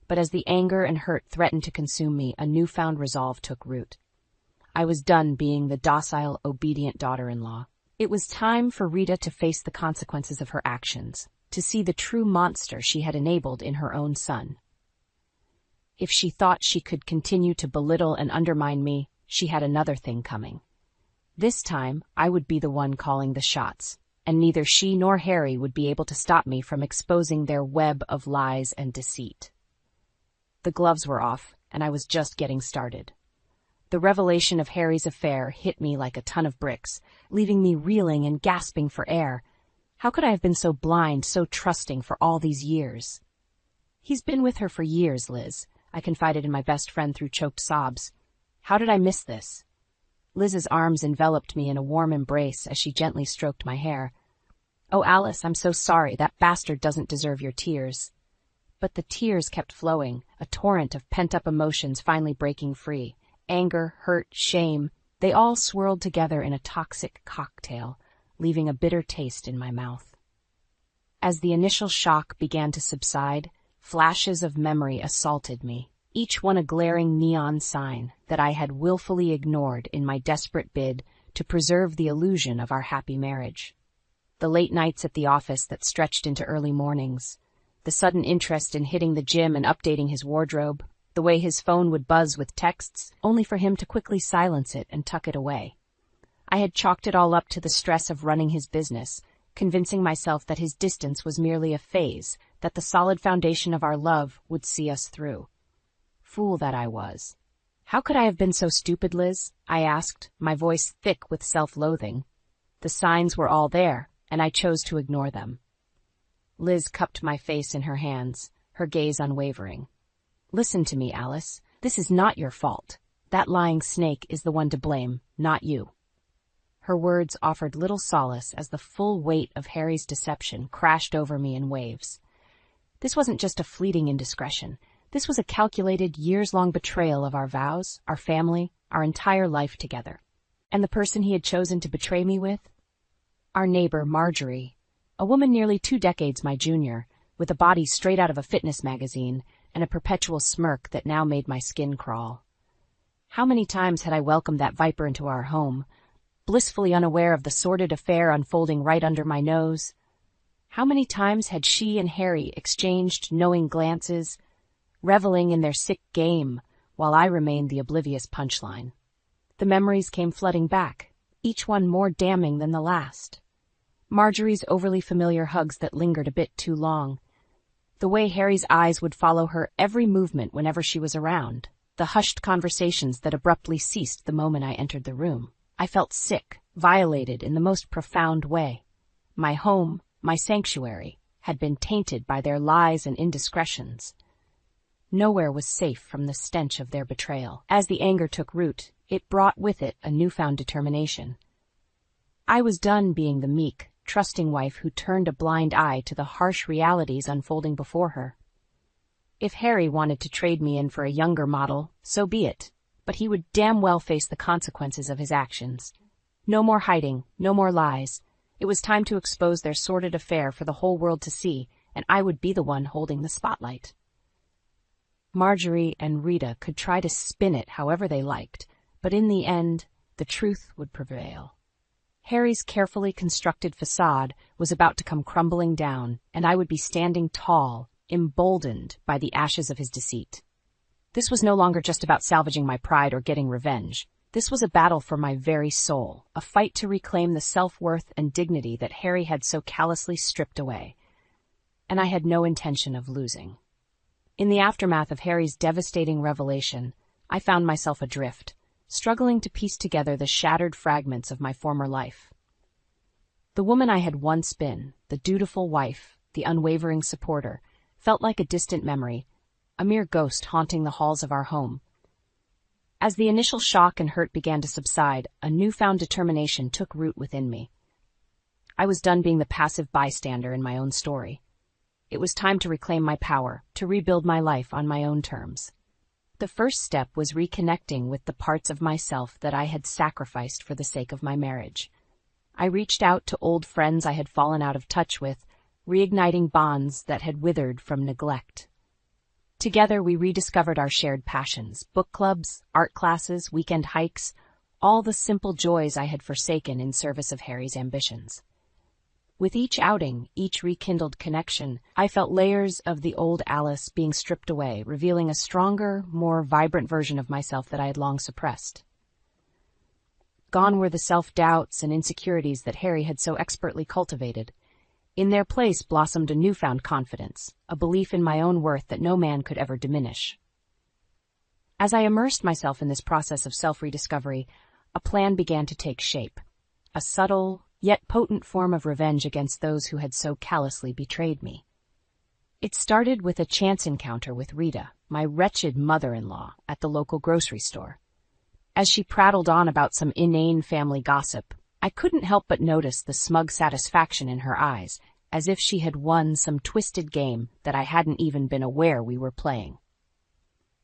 [SPEAKER 2] But as the anger and hurt threatened to consume me, a newfound resolve took root. I was done being the docile, obedient daughter-in-law. It was time for Rita to face the consequences of her actions, to see the true monster she had enabled in her own son. If she thought she could continue to belittle and undermine me, she had another thing coming. This time, I would be the one calling the shots, and neither she nor Harry would be able to stop me from exposing their web of lies and deceit. The gloves were off, and I was just getting started. The revelation of Harry's affair hit me like a ton of bricks, leaving me reeling and gasping for air. How could I have been so blind, so trusting for all these years? "He's been with her for years, Liz," I confided in my best friend through choked sobs. "How did I miss this?" Liz's arms enveloped me in a warm embrace as she gently stroked my hair. "Oh, Alice, I'm so sorry. That bastard doesn't deserve your tears." But the tears kept flowing, a torrent of pent-up emotions finally breaking free. Anger, hurt, shame, they all swirled together in a toxic cocktail, leaving a bitter taste in my mouth. As the initial shock began to subside, flashes of memory assaulted me, each one a glaring neon sign that I had willfully ignored in my desperate bid to preserve the illusion of our happy marriage. The late nights at the office that stretched into early mornings, the sudden interest in hitting the gym and updating his wardrobe, the way his phone would buzz with texts, only for him to quickly silence it and tuck it away. I had chalked it all up to the stress of running his business, convincing myself that his distance was merely a phase, that the solid foundation of our love would see us through. Fool that I was. "How could I have been so stupid, Liz?" I asked, my voice thick with self-loathing. The signs were all there, and I chose to ignore them. Liz cupped my face in her hands, her gaze unwavering. "Listen to me, Alice. This is not your fault. That lying snake is the one to blame, not you." Her words offered little solace as the full weight of Harry's deception crashed over me in waves. This wasn't just a fleeting indiscretion. This was a calculated, years-long betrayal of our vows, our family, our entire life together. And the person he had chosen to betray me with? Our neighbor, Marjorie, a woman nearly 2 decades my junior, with a body straight out of a fitness magazine and a perpetual smirk that now made my skin crawl. How many times had I welcomed that viper into our home, blissfully unaware of the sordid affair unfolding right under my nose? How many times had she and Harry exchanged knowing glances, reveling in their sick game, while I remained the oblivious punchline? The memories came flooding back, each one more damning than the last. Marjorie's overly familiar hugs that lingered a bit too long. The way Harry's eyes would follow her every movement whenever she was around. The hushed conversations that abruptly ceased the moment I entered the room. I felt sick, violated in the most profound way. My home, my sanctuary, had been tainted by their lies and indiscretions. Nowhere was safe from the stench of their betrayal. As the anger took root, it brought with it a newfound determination. I was done being the meek, trusting wife who turned a blind eye to the harsh realities unfolding before her. If Harry wanted to trade me in for a younger model, so be it, but he would damn well face the consequences of his actions. No more hiding, no more lies. It was time to expose their sordid affair for the whole world to see, and I would be the one holding the spotlight. Marjorie and Rita could try to spin it however they liked, but in the end, the truth would prevail. Harry's carefully constructed facade was about to come crumbling down, and I would be standing tall, emboldened by the ashes of his deceit. This was no longer just about salvaging my pride or getting revenge. This was a battle for my very soul, a fight to reclaim the self-worth and dignity that Harry had so callously stripped away. And I had no intention of losing. In the aftermath of Harry's devastating revelation, I found myself adrift, struggling to piece together the shattered fragments of my former life. The woman I had once been, the dutiful wife, the unwavering supporter, felt like a distant memory, a mere ghost haunting the halls of our home. As the initial shock and hurt began to subside, a newfound determination took root within me. I was done being the passive bystander in my own story. It was time to reclaim my power, to rebuild my life on my own terms. The first step was reconnecting with the parts of myself that I had sacrificed for the sake of my marriage. I reached out to old friends I had fallen out of touch with, reigniting bonds that had withered from neglect. Together we rediscovered our shared passions, book clubs, art classes, weekend hikes, all the simple joys I had forsaken in service of Harry's ambitions. With each outing, each rekindled connection, I felt layers of the old Alice being stripped away, revealing a stronger, more vibrant version of myself that I had long suppressed. Gone were the self-doubts and insecurities that Harry had so expertly cultivated. In their place blossomed a newfound confidence, a belief in my own worth that no man could ever diminish. As I immersed myself in this process of self-rediscovery, a plan began to take shape, a subtle, yet potent form of revenge against those who had so callously betrayed me. It started with a chance encounter with Rita, my wretched mother-in-law, at the local grocery store. As she prattled on about some inane family gossip, I couldn't help but notice the smug satisfaction in her eyes, as if she had won some twisted game that I hadn't even been aware we were playing.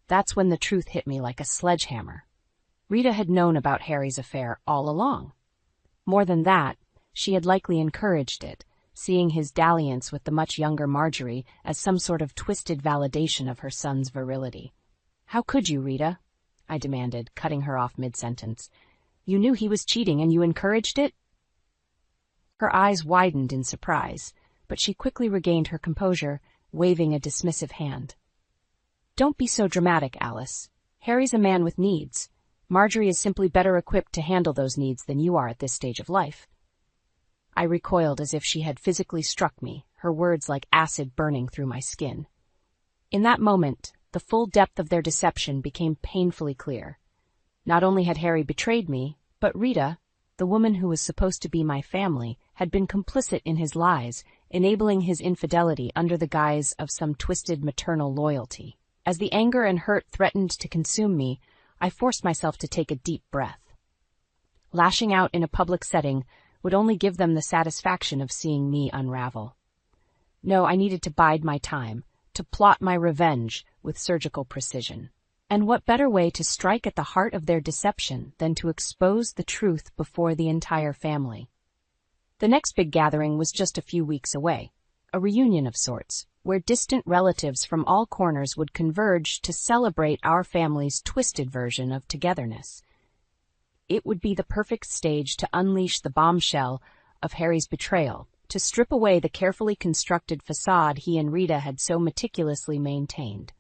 [SPEAKER 2] That's when the truth hit me like a sledgehammer. Rita had known about Harry's affair all along. More than that, she had likely encouraged it, seeing his dalliance with the much younger Marjorie as some sort of twisted validation of her son's virility. "How could you, Rita?" I demanded, cutting her off mid-sentence. "You knew he was cheating and you encouraged it?" Her eyes widened in surprise, but she quickly regained her composure, waving a dismissive hand. "Don't be so dramatic, Alice. Harry's a man with needs. Marjorie is simply better equipped to handle those needs than you are at this stage of life." I recoiled as if she had physically struck me, her words like acid burning through my skin. In that moment, the full depth of their deception became painfully clear. Not only had Harry betrayed me, but Rita, the woman who was supposed to be my family, had been complicit in his lies, enabling his infidelity under the guise of some twisted maternal loyalty. As the anger and hurt threatened to consume me, I forced myself to take a deep breath. Lashing out in a public setting would only give them the satisfaction of seeing me unravel. No, I needed to bide my time, to plot my revenge with surgical precision. And what better way to strike at the heart of their deception than to expose the truth before the entire family? The next big gathering was just a few weeks away, a reunion of sorts, where distant relatives from all corners would converge to celebrate our family's twisted version of togetherness. It would be the perfect stage to unleash the bombshell of Harry's betrayal, to strip away the carefully constructed facade he and Rita had so meticulously maintained.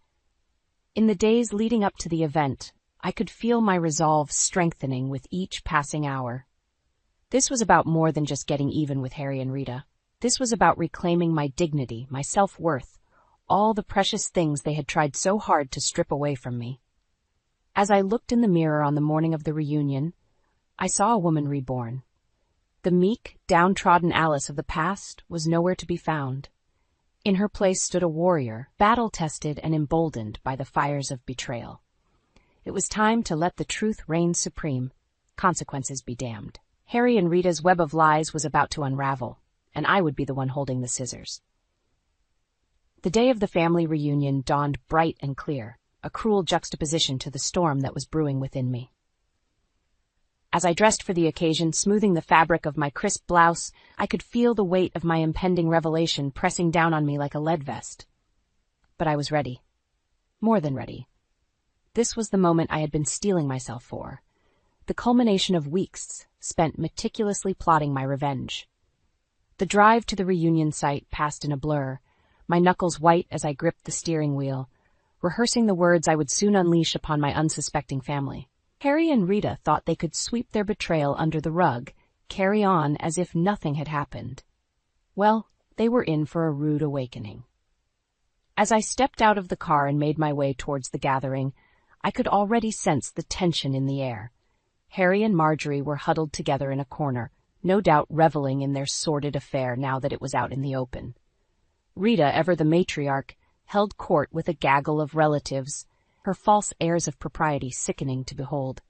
[SPEAKER 2] In the days leading up to the event, I could feel my resolve strengthening with each passing hour. This was about more than just getting even with Harry and Rita. This was about reclaiming my dignity, my self-worth, all the precious things they had tried so hard to strip away from me. As I looked in the mirror on the morning of the reunion, I saw a woman reborn. The meek, downtrodden Alice of the past was nowhere to be found. In her place stood a warrior, battle-tested and emboldened by the fires of betrayal. It was time to let the truth reign supreme, consequences be damned. Harry and Rita's web of lies was about to unravel, and I would be the one holding the scissors. The day of the family reunion dawned bright and clear, a cruel juxtaposition to the storm that was brewing within me. As I dressed for the occasion, smoothing the fabric of my crisp blouse, I could feel the weight of my impending revelation pressing down on me like a lead vest. But I was ready. More than ready. This was the moment I had been steeling myself for. The culmination of weeks spent meticulously plotting my revenge. The drive to the reunion site passed in a blur, my knuckles white as I gripped the steering wheel, rehearsing the words I would soon unleash upon my unsuspecting family. Harry and Rita thought they could sweep their betrayal under the rug, carry on as if nothing had happened. Well, they were in for a rude awakening. As I stepped out of the car and made my way towards the gathering, I could already sense the tension in the air. Harry and Marjorie were huddled together in a corner, no doubt reveling in their sordid affair now that it was out in the open. Rita, ever the matriarch, held court with a gaggle of relatives, her false airs of propriety sickening to behold.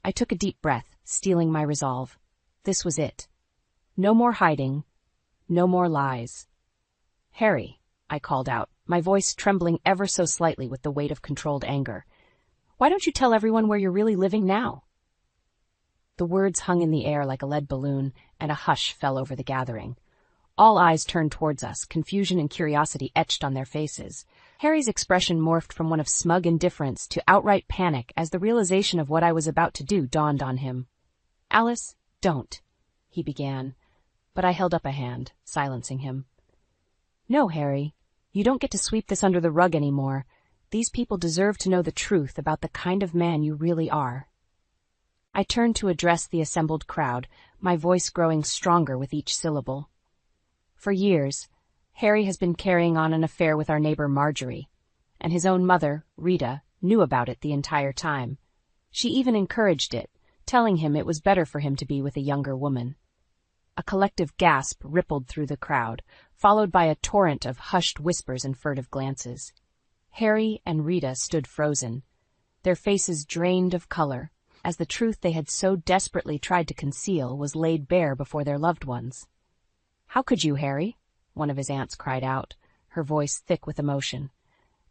[SPEAKER 2] I took a deep breath, steeling my resolve. This was it. No more hiding, no more lies. "Harry," I called out, my voice trembling ever so slightly with the weight of controlled anger. "Why don't you tell everyone where you're really living now?" The words hung in the air like a lead balloon, and a hush fell over the gathering. All eyes turned towards us, confusion and curiosity etched on their faces. Harry's expression morphed from one of smug indifference to outright panic as the realization of what I was about to do dawned on him. "Alice, don't," he began, but I held up a hand, silencing him. "No, Harry, you don't get to sweep this under the rug anymore. These people deserve to know the truth about the kind of man you really are." I turned to address the assembled crowd, my voice growing stronger with each syllable. For years, Harry has been carrying on an affair with our neighbor Marjorie, and his own mother, Rita, knew about it the entire time. She even encouraged it, telling him it was better for him to be with a younger woman. A collective gasp rippled through the crowd, followed by a torrent of hushed whispers and furtive glances. Harry and Rita stood frozen, their faces drained of color, as the truth they had so desperately tried to conceal was laid bare before their loved ones. "How could you, Harry?" one of his aunts cried out, her voice thick with emotion.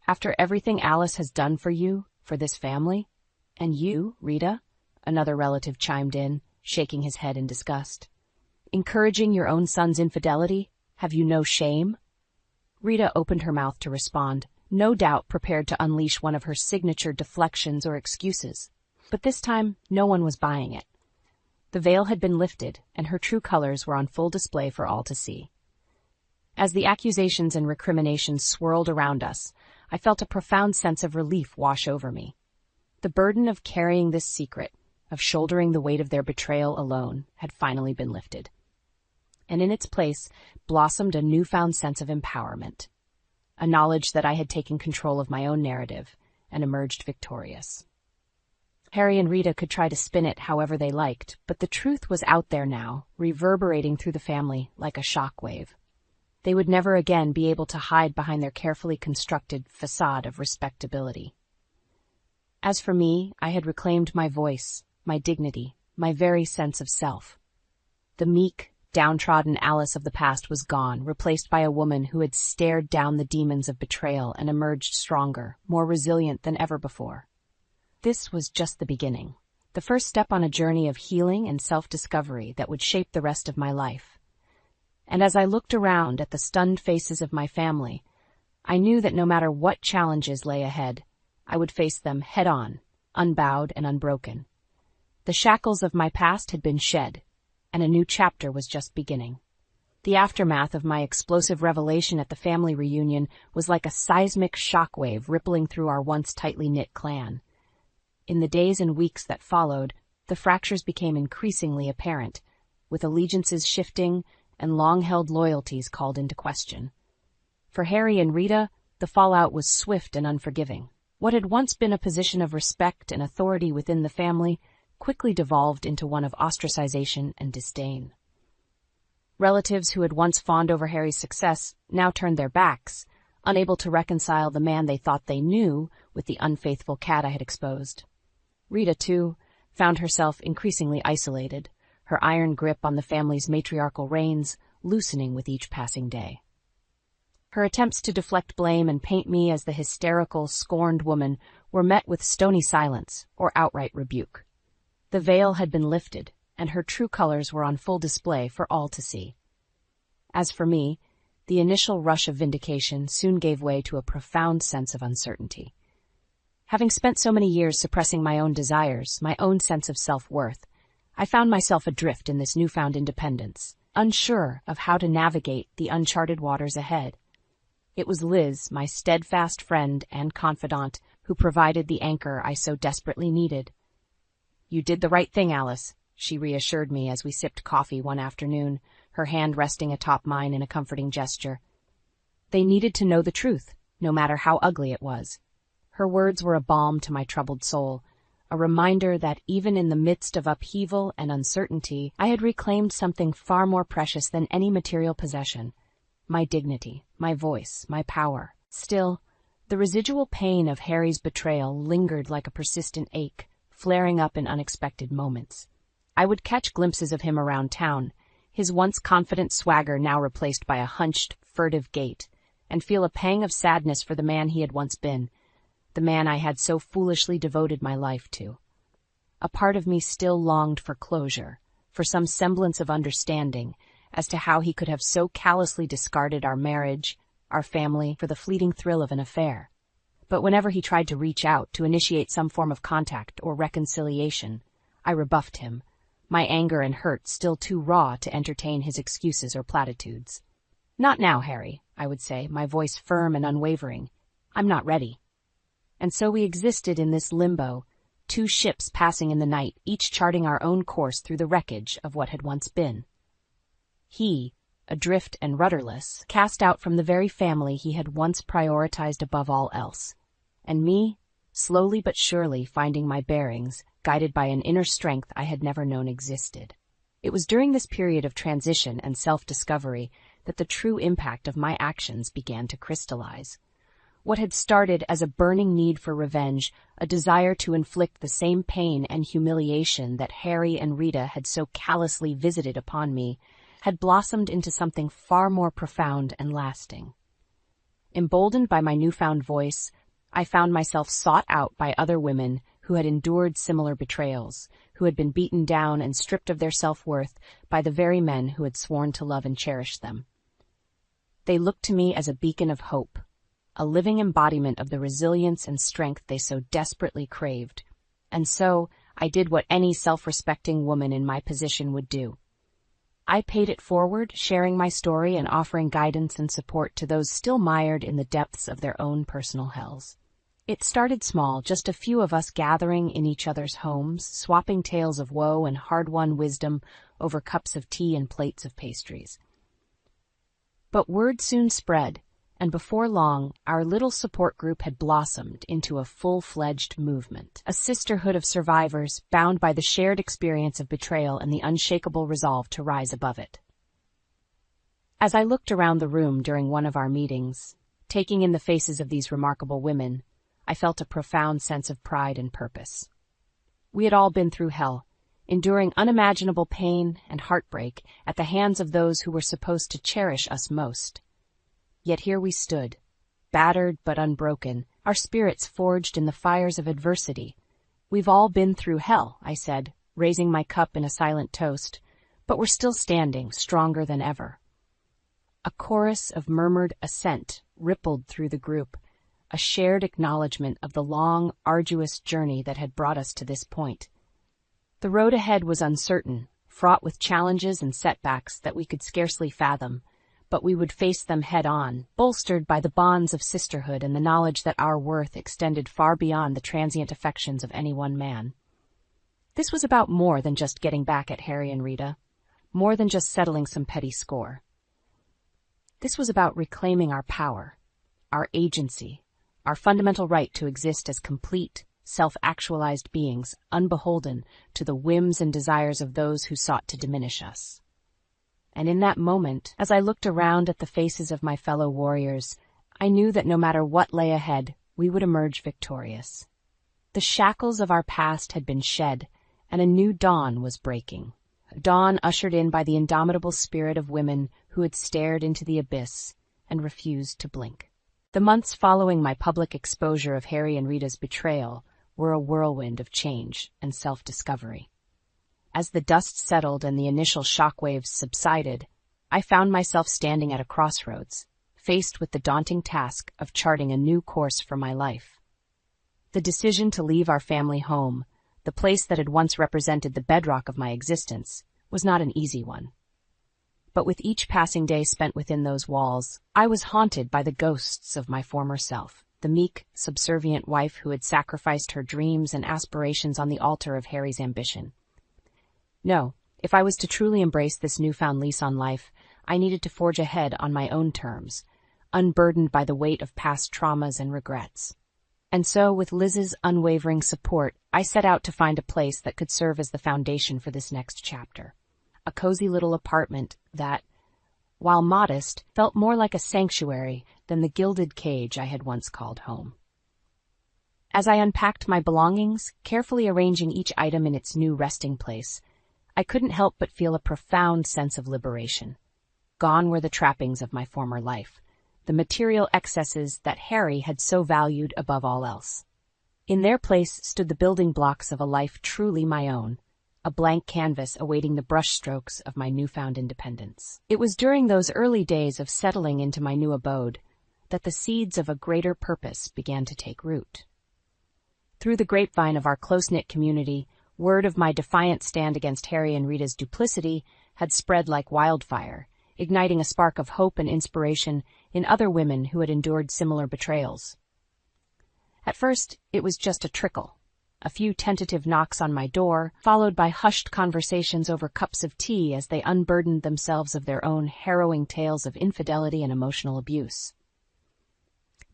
[SPEAKER 2] "After everything Alice has done for you, for this family? And you, Rita?" another relative chimed in, shaking his head in disgust. "Encouraging your own son's infidelity? Have you no shame?" Rita opened her mouth to respond, no doubt prepared to unleash one of her signature deflections or excuses. But this time, no one was buying it. The veil had been lifted, and her true colors were on full display for all to see. As the accusations and recriminations swirled around us, I felt a profound sense of relief wash over me. The burden of carrying this secret, of shouldering the weight of their betrayal alone, had finally been lifted. And in its place blossomed a newfound sense of empowerment, a knowledge that I had taken control of my own narrative and emerged victorious. Harry and Rita could try to spin it however they liked, but the truth was out there now, reverberating through the family like a shockwave. They would never again be able to hide behind their carefully constructed facade of respectability. As for me, I had reclaimed my voice, my dignity, my very sense of self. The meek, downtrodden Alice of the past was gone, replaced by a woman who had stared down the demons of betrayal and emerged stronger, more resilient than ever before. This was just the beginning, the first step on a journey of healing and self-discovery that would shape the rest of my life. And as I looked around at the stunned faces of my family, I knew that no matter what challenges lay ahead, I would face them head-on, unbowed and unbroken. The shackles of my past had been shed, and a new chapter was just beginning. The aftermath of my explosive revelation at the family reunion was like a seismic shockwave rippling through our once tightly knit clan. In the days and weeks that followed, the fractures became increasingly apparent, with allegiances shifting and long-held loyalties called into question. For Harry and Rita, the fallout was swift and unforgiving. What had once been a position of respect and authority within the family quickly devolved into one of ostracization and disdain. Relatives who had once fawned over Harry's success now turned their backs, unable to reconcile the man they thought they knew with the unfaithful cat I had exposed. Rita, too, found herself increasingly isolated, her iron grip on the family's matriarchal reins loosening with each passing day. Her attempts to deflect blame and paint me as the hysterical, scorned woman were met with stony silence or outright rebuke. The veil had been lifted, and her true colors were on full display for all to see. As for me, the initial rush of vindication soon gave way to a profound sense of uncertainty. Having spent so many years suppressing my own desires, my own sense of self-worth, I found myself adrift in this newfound independence, unsure of how to navigate the uncharted waters ahead. It was Liz, my steadfast friend and confidant, who provided the anchor I so desperately needed. "You did the right thing, Alice," she reassured me as we sipped coffee one afternoon, her hand resting atop mine in a comforting gesture. They needed to know the truth, no matter how ugly it was. Her words were a balm to my troubled soul, a reminder that even in the midst of upheaval and uncertainty, I had reclaimed something far more precious than any material possession: my dignity, my voice, my power. Still, the residual pain of Harry's betrayal lingered like a persistent ache, flaring up in unexpected moments. I would catch glimpses of him around town, his once confident swagger now replaced by a hunched, furtive gait, and feel a pang of sadness for the man he had once been, the man I had so foolishly devoted my life to. A part of me still longed for closure, for some semblance of understanding as to how he could have so callously discarded our marriage, our family, for the fleeting thrill of an affair. But whenever he tried to reach out to initiate some form of contact or reconciliation, I rebuffed him, my anger and hurt still too raw to entertain his excuses or platitudes. "Not now, Harry," I would say, my voice firm and unwavering. "I'm not ready." And so we existed in this limbo, two ships passing in the night, each charting our own course through the wreckage of what had once been. He, adrift and rudderless, cast out from the very family he had once prioritized above all else, and me, slowly but surely finding my bearings, guided by an inner strength I had never known existed. It was during this period of transition and self-discovery that the true impact of my actions began to crystallize. What had started as a burning need for revenge, a desire to inflict the same pain and humiliation that Harry and Rita had so callously visited upon me, had blossomed into something far more profound and lasting. Emboldened by my newfound voice, I found myself sought out by other women who had endured similar betrayals, who had been beaten down and stripped of their self-worth by the very men who had sworn to love and cherish them. They looked to me as a beacon of hope, a living embodiment of the resilience and strength they so desperately craved. And so I did what any self-respecting woman in my position would do. I paid it forward, sharing my story and offering guidance and support to those still mired in the depths of their own personal hells. It started small, just a few of us gathering in each other's homes, swapping tales of woe and hard-won wisdom over cups of tea and plates of pastries. But word soon spread, and before long, our little support group had blossomed into a full-fledged movement, a sisterhood of survivors bound by the shared experience of betrayal and the unshakable resolve to rise above it. As I looked around the room during one of our meetings, taking in the faces of these remarkable women, I felt a profound sense of pride and purpose. We had all been through hell, enduring unimaginable pain and heartbreak at the hands of those who were supposed to cherish us most. Yet here we stood, battered but unbroken, our spirits forged in the fires of adversity. "We've all been through hell," I said, raising my cup in a silent toast, "but we're still standing, stronger than ever." A chorus of murmured assent rippled through the group, a shared acknowledgement of the long, arduous journey that had brought us to this point. The road ahead was uncertain, fraught with challenges and setbacks that we could scarcely fathom, but we would face them head-on, bolstered by the bonds of sisterhood and the knowledge that our worth extended far beyond the transient affections of any one man. This was about more than just getting back at Harry and Rita. more than just settling some petty score. This was about reclaiming our power, our agency, our fundamental right to exist as complete, self-actualized beings, unbeholden to the whims and desires of those who sought to diminish us. And in that moment, as I looked around at the faces of my fellow warriors, I knew that no matter what lay ahead, we would emerge victorious. The shackles of our past had been shed, and a new dawn was breaking. A dawn ushered in by the indomitable spirit of women who had stared into the abyss and refused to blink. The months following my public exposure of Harry and Rita's betrayal were a whirlwind of change and self-discovery. As the dust settled and the initial shockwaves subsided, I found myself standing at a crossroads, faced with the daunting task of charting a new course for my life. The decision to leave our family home, the place that had once represented the bedrock of my existence, was not an easy one. But with each passing day spent within those walls, I was haunted by the ghosts of my former self, the meek, subservient wife who had sacrificed her dreams and aspirations on the altar of Harry's ambition. No, if I was to truly embrace this newfound lease on life, I needed to forge ahead on my own terms, unburdened by the weight of past traumas and regrets. And so, with Liz's unwavering support, I set out to find a place that could serve as the foundation for this next chapter. A cozy little apartment that, while modest, felt more like a sanctuary than the gilded cage I had once called home. As I unpacked my belongings, carefully arranging each item in its new resting place, I couldn't help but feel a profound sense of liberation. Gone were the trappings of my former life, the material excesses that Harry had so valued above all else. In their place stood the building blocks of a life truly my own, a blank canvas awaiting the brushstrokes of my newfound independence. It was during those early days of settling into my new abode that the seeds of a greater purpose began to take root. Through the grapevine of our close-knit community, word of my defiant stand against Harry and Rita's duplicity had spread like wildfire, igniting a spark of hope and inspiration in other women who had endured similar betrayals. At first, it was just a trickle. A few tentative knocks on my door, followed by hushed conversations over cups of tea as they unburdened themselves of their own harrowing tales of infidelity and emotional abuse.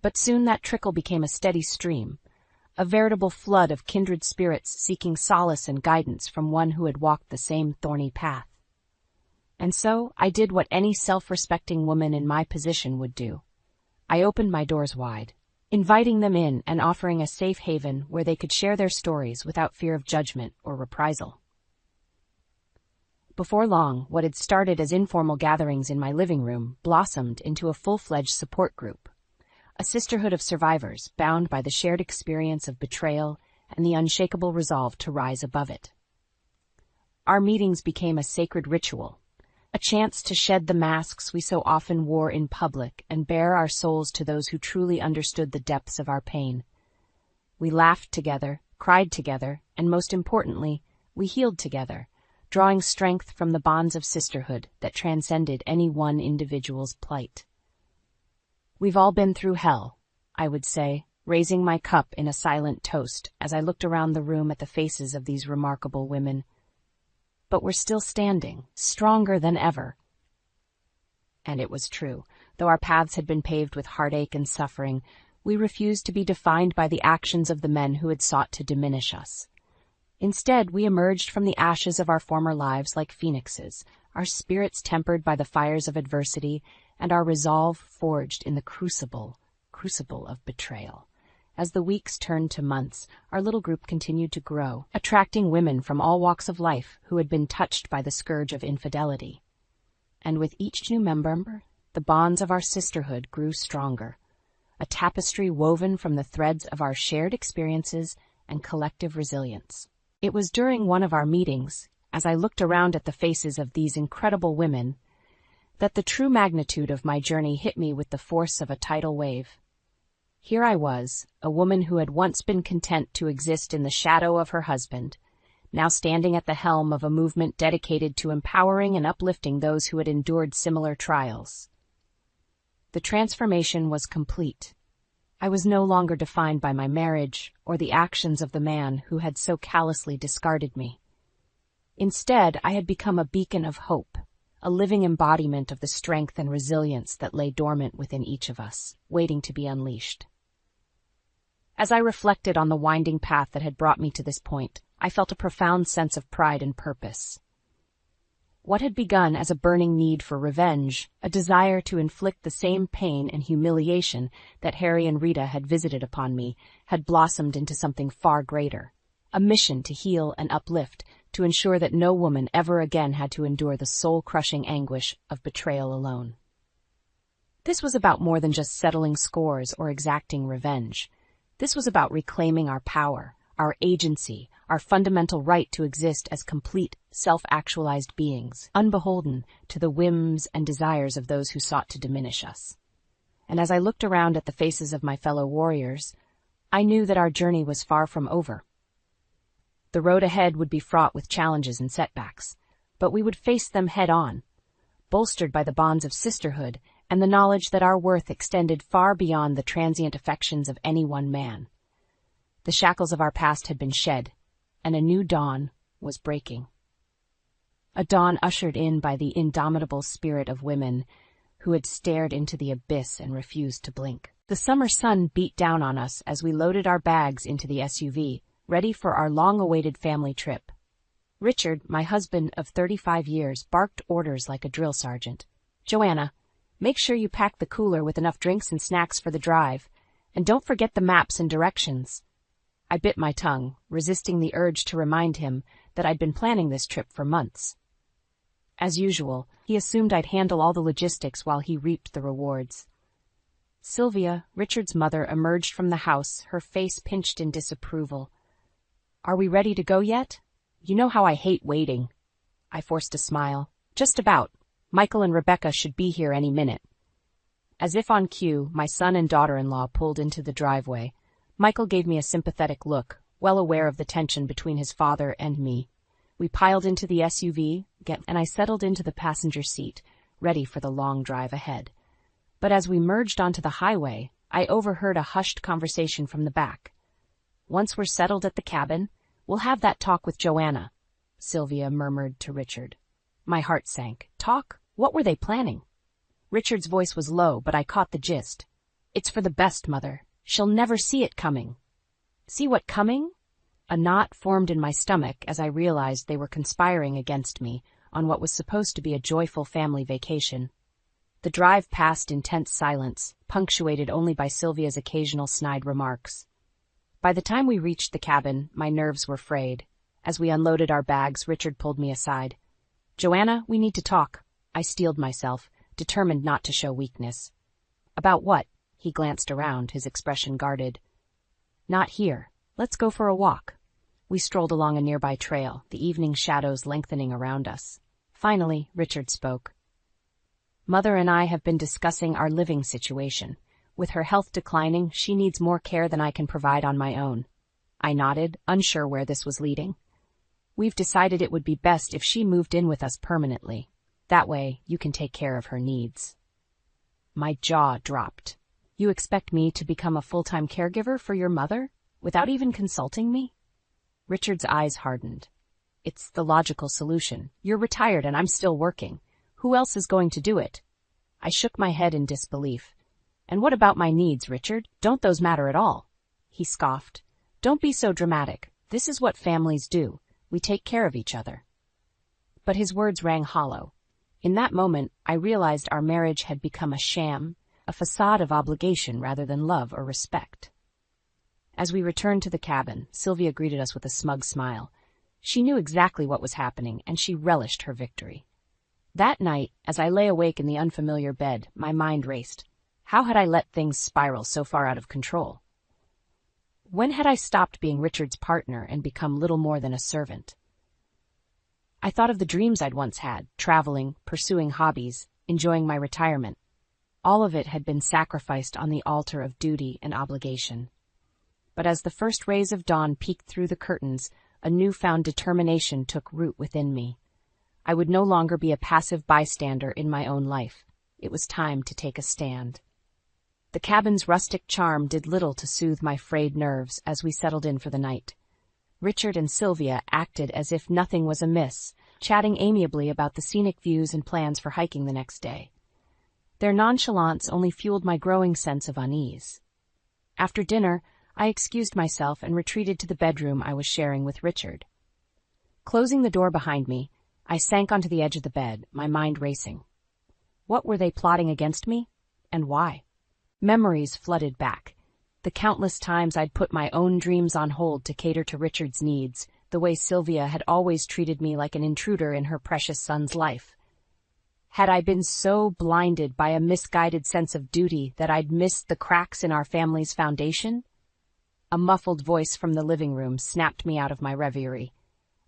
[SPEAKER 2] But soon that trickle became a steady stream, a veritable flood of kindred spirits seeking solace and guidance from one who had walked the same thorny path. And so I did what any self-respecting woman in my position would do. I opened my doors wide, inviting them in and offering a safe haven where they could share their stories without fear of judgment or reprisal. Before long, what had started as informal gatherings in my living room blossomed into a full-fledged support group, a sisterhood of survivors bound by the shared experience of betrayal and the unshakable resolve to rise above it. Our meetings became a sacred ritual, a chance to shed the masks we so often wore in public and bare our souls to those who truly understood the depths of our pain. We laughed together, cried together, and most importantly, we healed together, drawing strength from the bonds of sisterhood that transcended any one individual's plight. We've all been through hell, I would say, raising my cup in a silent toast as I looked around the room at the faces of these remarkable women. But we're still standing, stronger than ever. And it was true. Though our paths had been paved with heartache and suffering, we refused to be defined by the actions of the men who had sought to diminish us. Instead, we emerged from the ashes of our former lives like phoenixes, our spirits tempered by the fires of adversity, and our resolve forged in the crucible of betrayal. As the weeks turned to months, our little group continued to grow, attracting women from all walks of life who had been touched by the scourge of infidelity. And with each new member, the bonds of our sisterhood grew stronger, a tapestry woven from the threads of our shared experiences and collective resilience. It was during one of our meetings, as I looked around at the faces of these incredible women, that the true magnitude of my journey hit me with the force of a tidal wave. Here I was, a woman who had once been content to exist in the shadow of her husband, now standing at the helm of a movement dedicated to empowering and uplifting those who had endured similar trials. The transformation was complete. I was no longer defined by my marriage or the actions of the man who had so callously discarded me. Instead, I had become a beacon of hope, a living embodiment of the strength and resilience that lay dormant within each of us, waiting to be unleashed. As I reflected on the winding path that had brought me to this point, I felt a profound sense of pride and purpose. What had begun as a burning need for revenge, a desire to inflict the same pain and humiliation that Harry and Rita had visited upon me, had blossomed into something far greater, a mission to heal and uplift, to ensure that no woman ever again had to endure the soul-crushing anguish of betrayal alone. This was about more than just settling scores or exacting revenge. This was about reclaiming our power, our agency, our fundamental right to exist as complete, self-actualized beings, unbeholden to the whims and desires of those who sought to diminish us. And as I looked around at the faces of my fellow warriors, I knew that our journey was far from over. The road ahead would be fraught with challenges and setbacks, but we would face them head-on, bolstered by the bonds of sisterhood and the knowledge that our worth extended far beyond the transient affections of any one man. The shackles of our past had been shed, and a new dawn was breaking. A dawn ushered in by the indomitable spirit of women who had stared into the abyss and refused to blink. The summer sun beat down on us as we loaded our bags into the SUV, ready for our long-awaited family trip. Richard, my husband of 35 years, barked orders like a drill sergeant. "Joanna, make sure you pack the cooler with enough drinks and snacks for the drive, and don't forget the maps and directions." I bit my tongue, resisting the urge to remind him that I'd been planning this trip for months. As usual, he assumed I'd handle all the logistics while he reaped the rewards. Sylvia, Richard's mother, emerged from the house, her face pinched in disapproval. "Are we ready to go yet? You know how I hate waiting." I forced a smile. "Just about. Michael and Rebecca should be here any minute." As if on cue, my son and daughter-in-law pulled into the driveway. Michael gave me a sympathetic look, well aware of the tension between his father and me. We piled into the SUV, and I settled into the passenger seat, ready for the long drive ahead. But as we merged onto the highway, I overheard a hushed conversation from the back. "Once we're settled at the cabin, we'll have that talk with Joanna," Sylvia murmured to Richard. My heart sank. Talk? What were they planning? Richard's voice was low, but I caught the gist. "It's for the best, Mother. She'll never see it coming." "See what coming?" A knot formed in my stomach as I realized they were conspiring against me on what was supposed to be a joyful family vacation. The drive passed in tense silence, punctuated only by Sylvia's occasional snide remarks. By the time we reached the cabin, my nerves were frayed. As we unloaded our bags, Richard pulled me aside. "Joanna, we need to talk." I steeled myself, determined not to show weakness. "About what?" He glanced around, his expression guarded. "Not here. Let's go for a walk." We strolled along a nearby trail, the evening shadows lengthening around us. Finally, Richard spoke. "Mother and I have been discussing our living situation. With her health declining, she needs more care than I can provide on my own." I nodded, unsure where this was leading. "We've decided it would be best if she moved in with us permanently. That way, you can take care of her needs." My jaw dropped. "You expect me to become a full-time caregiver for your mother, without even consulting me?" Richard's eyes hardened. "It's the logical solution. You're retired and I'm still working. Who else is going to do it?" I shook my head in disbelief. "And what about my needs, Richard? Don't those matter at all?" He scoffed. "Don't be so dramatic. This is what families do. We take care of each other." But his words rang hollow. In that moment, I realized our marriage had become a sham, a facade of obligation rather than love or respect. As we returned to the cabin, Sylvia greeted us with a smug smile. She knew exactly what was happening, and she relished her victory. That night, as I lay awake in the unfamiliar bed, my mind raced. How had I let things spiral so far out of control? When had I stopped being Richard's partner and become little more than a servant? I thought of the dreams I'd once had, traveling, pursuing hobbies, enjoying my retirement. All of it had been sacrificed on the altar of duty and obligation. But as the first rays of dawn peeked through the curtains, a newfound determination took root within me. I would no longer be a passive bystander in my own life. It was time to take a stand. The cabin's rustic charm did little to soothe my frayed nerves as we settled in for the night. Richard and Sylvia acted as if nothing was amiss, chatting amiably about the scenic views and plans for hiking the next day. Their nonchalance only fueled my growing sense of unease. After dinner, I excused myself and retreated to the bedroom I was sharing with Richard. Closing the door behind me, I sank onto the edge of the bed, my mind racing. What were they plotting against me? And why? Memories flooded back. The countless times I'd put my own dreams on hold to cater to Richard's needs, the way Sylvia had always treated me like an intruder in her precious son's life. Had I been so blinded by a misguided sense of duty that I'd missed the cracks in our family's foundation? A muffled voice from the living room snapped me out of my reverie.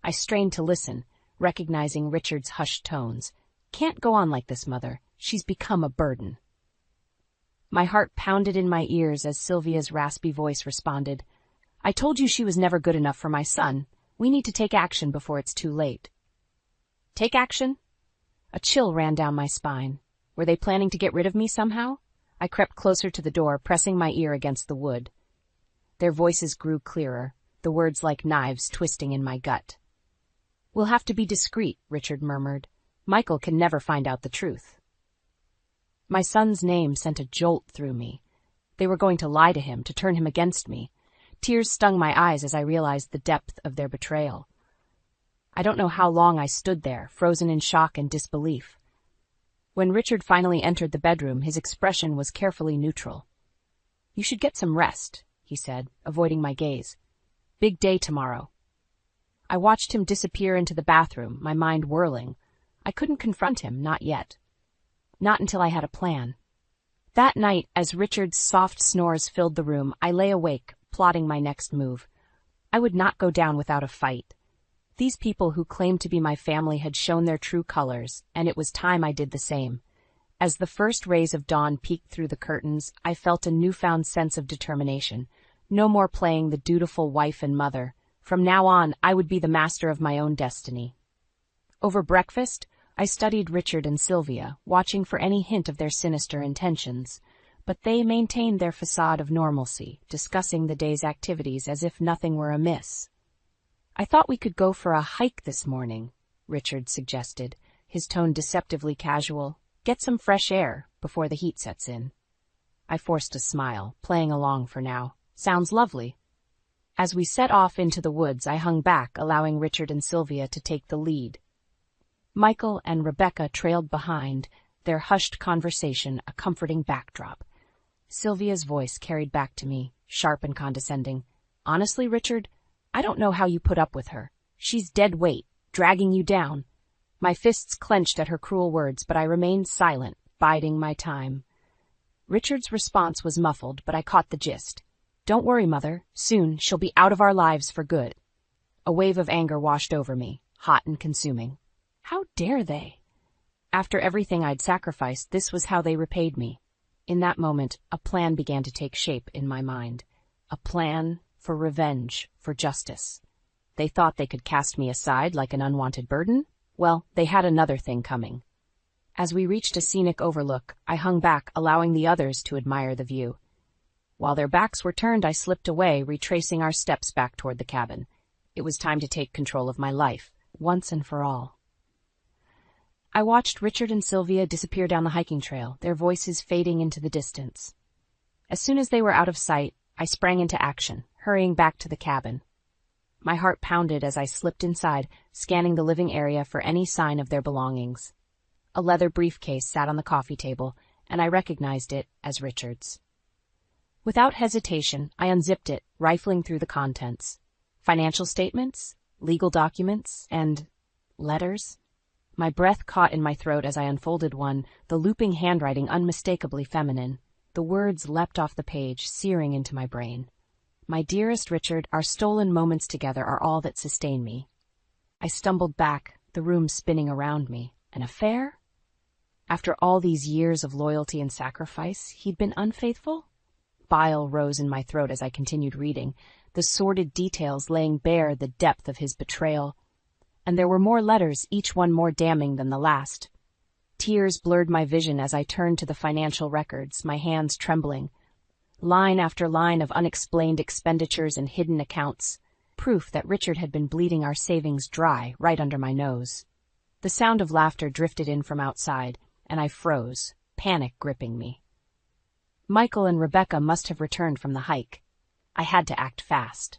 [SPEAKER 2] I strained to listen, recognizing Richard's hushed tones. "Can't go on like this, Mother. She's become a burden." My heart pounded in my ears as Sylvia's raspy voice responded. "I told you she was never good enough for my son. We need to take action before it's too late." Take action? A chill ran down my spine. Were they planning to get rid of me somehow? I crept closer to the door, pressing my ear against the wood. Their voices grew clearer, the words like knives twisting in my gut. "We'll have to be discreet," Richard murmured. "Michael can never find out the truth." My son's name sent a jolt through me. They were going to lie to him, to turn him against me. Tears stung my eyes as I realized the depth of their betrayal. I don't know how long I stood there, frozen in shock and disbelief. When Richard finally entered the bedroom, his expression was carefully neutral. "You should get some rest," he said, avoiding my gaze. "Big day tomorrow." I watched him disappear into the bathroom, my mind whirling. I couldn't confront him, not yet. Not until I had a plan. That night, as Richard's soft snores filled the room, I lay awake, plotting my next move. I would not go down without a fight. These people who claimed to be my family had shown their true colors, and it was time I did the same. As the first rays of dawn peeked through the curtains, I felt a newfound sense of determination. No more playing the dutiful wife and mother. From now on, I would be the master of my own destiny. Over breakfast, I studied Richard and Sylvia, watching for any hint of their sinister intentions, but they maintained their facade of normalcy, discussing the day's activities as if nothing were amiss. "I thought we could go for a hike this morning," Richard suggested, his tone deceptively casual. "Get some fresh air before the heat sets in." I forced a smile, playing along for now. "Sounds lovely." As we set off into the woods, I hung back, allowing Richard and Sylvia to take the lead. Michael and Rebecca trailed behind, their hushed conversation a comforting backdrop. Sylvia's voice carried back to me, sharp and condescending. "Honestly, Richard, I don't know how you put up with her. She's dead weight, dragging you down." My fists clenched at her cruel words, but I remained silent, biding my time. Richard's response was muffled, but I caught the gist. "Don't worry, Mother. Soon she'll be out of our lives for good." A wave of anger washed over me, hot and consuming. How dare they? After everything I'd sacrificed, this was how they repaid me. In that moment, a plan began to take shape in my mind. A plan for revenge, for justice. They thought they could cast me aside like an unwanted burden? Well, they had another thing coming. As we reached a scenic overlook, I hung back, allowing the others to admire the view. While their backs were turned, I slipped away, retracing our steps back toward the cabin. It was time to take control of my life, once and for all. I watched Richard and Sylvia disappear down the hiking trail, their voices fading into the distance. As soon as they were out of sight, I sprang into action, hurrying back to the cabin. My heart pounded as I slipped inside, scanning the living area for any sign of their belongings. A leather briefcase sat on the coffee table, and I recognized it as Richard's. Without hesitation, I unzipped it, rifling through the contents. Financial statements, legal documents, and letters. My breath caught in my throat as I unfolded one, the looping handwriting unmistakably feminine. The words leapt off the page, searing into my brain. "My dearest Richard, our stolen moments together are all that sustain me." I stumbled back, the room spinning around me. An affair? After all these years of loyalty and sacrifice, he'd been unfaithful? Bile rose in my throat as I continued reading, the sordid details laying bare the depth of his betrayal. And there were more letters, each one more damning than the last. Tears blurred my vision as I turned to the financial records, my hands trembling. Line after line of unexplained expenditures and hidden accounts. proof that Richard had been bleeding our savings dry right under my nose. The sound of laughter drifted in from outside, and I froze, panic gripping me. Michael and Rebecca must have returned from the hike. I had to act fast.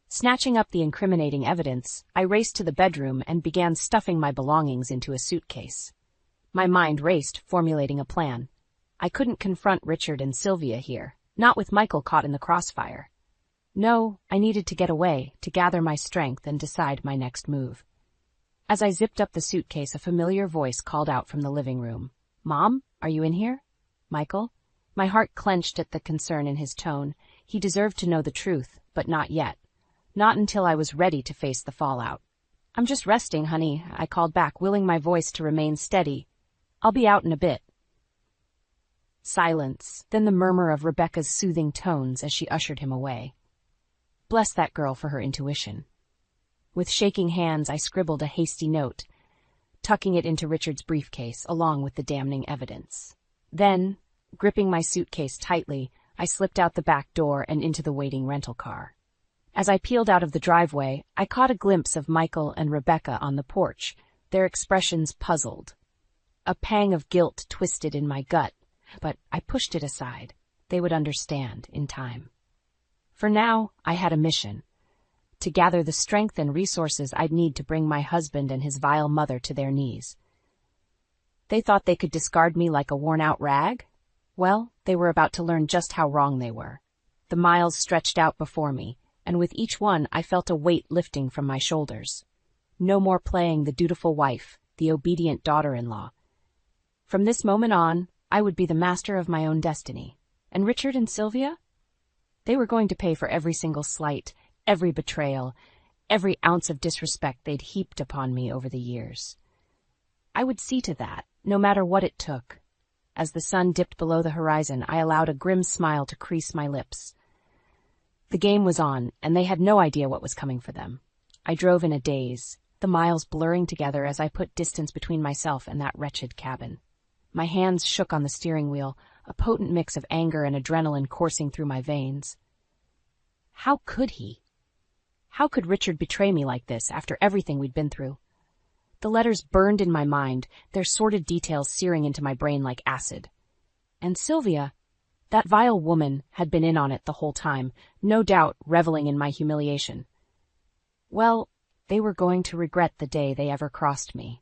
[SPEAKER 2] Snatching up the incriminating evidence, I raced to the bedroom and began stuffing my belongings into a suitcase. My mind raced, formulating a plan. I couldn't confront Richard and Sylvia here, not with Michael caught in the crossfire. No, I needed to get away, to gather my strength and decide my next move. As I zipped up the suitcase, a familiar voice called out from the living room. "Mom, are you in here?" "Michael?" My heart clenched at the concern in his tone. He deserved to know the truth, but not yet. Not until I was ready to face the fallout. "I'm just resting, honey," I called back, willing my voice to remain steady. "I'll be out in a bit." Silence, then the murmur of Rebecca's soothing tones as she ushered him away. Bless that girl for her intuition. With shaking hands, I scribbled a hasty note, tucking it into Richard's briefcase along with the damning evidence. Then, gripping my suitcase tightly, I slipped out the back door and into the waiting rental car. As I peeled out of the driveway, I caught a glimpse of Michael and Rebecca on the porch, their expressions puzzled. A pang of guilt twisted in my gut, but I pushed it aside. They would understand in time. For now, I had a mission: to gather the strength and resources I'd need to bring my husband and his vile mother to their knees. They thought they could discard me like a worn-out rag? Well, they were about to learn just how wrong they were. The miles stretched out before me, and with each one I felt a weight lifting from my shoulders. No more playing the dutiful wife, the obedient daughter-in-law. From this moment on, I would be the master of my own destiny. And Richard and Sylvia? They were going to pay for every single slight, every betrayal, every ounce of disrespect they'd heaped upon me over the years. I would see to that, no matter what it took. As the sun dipped below the horizon, I allowed a grim smile to crease my lips. The game was on, and they had no idea what was coming for them. I drove in a daze, the miles blurring together as I put distance between myself and that wretched cabin. My hands shook on the steering wheel, a potent mix of anger and adrenaline coursing through my veins. How could he? How could Richard betray me like this after everything we'd been through? The letters burned in my mind, their sordid details searing into my brain like acid. And Sylvia, that vile woman, had been in on it the whole time, no doubt reveling in my humiliation. Well, they were going to regret the day they ever crossed me.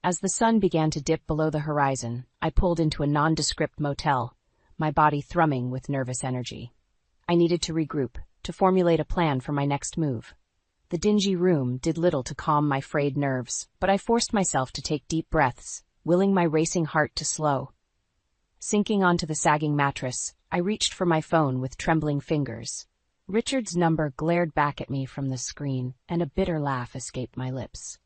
[SPEAKER 2] As the sun began to dip below the horizon, I pulled into a nondescript motel, my body thrumming with nervous energy. I needed to regroup, to formulate a plan for my next move. The dingy room did little to calm my frayed nerves, but I forced myself to take deep breaths, willing my racing heart to slow. Sinking onto the sagging mattress, I reached for my phone with trembling fingers. Richard's number glared back at me from the screen, and a bitter laugh escaped my lips.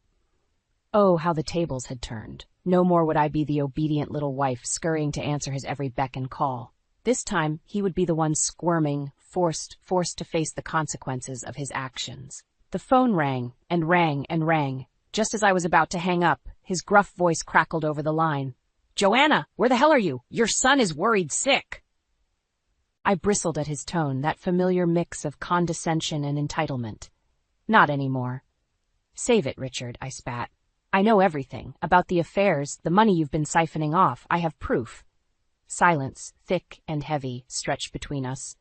[SPEAKER 2] Oh, how the tables had turned. No more would I be the obedient little wife scurrying to answer his every beck and call. This time, he would be the one squirming, forced to face the consequences of his actions. The phone rang, and rang, and rang. Just as I was about to hang up, his gruff voice crackled over the line. "Joanna, where the hell are you? Your son is worried sick." I bristled at his tone, that familiar mix of condescension and entitlement. Not anymore. "Save it, Richard," I spat. "I know everything. About the affairs, the money you've been siphoning off. I have proof." Silence, thick and heavy, stretched between us.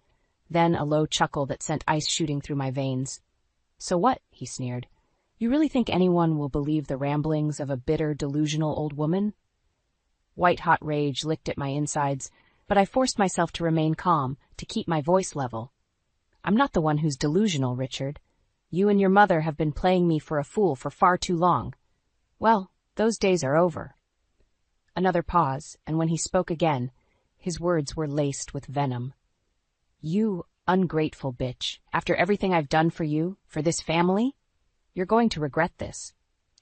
[SPEAKER 2] Then a low chuckle that sent ice shooting through my veins. "So what?" he sneered. "You really think anyone will believe the ramblings of a bitter, delusional old woman?" White-hot rage licked at my insides, but I forced myself to remain calm, to keep my voice level. "I'm not the one who's delusional, Richard. You and your mother have been playing me for a fool for far too long. Well, those days are over." Another pause, and when he spoke again, his words were laced with venom. "You ungrateful bitch, after everything I've done for you, for this family? You're going to regret this."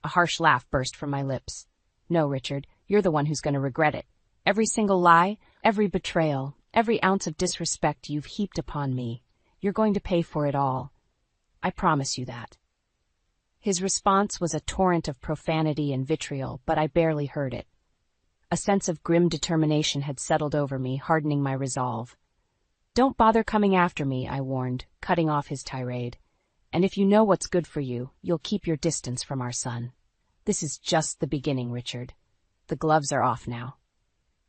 [SPEAKER 2] A harsh laugh burst from my lips. "No, Richard, you're the one who's going to regret it. Every single lie, every betrayal, every ounce of disrespect you've heaped upon me. You're going to pay for it all. I promise you that." His response was a torrent of profanity and vitriol, but I barely heard it. A sense of grim determination had settled over me, hardening my resolve. "Don't bother coming after me," I warned, cutting off his tirade. And if you know what's good for you, you'll keep your distance from our son. This is just the beginning, Richard. The gloves are off now."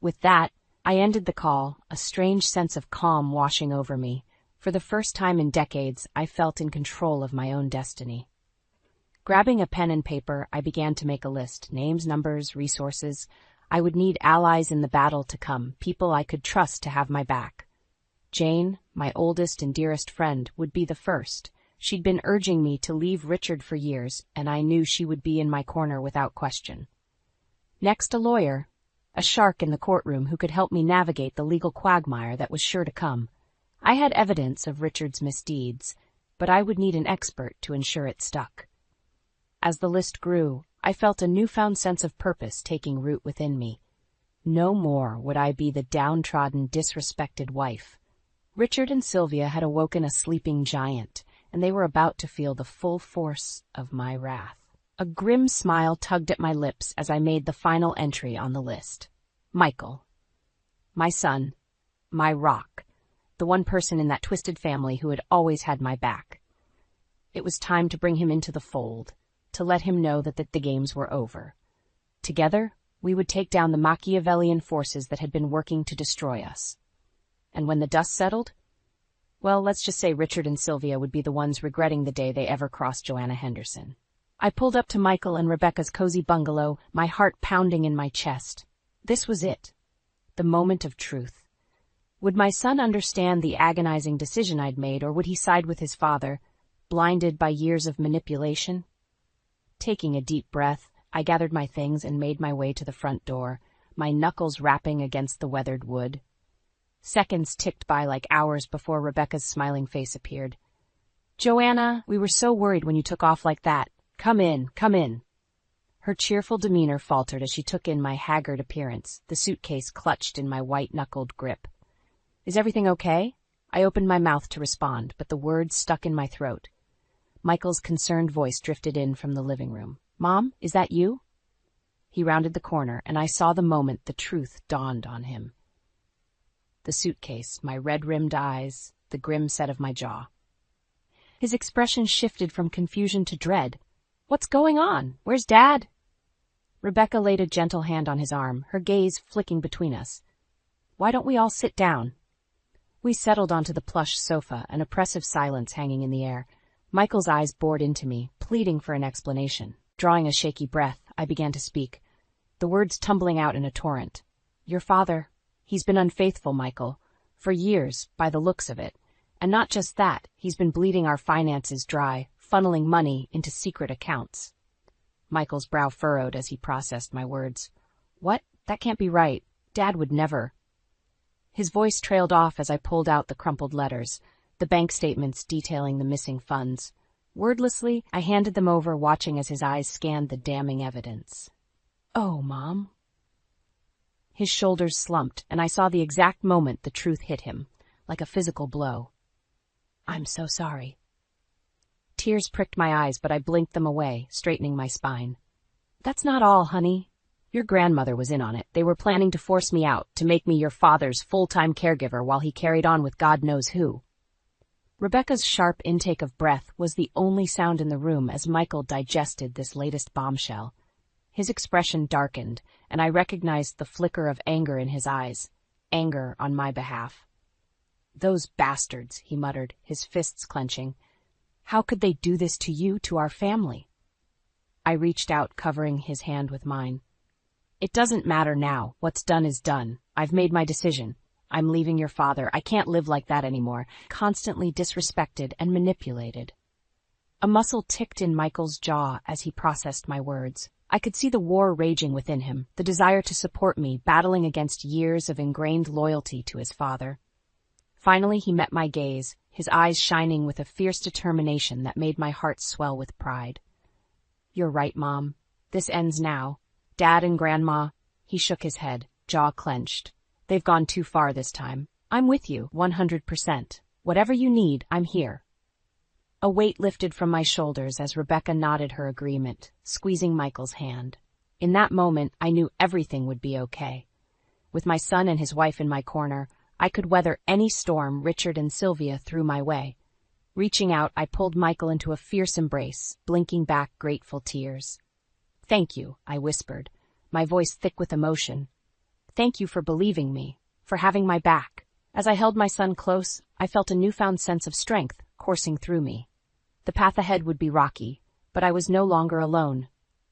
[SPEAKER 2] With that, I ended the call, a strange sense of calm washing over me. For the first time in decades, I felt in control of my own destiny. Grabbing a pen and paper, I began to make a list: names, numbers, resources. I would need allies in the battle to come, people I could trust to have my back. Jane, my oldest and dearest friend, would be the first. She'd been urging me to leave Richard for years, and I knew she would be in my corner without question. Next, a lawyer, a shark in the courtroom who could help me navigate the legal quagmire that was sure to come. I had evidence of Richard's misdeeds, but I would need an expert to ensure it stuck. As the list grew, I felt a newfound sense of purpose taking root within me. No more would I be the downtrodden, disrespected wife. Richard and Sylvia had awoken a sleeping giant, and they were about to feel the full force of my wrath. A grim smile tugged at my lips as I made the final entry on the list. Michael. My son. My rock. The one person in that twisted family who had always had my back. It was time to bring him into the fold, to let him know that the games were over. Together, we would take down the Machiavellian forces that had been working to destroy us. And when the dust settled, well, let's just say Richard and Sylvia would be the ones regretting the day they ever crossed Joanna Henderson. I pulled up to Michael and Rebecca's cozy bungalow, my heart pounding in my chest. This was it. The moment of truth. Would my son understand the agonizing decision I'd made, or would he side with his father, blinded by years of manipulation? Taking a deep breath, I gathered my things and made my way to the front door, my knuckles rapping against the weathered wood. Seconds ticked by like hours before Rebecca's smiling face appeared. "Joanna, we were so worried when you took off like that. Come in, come in." Her cheerful demeanor faltered as she took in my haggard appearance, the suitcase clutched in my white-knuckled grip. "Is everything okay?" I opened my mouth to respond, but the words stuck in my throat. Michael's concerned voice drifted in from the living room. "Mom, is that you?" He rounded the corner, and I saw the moment the truth dawned on him. The suitcase, my red-rimmed eyes, the grim set of my jaw. His expression shifted from confusion to dread. "What's going on? Where's Dad?" Rebecca laid a gentle hand on his arm, her gaze flicking between us. "Why don't we all sit down?" We settled onto the plush sofa, an oppressive silence hanging in the air. Michael's eyes bored into me, pleading for an explanation. Drawing a shaky breath, I began to speak, the words tumbling out in a torrent. "Your father, he's been unfaithful, Michael, for years, by the looks of it. And not just that, he's been bleeding our finances dry, funneling money into secret accounts." Michael's brow furrowed as he processed my words. "What? That can't be right. Dad would never." His voice trailed off as I pulled out the crumpled letters, the bank statements detailing the missing funds. Wordlessly, I handed them over, watching as his eyes scanned the damning evidence. "Oh, Mom." His shoulders slumped, and I saw the exact moment the truth hit him, like a physical blow. "I'm so sorry." Tears pricked my eyes, but I blinked them away, straightening my spine. "That's not all, honey. Your grandmother was in on it. They were planning to force me out, to make me your father's full-time caregiver while he carried on with God knows who." Rebecca's sharp intake of breath was the only sound in the room as Michael digested this latest bombshell. His expression darkened, and I recognized the flicker of anger in his eyes. Anger on my behalf. "Those bastards," he muttered, his fists clenching. "How could they do this to you, to our family?" I reached out, covering his hand with mine. "It doesn't matter now. What's done is done. I've made my decision. I'm leaving your father. I can't live like that anymore, constantly disrespected and manipulated." A muscle ticked in Michael's jaw as he processed my words. I could see the war raging within him, the desire to support me, battling against years of ingrained loyalty to his father. Finally, he met my gaze, his eyes shining with a fierce determination that made my heart swell with pride. "You're right, Mom. This ends now. Dad and Grandma," he shook his head, jaw clenched. "They've gone too far this time. I'm with you, 100%. Whatever you need, I'm here." A weight lifted from my shoulders as Rebecca nodded her agreement, squeezing Michael's hand. In that moment, I knew everything would be okay. With my son and his wife in my corner, I could weather any storm Richard and Sylvia threw my way. Reaching out, I pulled Michael into a fierce embrace, blinking back grateful tears. "Thank you," I whispered, my voice thick with emotion. "Thank you for believing me, for having my back." As I held my son close, I felt a newfound sense of strength coursing through me. The path ahead would be rocky, but I was no longer alone.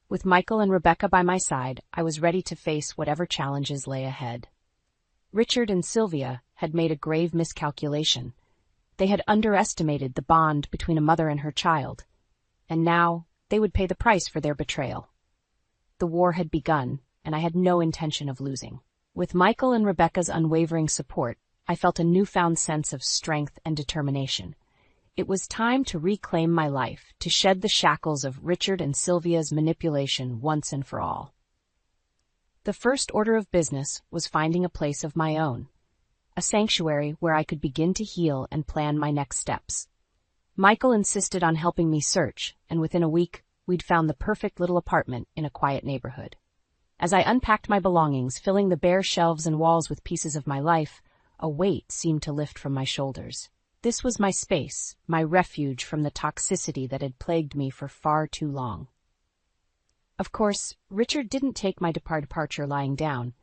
[SPEAKER 2] With Michael and Rebecca by my side, I was ready to face whatever challenges lay ahead. Richard and Sylvia had made a grave miscalculation. They had underestimated the bond between a mother and her child, and now they would pay the price for their betrayal. The war had begun, and I had no intention of losing. With Michael and Rebecca's unwavering support, I felt a newfound sense of strength and determination. It was time to reclaim my life, to shed the shackles of Richard and Sylvia's manipulation once and for all. The first order of business was finding a place of my own, a sanctuary where I could begin to heal and plan my next steps. Michael insisted on helping me search, and within a week, we'd found the perfect little apartment in a quiet neighborhood. As I unpacked my belongings, filling the bare shelves and walls with pieces of my life, a weight seemed to lift from my shoulders. This was my space, my refuge from the toxicity that had plagued me for far too long. Of course, Richard didn't take my departure lying down.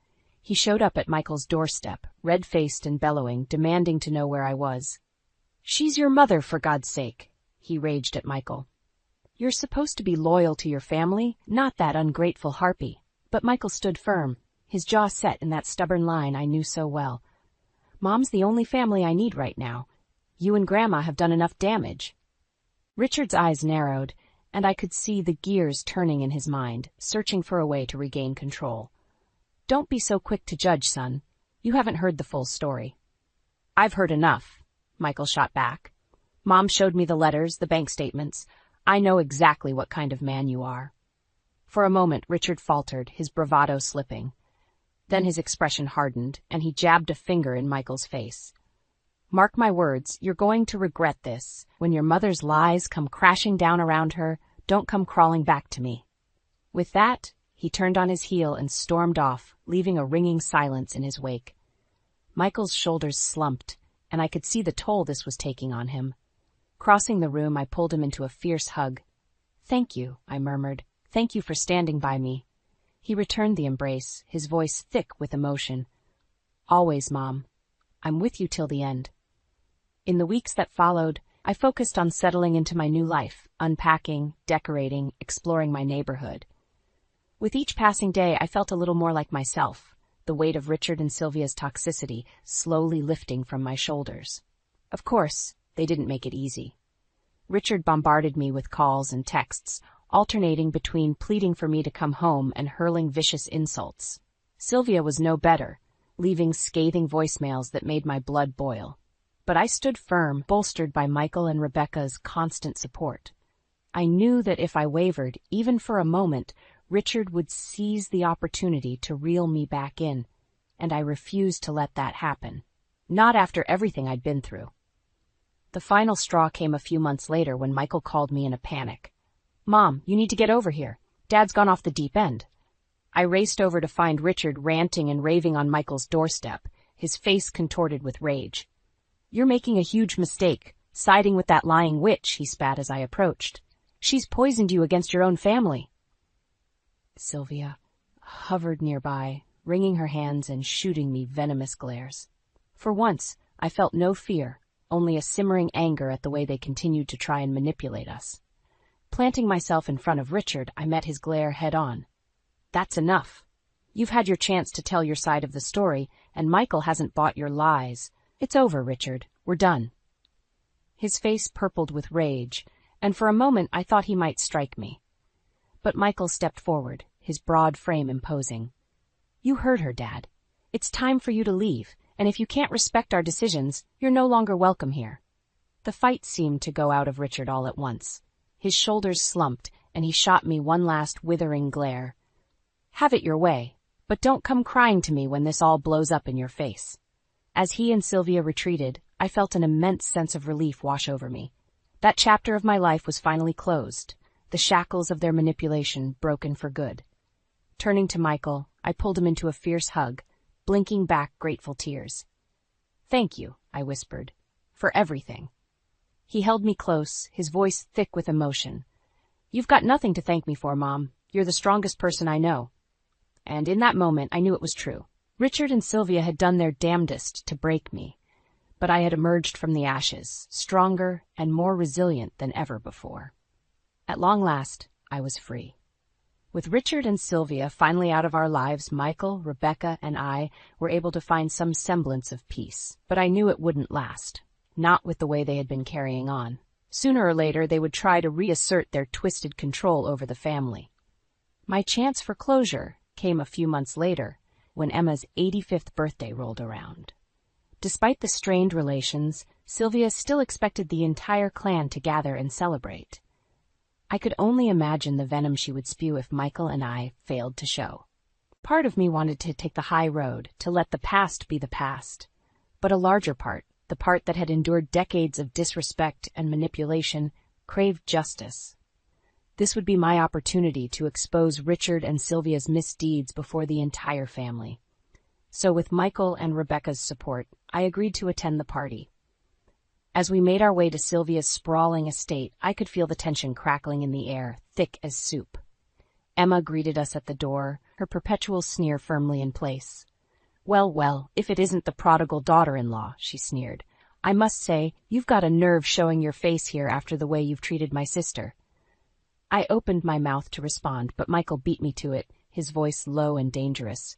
[SPEAKER 2] He showed up at Michael's doorstep, red-faced and bellowing, demanding to know where I was. "She's your mother, for God's sake," he raged at Michael. "You're supposed to be loyal to your family, not that ungrateful harpy." But Michael stood firm, his jaw set in that stubborn line I knew so well. "Mom's the only family I need right now. You and Grandma have done enough damage." Richard's eyes narrowed, and I could see the gears turning in his mind, searching for a way to regain control. "Don't be so quick to judge, son. You haven't heard the full story." "I've heard enough," Michael shot back. "Mom showed me the letters, the bank statements. I know exactly what kind of man you are." For a moment, Richard faltered, his bravado slipping. Then his expression hardened, and he jabbed a finger in Michael's face. "Mark my words, you're going to regret this. When your mother's lies come crashing down around her, don't come crawling back to me." With that, he turned on his heel and stormed off, leaving a ringing silence in his wake. Michael's shoulders slumped, and I could see the toll this was taking on him. Crossing the room, I pulled him into a fierce hug. "Thank you," I murmured. "Thank you for standing by me." He returned the embrace, his voice thick with emotion. "Always, Mom. I'm with you till the end." In the weeks that followed, I focused on settling into my new life, unpacking, decorating, exploring my neighborhood. With each passing day, I felt a little more like myself, the weight of Richard and Sylvia's toxicity slowly lifting from my shoulders. Of course, they didn't make it easy. Richard bombarded me with calls and texts, alternating between pleading for me to come home and hurling vicious insults. Sylvia was no better, leaving scathing voicemails that made my blood boil. But I stood firm, bolstered by Michael and Rebecca's constant support. I knew that if I wavered, even for a moment, Richard would seize the opportunity to reel me back in, and I refused to let that happen. Not after everything I'd been through. The final straw came a few months later when Michael called me in a panic. "Mom, you need to get over here. Dad's gone off the deep end." I raced over to find Richard ranting and raving on Michael's doorstep, his face contorted with rage. "You're making a huge mistake, siding with that lying witch," he spat as I approached. "She's poisoned you against your own family." Sylvia hovered nearby, wringing her hands and shooting me venomous glares. For once, I felt no fear, only a simmering anger at the way they continued to try and manipulate us. Planting myself in front of Richard, I met his glare head-on. "That's enough. You've had your chance to tell your side of the story, and Michael hasn't bought your lies. It's over, Richard. We're done." His face purpled with rage, and for a moment I thought he might strike me. But Michael stepped forward, his broad frame imposing. "You heard her, Dad. It's time for you to leave, and if you can't respect our decisions, you're no longer welcome here." The fight seemed to go out of Richard all at once. His shoulders slumped, and he shot me one last withering glare. "Have it your way, but don't come crying to me when this all blows up in your face." As he and Sylvia retreated, I felt an immense sense of relief wash over me. That chapter of my life was finally closed, the shackles of their manipulation broken for good. Turning to Michael, I pulled him into a fierce hug, blinking back grateful tears. "Thank you," I whispered, "for everything. He held me close, his voice thick with emotion. "You've got nothing to thank me for, Mom. You're the strongest person I know." And in that moment, I knew it was true. Richard and Sylvia had done their damnedest to break me, but I had emerged from the ashes, stronger and more resilient than ever before. At long last, I was free. With Richard and Sylvia finally out of our lives, Michael, Rebecca, and I were able to find some semblance of peace. But I knew it wouldn't last, not with the way they had been carrying on. Sooner or later, they would try to reassert their twisted control over the family. My chance for closure came a few months later, when Emma's 85th birthday rolled around. Despite the strained relations, Sylvia still expected the entire clan to gather and celebrate. I could only imagine the venom she would spew if Michael and I failed to show. Part of me wanted to take the high road, to let the past be the past. But a larger part, the part that had endured decades of disrespect and manipulation, craved justice. This would be my opportunity to expose Richard and Sylvia's misdeeds before the entire family. So with Michael and Rebecca's support, I agreed to attend the party. As we made our way to Sylvia's sprawling estate, I could feel the tension crackling in the air, thick as soup. Emma greeted us at the door, her perpetual sneer firmly in place. "Well, well, if it isn't the prodigal daughter-in-law," she sneered. "I must say, you've got a nerve showing your face here after the way you've treated my sister." I opened my mouth to respond, but Michael beat me to it, his voice low and dangerous.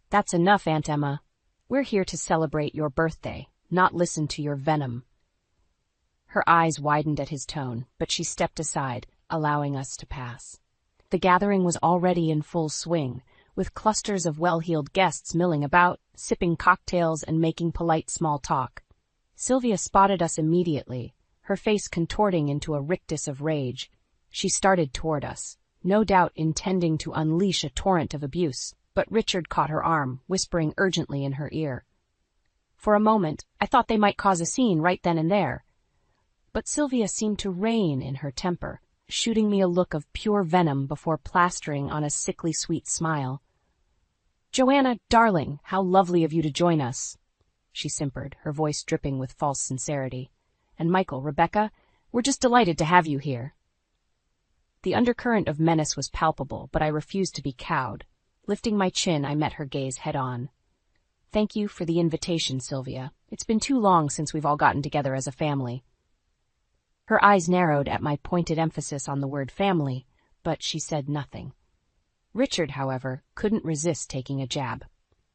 [SPEAKER 2] "That's enough, Aunt Emma. We're here to celebrate your birthday, not listen to your venom." Her eyes widened at his tone, but she stepped aside, allowing us to pass. The gathering was already in full swing, with clusters of well-heeled guests milling about, sipping cocktails and making polite small talk. Sylvia spotted us immediately, her face contorting into a rictus of rage. She started toward us, no doubt intending to unleash a torrent of abuse, but Richard caught her arm, whispering urgently in her ear. For a moment, I thought they might cause a scene right then and there. But Sylvia seemed to rein in her temper, shooting me a look of pure venom before plastering on a sickly sweet smile. "Joanna, darling, how lovely of you to join us," she simpered, her voice dripping with false sincerity. "And Michael, Rebecca, we're just delighted to have you here." The undercurrent of menace was palpable, but I refused to be cowed. Lifting my chin, I met her gaze head-on. "Thank you for the invitation, Sylvia. It's been too long since we've all gotten together as a family." Her eyes narrowed at my pointed emphasis on the word family, but she said nothing. Richard, however, couldn't resist taking a jab.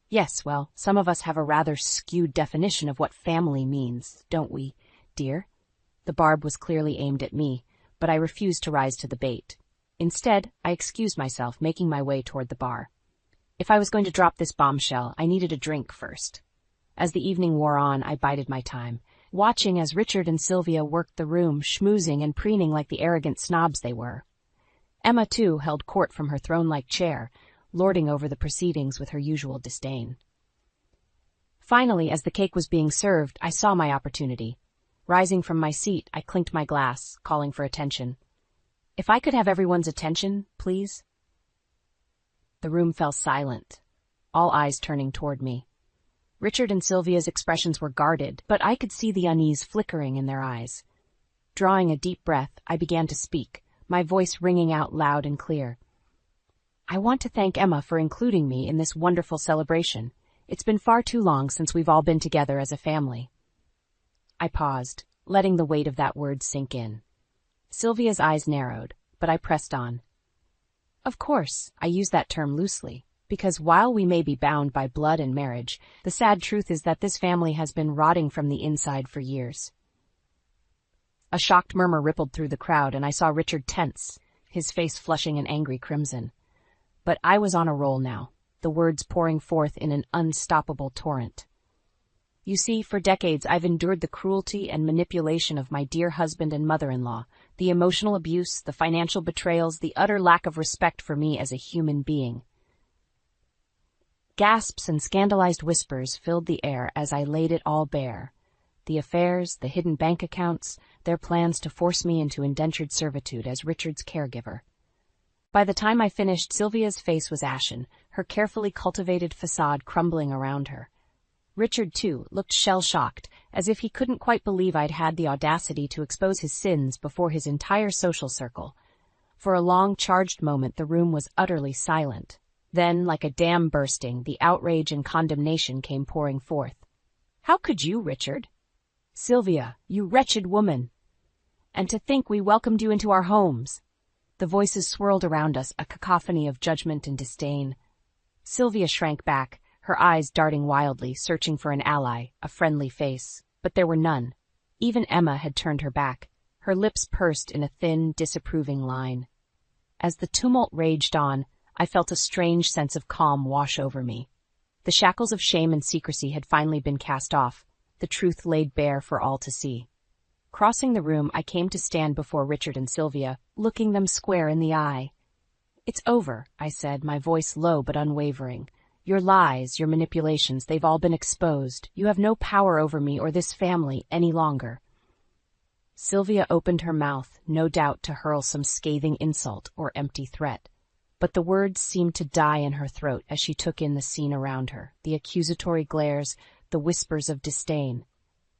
[SPEAKER 2] "Yes, well, some of us have a rather skewed definition of what family means, don't we, dear?" The barb was clearly aimed at me, but I refused to rise to the bait. Instead, I excused myself, making my way toward the bar. If I was going to drop this bombshell, I needed a drink first. As the evening wore on, I bided my time, watching as Richard and Sylvia worked the room, schmoozing and preening like the arrogant snobs they were. Emma, too, held court from her throne-like chair, lording over the proceedings with her usual disdain. Finally, as the cake was being served, I saw my opportunity. Rising from my seat, I clinked my glass, calling for attention. "If I could have everyone's attention, please." The room fell silent, all eyes turning toward me. Richard and Sylvia's expressions were guarded, but I could see the unease flickering in their eyes. Drawing a deep breath, I began to speak, my voice ringing out loud and clear. "I want to thank Emma for including me in this wonderful celebration. It's been far too long since we've all been together as a family." I paused, letting the weight of that word sink in. Sylvia's eyes narrowed, but I pressed on. "Of course, I use that term loosely, because while we may be bound by blood and marriage, the sad truth is that this family has been rotting from the inside for years." A shocked murmur rippled through the crowd, and I saw Richard tense, his face flushing an angry crimson. But I was on a roll now, the words pouring forth in an unstoppable torrent. "You see, for decades I've endured the cruelty and manipulation of my dear husband and mother-in-law, the emotional abuse, the financial betrayals, the utter lack of respect for me as a human being." Gasps and scandalized whispers filled the air as I laid it all bare. The affairs, the hidden bank accounts, their plans to force me into indentured servitude as Richard's caregiver. By the time I finished, Sylvia's face was ashen, her carefully cultivated facade crumbling around her. Richard, too, looked shell-shocked, as if he couldn't quite believe I'd had the audacity to expose his sins before his entire social circle. For a long, charged moment, the room was utterly silent. Then, like a dam bursting, the outrage and condemnation came pouring forth. "How could you, Richard? Sylvia, you wretched woman! And to think we welcomed you into our homes!" The voices swirled around us, a cacophony of judgment and disdain. Sylvia shrank back, her eyes darting wildly, searching for an ally, a friendly face. But there were none. Even Emma had turned her back, her lips pursed in a thin, disapproving line. As the tumult raged on, I felt a strange sense of calm wash over me. The shackles of shame and secrecy had finally been cast off, the truth laid bare for all to see. Crossing the room, I came to stand before Richard and Sylvia, looking them square in the eye. "It's over," I said, my voice low but unwavering. "Your lies, your manipulations, they've all been exposed. You have no power over me or this family any longer." Sylvia opened her mouth, no doubt to hurl some scathing insult or empty threat. But the words seemed to die in her throat as she took in the scene around her, the accusatory glares, the whispers of disdain.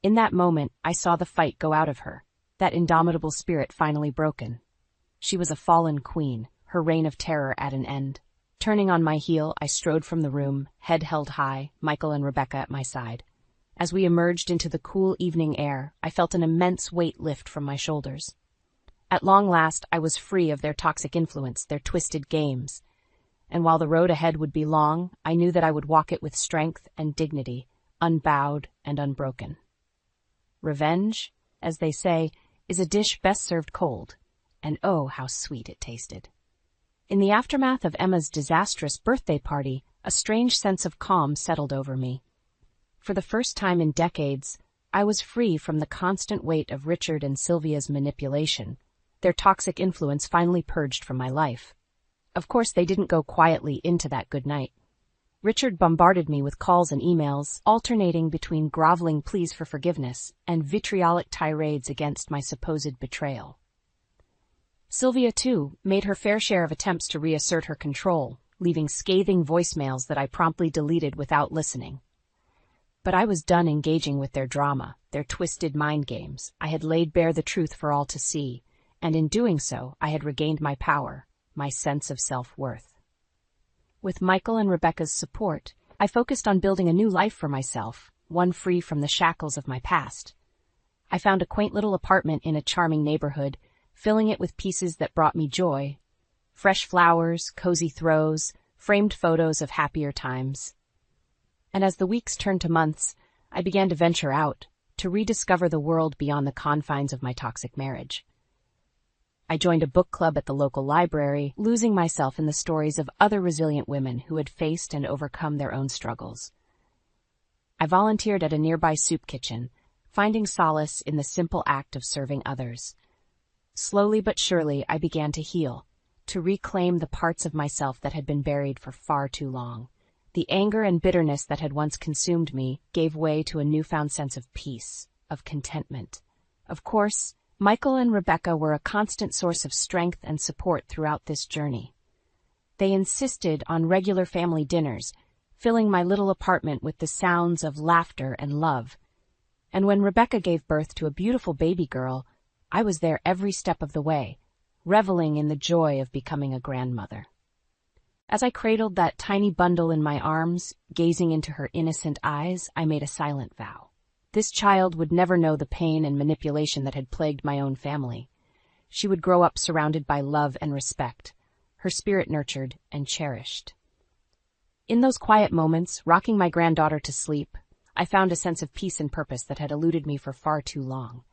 [SPEAKER 2] In that moment, I saw the fight go out of her, that indomitable spirit finally broken. She was a fallen queen, her reign of terror at an end. Turning on my heel, I strode from the room, head held high, Michael and Rebecca at my side. As we emerged into the cool evening air, I felt an immense weight lift from my shoulders. At long last, I was free of their toxic influence, their twisted games. And while the road ahead would be long, I knew that I would walk it with strength and dignity, unbowed and unbroken. Revenge, as they say, is a dish best served cold, and oh, how sweet it tasted. In the aftermath of Emma's disastrous birthday party, a strange sense of calm settled over me. For the first time in decades, I was free from the constant weight of Richard and Sylvia's manipulation, their toxic influence finally purged from my life. Of course, they didn't go quietly into that good night. Richard bombarded me with calls and emails, alternating between groveling pleas for forgiveness and vitriolic tirades against my supposed betrayal. Sylvia, too, made her fair share of attempts to reassert her control, leaving scathing voicemails that I promptly deleted without listening. But I was done engaging with their drama, their twisted mind games. I had laid bare the truth for all to see, and in doing so, I had regained my power, my sense of self-worth. With Michael and Rebecca's support, I focused on building a new life for myself, one free from the shackles of my past. I found a quaint little apartment in a charming neighborhood, filling it with pieces that brought me joy. Fresh flowers, cozy throws, framed photos of happier times. And as the weeks turned to months, I began to venture out, to rediscover the world beyond the confines of my toxic marriage. I joined a book club at the local library, losing myself in the stories of other resilient women who had faced and overcome their own struggles. I volunteered at a nearby soup kitchen, finding solace in the simple act of serving others. Slowly but surely, I began to heal, to reclaim the parts of myself that had been buried for far too long. The anger and bitterness that had once consumed me gave way to a newfound sense of peace, of contentment. Of course, Michael and Rebecca were a constant source of strength and support throughout this journey. They insisted on regular family dinners, filling my little apartment with the sounds of laughter and love. And when Rebecca gave birth to a beautiful baby girl, I was there every step of the way, reveling in the joy of becoming a grandmother. As I cradled that tiny bundle in my arms, gazing into her innocent eyes, I made a silent vow. This child would never know the pain and manipulation that had plagued my own family. She would grow up surrounded by love and respect, her spirit nurtured and cherished. In those quiet moments, rocking my granddaughter to sleep, I found a sense of peace and purpose that had eluded me for far too long.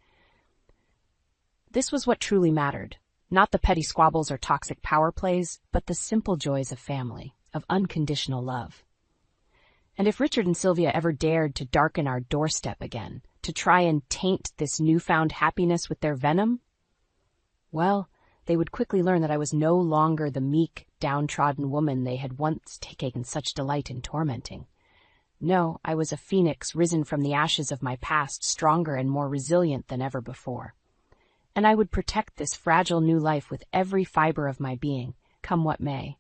[SPEAKER 2] This was what truly mattered, not the petty squabbles or toxic power plays, but the simple joys of family, of unconditional love. And if Richard and Sylvia ever dared to darken our doorstep again, to try and taint this newfound happiness with their venom, well, they would quickly learn that I was no longer the meek, downtrodden woman they had once taken such delight in tormenting. No, I was a phoenix risen from the ashes of my past, stronger and more resilient than ever before. And I would protect this fragile new life with every fiber of my being, come what may.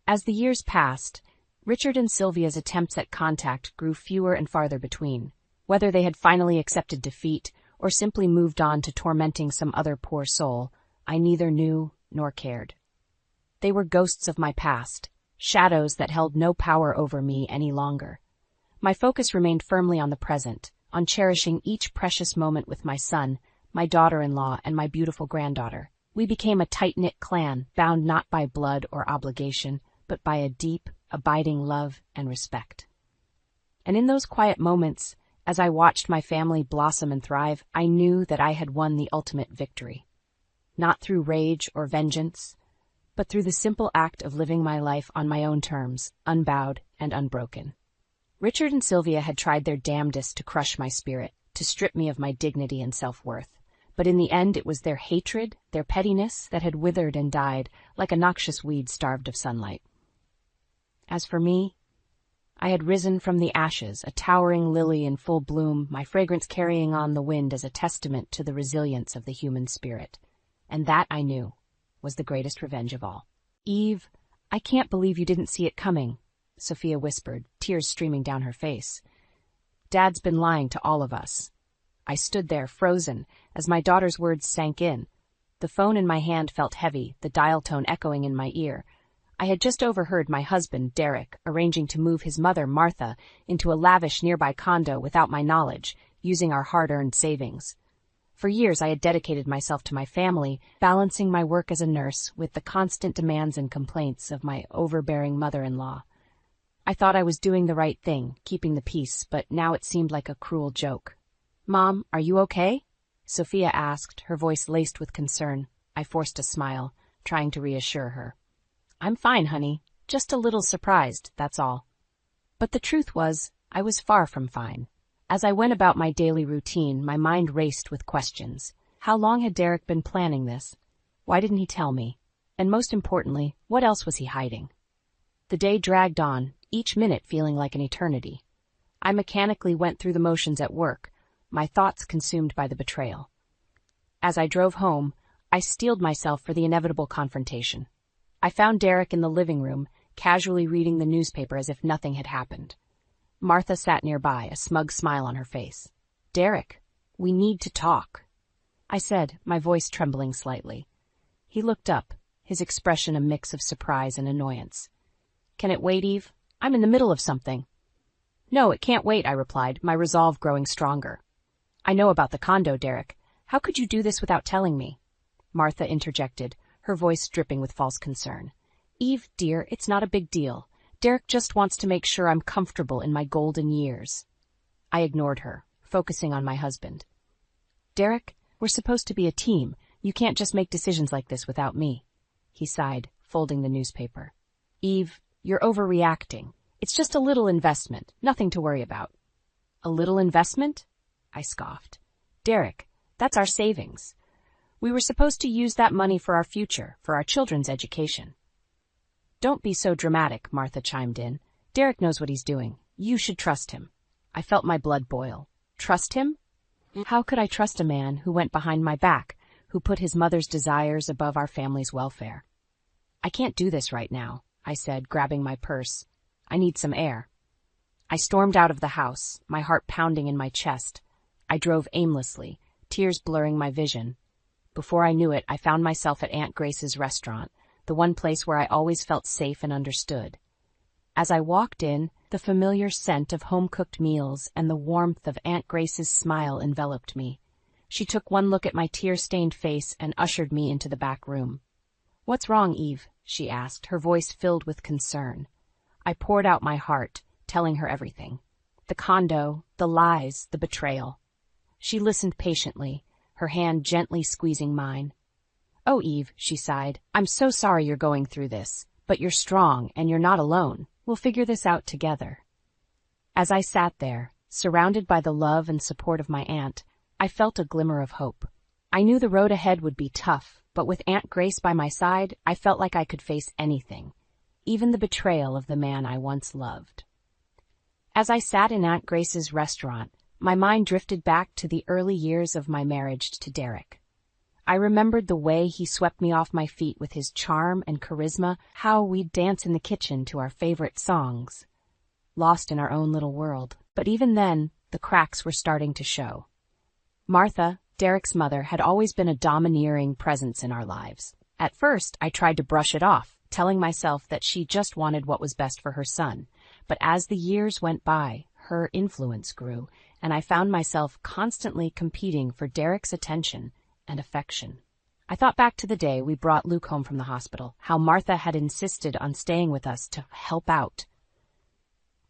[SPEAKER 2] As the years passed, Richard and Sylvia's attempts at contact grew fewer and farther between. Whether they had finally accepted defeat or simply moved on to tormenting some other poor soul, I neither knew nor cared. They were ghosts of my past, shadows that held no power over me any longer. My focus remained firmly on the present, on cherishing each precious moment with my son, my daughter-in-law, and my beautiful granddaughter. We became a tight-knit clan, bound not by blood or obligation, but by a deep, abiding love and respect. And in those quiet moments, as I watched my family blossom and thrive, I knew that I had won the ultimate victory. Not through rage or vengeance, but through the simple act of living my life on my own terms, unbowed and unbroken. Richard and Sylvia had tried their damnedest to crush my spirit, to strip me of my dignity and self-worth. But in the end it was their hatred, their pettiness, that had withered and died like a noxious weed starved of sunlight. As for me, I had risen from the ashes, a towering lily in full bloom, my fragrance carrying on the wind as a testament to the resilience of the human spirit. And that, I knew, was the greatest revenge of all. "Eve, I can't believe you didn't see it coming," Sophia whispered, tears streaming down her face. "Dad's been lying to all of us." I stood there, frozen, as my daughter's words sank in. The phone in my hand felt heavy, the dial tone echoing in my ear. I had just overheard my husband, Derek, arranging to move his mother, Martha, into a lavish nearby condo without my knowledge, using our hard-earned savings. For years I had dedicated myself to my family, balancing my work as a nurse with the constant demands and complaints of my overbearing mother-in-law. I thought I was doing the right thing, keeping the peace, but now it seemed like a cruel joke. "Mom, are you okay?" Sophia asked, her voice laced with concern. I forced a smile, trying to reassure her. "I'm fine, honey. Just a little surprised, that's all." But the truth was, I was far from fine. As I went about my daily routine, my mind raced with questions. How long had Derek been planning this? Why didn't he tell me? And most importantly, what else was he hiding? The day dragged on, each minute feeling like an eternity. I mechanically went through the motions at work, my thoughts consumed by the betrayal. As I drove home, I steeled myself for the inevitable confrontation. I found Derek in the living room, casually reading the newspaper as if nothing had happened. Martha sat nearby, a smug smile on her face. "Derek, we need to talk," I said, my voice trembling slightly. He looked up, his expression a mix of surprise and annoyance. "Can it wait, Eve? I'm in the middle of something." "No, it can't wait," I replied, my resolve growing stronger. "I know about the condo, Derek. How could you do this without telling me?" Martha interjected, her voice dripping with false concern. "Eve, dear, it's not a big deal. Derek just wants to make sure I'm comfortable in my golden years." I ignored her, focusing on my husband. "Derek, we're supposed to be a team. You can't just make decisions like this without me." He sighed, folding the newspaper. "Eve, you're overreacting. It's just a little investment, nothing to worry about." "A little investment?" I scoffed. "Derek, that's our savings. We were supposed to use that money for our future, for our children's education." "Don't be so dramatic," Martha chimed in. "Derek knows what he's doing. You should trust him." I felt my blood boil. Trust him? How could I trust a man who went behind my back, who put his mother's desires above our family's welfare? "I can't do this right now," I said, grabbing my purse. "I need some air." I stormed out of the house, my heart pounding in my chest. I drove aimlessly, tears blurring my vision. Before I knew it, I found myself at Aunt Grace's restaurant, the one place where I always felt safe and understood. As I walked in, the familiar scent of home-cooked meals and the warmth of Aunt Grace's smile enveloped me. She took one look at my tear-stained face and ushered me into the back room. "What's wrong, Eve?" she asked, her voice filled with concern. I poured out my heart, telling her everything. The condo, the lies, the betrayal. She listened patiently, her hand gently squeezing mine. "Oh, Eve," she sighed, "I'm so sorry you're going through this, but you're strong and you're not alone. We'll figure this out together." As I sat there, surrounded by the love and support of my aunt, I felt a glimmer of hope. I knew the road ahead would be tough, but with Aunt Grace by my side, I felt like I could face anything, even the betrayal of the man I once loved. As I sat in Aunt Grace's restaurant, my mind drifted back to the early years of my marriage to Derek. I remembered the way he swept me off my feet with his charm and charisma, how we'd dance in the kitchen to our favorite songs, lost in our own little world. But even then, The cracks were starting to show. Martha, Derek's mother, had always been a domineering presence in our lives. At first, I tried to brush it off, telling myself that she just wanted what was best for her son. But as the years went by, her influence grew, and I found myself constantly competing for Derek's attention and affection. I thought back to the day we brought Luke home from the hospital, how Martha had insisted on staying with us to help out.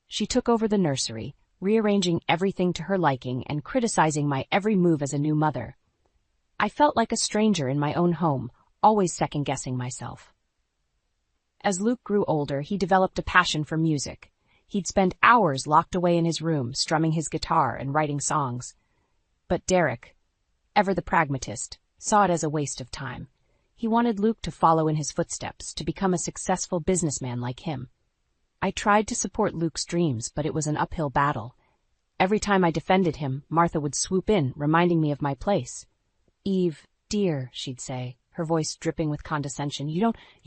[SPEAKER 2] She took over the nursery, rearranging everything to her liking and criticizing my every move as a new mother. I felt like a stranger in my own home, always second-guessing myself. As Luke grew older, he developed a passion for music. He'd spend hours locked away in his room, strumming his guitar and writing songs. But Derek, ever the pragmatist, saw it as a waste of time. He wanted Luke to follow in his footsteps, to become a successful businessman like him. I tried to support Luke's dreams, but it was an uphill battle. Every time I defended him, Martha would swoop in, reminding me of my place. "Eve, dear," she'd say, her voice dripping with condescension, you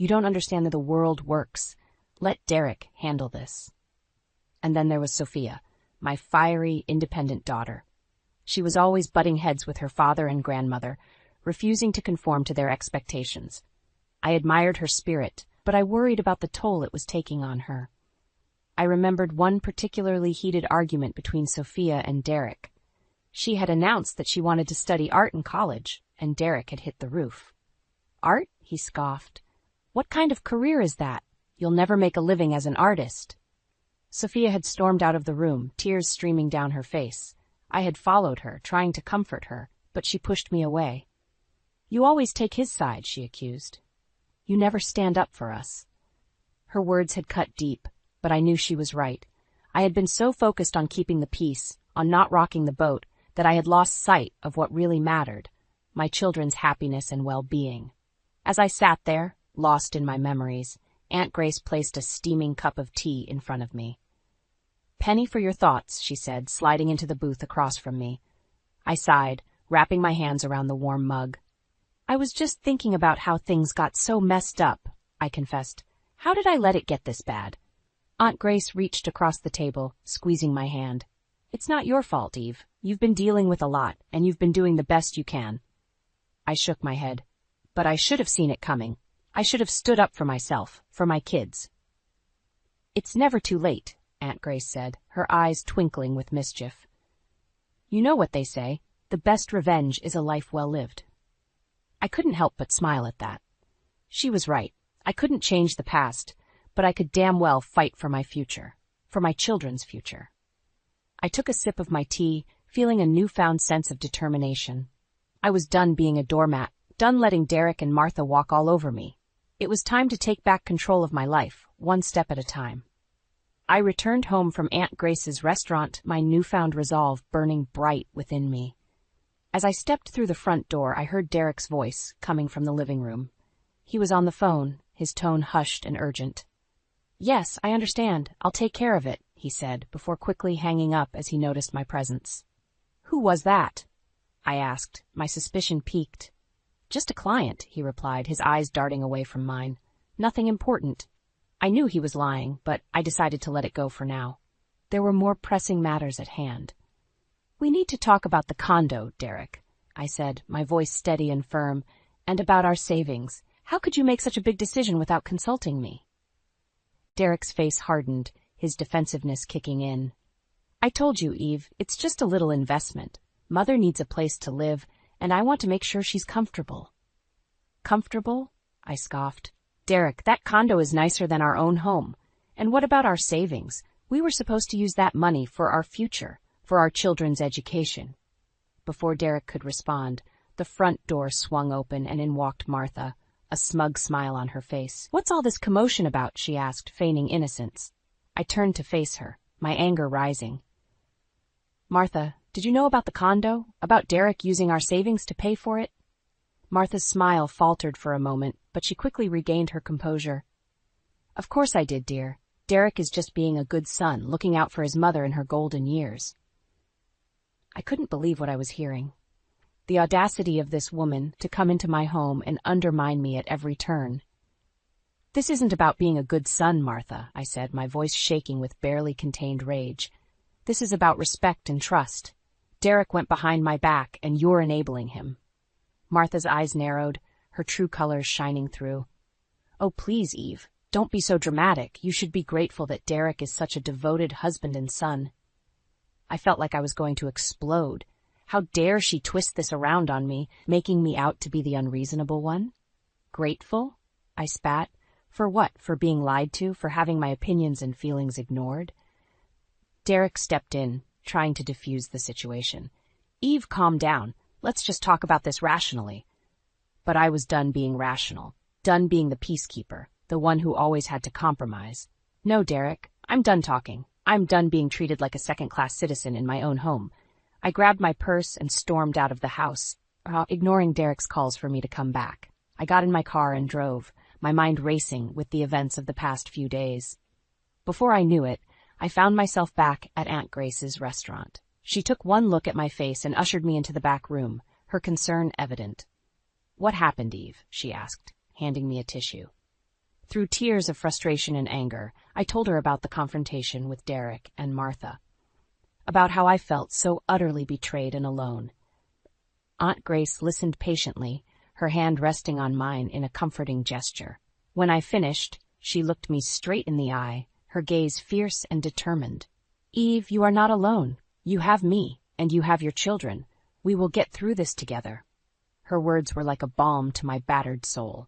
[SPEAKER 2] don't understand that the world works. Let Derek handle this." And then there was Sophia, my fiery, independent daughter. She was always butting heads with her father and grandmother, refusing to conform to their expectations. I admired her spirit, but I worried about the toll it was taking on her. I remembered one particularly heated argument between Sophia and Derek. She had announced that she wanted to study art in college, and Derek had hit the roof. "Art?" he scoffed. "What kind of career is that? You'll never make a living as an artist." Sophia had stormed out of the room, tears streaming down her face. I had followed her, trying to comfort her, but she pushed me away. "You always take his side," she accused. "You never stand up for us." Her words had cut deep, but I knew she was right. I had been so focused on keeping the peace, on not rocking the boat, that I had lost sight of what really mattered, my children's happiness and well-being. As I sat there, lost in my memories, Aunt Grace placed a steaming cup of tea in front of me. "Penny for your thoughts," she said, sliding into the booth across from me. I sighed, wrapping my hands around the warm mug. "I was just thinking about how things got so messed up," I confessed. "How did I let it get this bad?" Aunt Grace reached across the table, squeezing my hand. "It's not your fault, Eve. You've been dealing with a lot, and you've been doing the best you can." I shook my head. "But I should have seen it coming. I should have stood up for myself, for my kids." "It's never too late," Aunt Grace said, her eyes twinkling with mischief. "You know what they say, the best revenge is a life well lived." I couldn't help but smile at that. She was right. I couldn't change the past, but I could damn well fight for my future, for my children's future. I took a sip of my tea, feeling a newfound sense of determination. I was done being a doormat, done letting Derek and Martha walk all over me. It was time to take back control of my life, one step at a time. I returned home from Aunt Grace's restaurant, my newfound resolve burning bright within me. As I stepped through the front door, I heard Derek's voice coming from the living room. He was on the phone, his tone hushed and urgent. "Yes, I understand. I'll take care of it," he said, before quickly hanging up as he noticed my presence. "Who was that?" I asked, my suspicion piqued. "Just a client," he replied, his eyes darting away from mine. "Nothing important." I knew he was lying, but I decided to let it go for now. There were more pressing matters at hand. "We need to talk about the condo, Derek," I said, my voice steady and firm, "and about our savings. How could you make such a big decision without consulting me?" Derek's face hardened, his defensiveness kicking in. "I told you, Eve, it's just a little investment. Mother needs a place to live, and I want to make sure she's comfortable." "Comfortable?" I scoffed. "Derek, that condo is nicer than our own home. And what about our savings? We were supposed to use that money for our future, for our children's education." Before Derek could respond, the front door swung open and in walked Martha, a smug smile on her face. "What's all this commotion about?" she asked, feigning innocence. I turned to face her, my anger rising. "Martha, did you know about the condo? About Derek using our savings to pay for it?" Martha's smile faltered for a moment, but she quickly regained her composure. "Of course I did, dear. Derek is just being a good son, looking out for his mother in her golden years." I couldn't believe what I was hearing. The audacity of this woman to come into my home and undermine me at every turn. "This isn't about being a good son, Martha," I said, my voice shaking with barely contained rage. This is about respect and trust. Derek went behind my back, and you're enabling him." Martha's eyes narrowed, her true colors shining through. "Oh, please, Eve, don't be so dramatic. You should be grateful that Derek is such a devoted husband and son." I felt like I was going to explode. How dare she twist this around on me, making me out to be the unreasonable one? Grateful? I spat. For what? For being lied to? For having my opinions and feelings ignored? Derek stepped in, trying to defuse the situation. "Eve, calm down. Let's just talk about this rationally." But I was done being rational, done being the peacekeeper, the one who always had to compromise. "No, Derek, I'm done talking. I'm done being treated like a second-class citizen in my own home." I grabbed my purse and stormed out of the house, ignoring Derek's calls for me to come back. I got in my car and drove, my mind racing with the events of the past few days. Before I knew it, I found myself back at Aunt Grace's restaurant. She took one look at my face and ushered me into the back room, her concern evident. "What happened, Eve?" she asked, handing me a tissue. Through tears of frustration and anger, I told her about the confrontation with Derek and Martha, about how I felt so utterly betrayed and alone. Aunt Grace listened patiently, her hand resting on mine in a comforting gesture. When I finished, she looked me straight in the eye, her gaze fierce and determined. "Eve, you are not alone. You have me, and you have your children. We will get through this together." Her words were like a balm to my battered soul.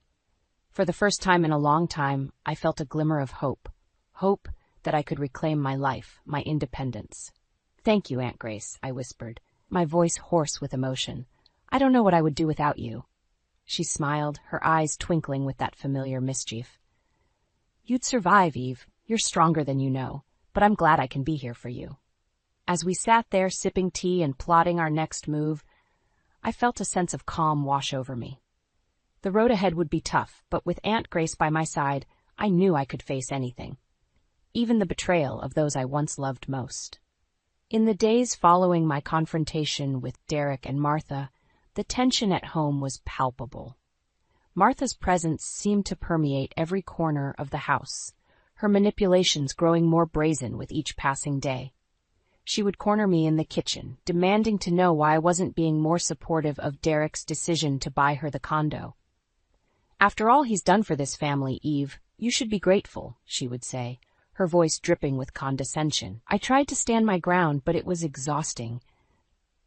[SPEAKER 2] For the first time in a long time, I felt a glimmer of hope. Hope that I could reclaim my life, my independence. "Thank you, Aunt Grace," I whispered, my voice hoarse with emotion. "I don't know what I would do without you." She smiled, her eyes twinkling with that familiar mischief. "You'd survive, Eve. You're stronger than you know, but I'm glad I can be here for you." As we sat there sipping tea and plotting our next move, I felt a sense of calm wash over me. The road ahead would be tough, but with Aunt Grace by my side, I knew I could face anything, even the betrayal of those I once loved most. In the days following my confrontation with Derek and Martha, the tension at home was palpable. Martha's presence seemed to permeate every corner of the house, her manipulations growing more brazen with each passing day. She would corner me in the kitchen, demanding to know why I wasn't being more supportive of Derek's decision to buy her the condo. "After all he's done for this family, Eve, you should be grateful," she would say, her voice dripping with condescension. I tried to stand my ground, but it was exhausting.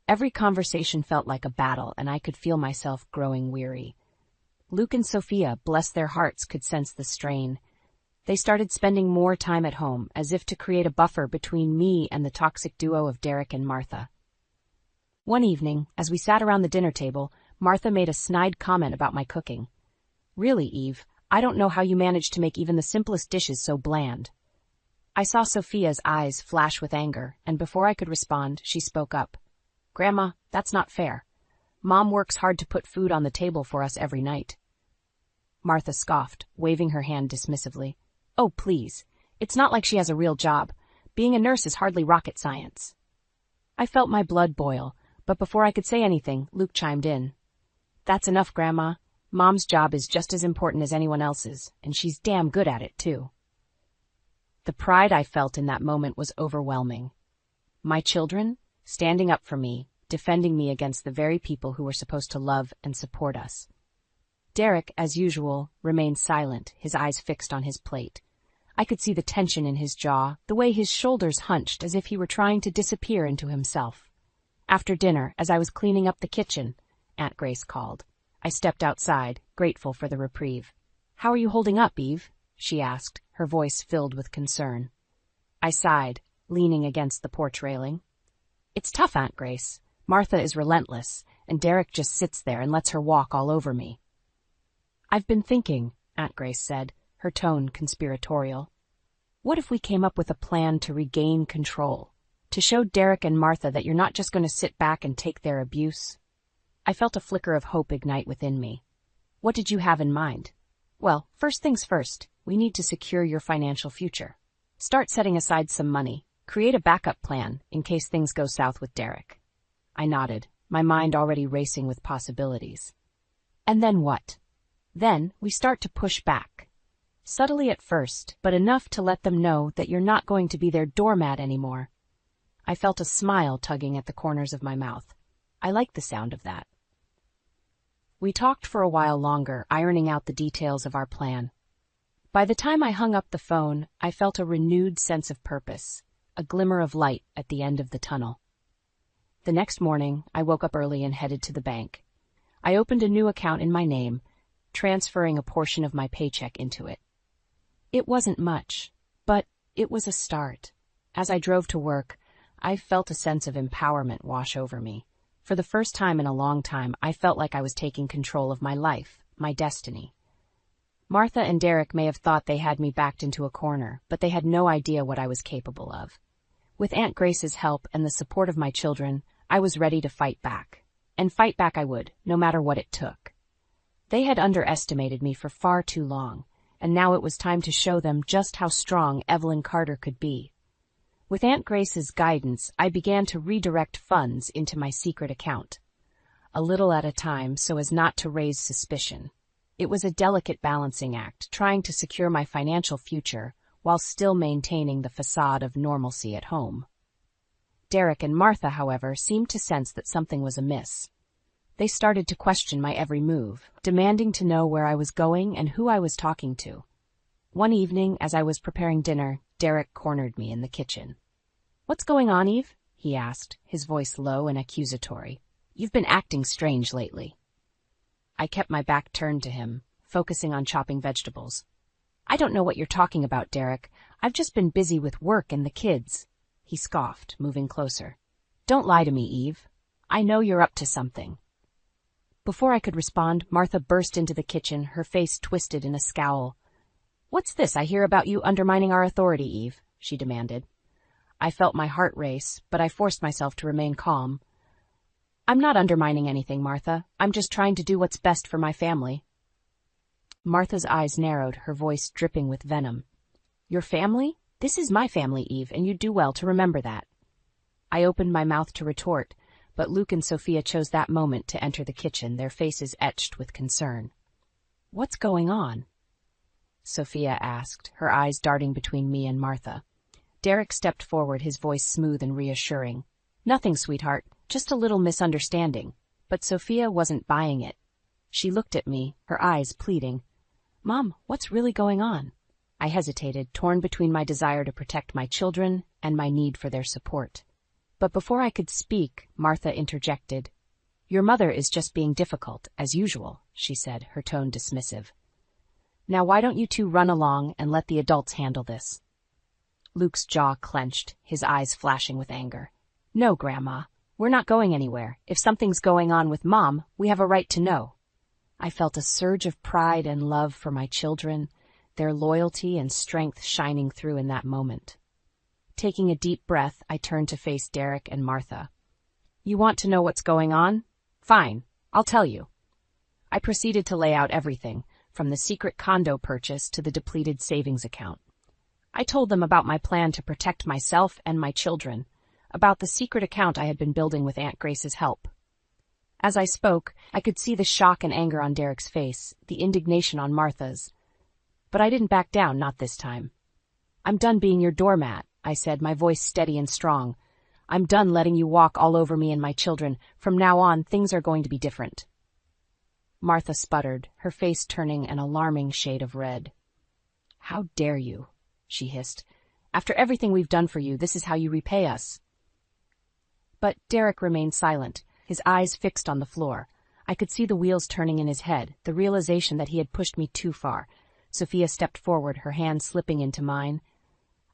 [SPEAKER 2] Every conversation felt like a battle, and I could feel myself growing weary. Luke and Sophia, bless their hearts, could sense the strain. They started spending more time at home, as if to create a buffer between me and the toxic duo of Derek and Martha. One evening, as we sat around the dinner table, Martha made a snide comment about my cooking. "Really, Eve, I don't know how you manage to make even the simplest dishes so bland." I saw Sophia's eyes flash with anger, and before I could respond, she spoke up. "Grandma, that's not fair. Mom works hard to put food on the table for us every night." Martha scoffed, waving her hand dismissively. "Oh, please. It's not like she has a real job. Being a nurse is hardly rocket science." I felt my blood boil, but before I could say anything, Luke chimed in. "That's enough, Grandma. Mom's job is just as important as anyone else's, and she's damn good at it, too." The pride I felt in that moment was overwhelming. My children, standing up for me, defending me against the very people who were supposed to love and support us. Derek, as usual, remained silent, his eyes fixed on his plate. I could see the tension in his jaw, the way his shoulders hunched as if he were trying to disappear into himself. After dinner, as I was cleaning up the kitchen, Aunt Grace called. I stepped outside, grateful for the reprieve. "How are you holding up, Eve?" she asked, her voice filled with concern. I sighed, leaning against the porch railing. "It's tough, Aunt Grace. Martha is relentless, and Derek just sits there and lets her walk all over me." "I've been thinking," Aunt Grace said, her tone conspiratorial. "What if we came up with a plan to regain control, to show Derek and Martha that you're not just going to sit back and take their abuse?" I felt a flicker of hope ignite within me. "What did you have in mind?" "Well, first things first, we need to secure your financial future. Start setting aside some money. Create a backup plan in case things go south with Derek." I nodded, my mind already racing with possibilities. "And then what?" "Then we start to push back. Subtly at first, but enough to let them know that you're not going to be their doormat anymore." I felt a smile tugging at the corners of my mouth. I liked the sound of that. We talked for a while longer, ironing out the details of our plan. By the time I hung up the phone, I felt a renewed sense of purpose, a glimmer of light at the end of the tunnel. The next morning, I woke up early and headed to the bank. I opened a new account in my name, transferring a portion of my paycheck into it. It wasn't much, but it was a start. As I drove to work, I felt a sense of empowerment wash over me. For the first time in a long time, I felt like I was taking control of my life, my destiny. Martha and Derek may have thought they had me backed into a corner, but they had no idea what I was capable of. With Aunt Grace's help and the support of my children, I was ready to fight back. And fight back I would, no matter what it took. They had underestimated me for far too long, and now it was time to show them just how strong Evelyn Carter could be. With Aunt Grace's guidance, I began to redirect funds into my secret account, a little at a time so as not to raise suspicion. It was a delicate balancing act, trying to secure my financial future while still maintaining the facade of normalcy at home. Derek and Martha, however, seemed to sense that something was amiss. They started to question my every move, demanding to know where I was going and who I was talking to. One evening, as I was preparing dinner, Derek cornered me in the kitchen. "What's going on, Eve?" he asked, his voice low and accusatory. "You've been acting strange lately." I kept my back turned to him, focusing on chopping vegetables. "I don't know what you're talking about, Derek. I've just been busy with work and the kids." He scoffed, moving closer. "Don't lie to me, Eve. I know you're up to something." Before I could respond, Martha burst into the kitchen, her face twisted in a scowl. "What's this I hear about you undermining our authority, Eve?" she demanded. I felt my heart race, but I forced myself to remain calm. "I'm not undermining anything, Martha. I'm just trying to do what's best for my family." Martha's eyes narrowed, her voice dripping with venom. "Your family? This is my family, Eve, and you'd do well to remember that." I opened my mouth to retort, but Luke and Sophia chose that moment to enter the kitchen, their faces etched with concern. "What's going on?" Sophia asked, her eyes darting between me and Martha. Derek stepped forward, his voice smooth and reassuring. "Nothing, sweetheart, just a little misunderstanding." But Sophia wasn't buying it. She looked at me, her eyes pleading. "Mom, what's really going on?" I hesitated, torn between my desire to protect my children and my need for their support. But before I could speak, Martha interjected. "Your mother is just being difficult, as usual," she said, her tone dismissive. "Now why don't you two run along and let the adults handle this?" Luke's jaw clenched, his eyes flashing with anger. "No, Grandma. We're not going anywhere. If something's going on with Mom, we have a right to know." I felt a surge of pride and love for my children, their loyalty and strength shining through in that moment. Taking a deep breath, I turned to face Derek and Martha. "You want to know what's going on? Fine, I'll tell you." I proceeded to lay out everything, from the secret condo purchase to the depleted savings account. I told them about my plan to protect myself and my children, about the secret account I had been building with Aunt Grace's help. As I spoke, I could see the shock and anger on Derek's face, the indignation on Martha's. But I didn't back down, not this time. "I'm done being your doormat," I said, my voice steady and strong. "I'm done letting you walk all over me and my children. From now on, things are going to be different." Martha sputtered, her face turning an alarming shade of red. "How dare you?" she hissed. "After everything we've done for you, this is how you repay us." But Derek remained silent, his eyes fixed on the floor. I could see the wheels turning in his head, the realization that he had pushed me too far. Sophia stepped forward, her hand slipping into mine.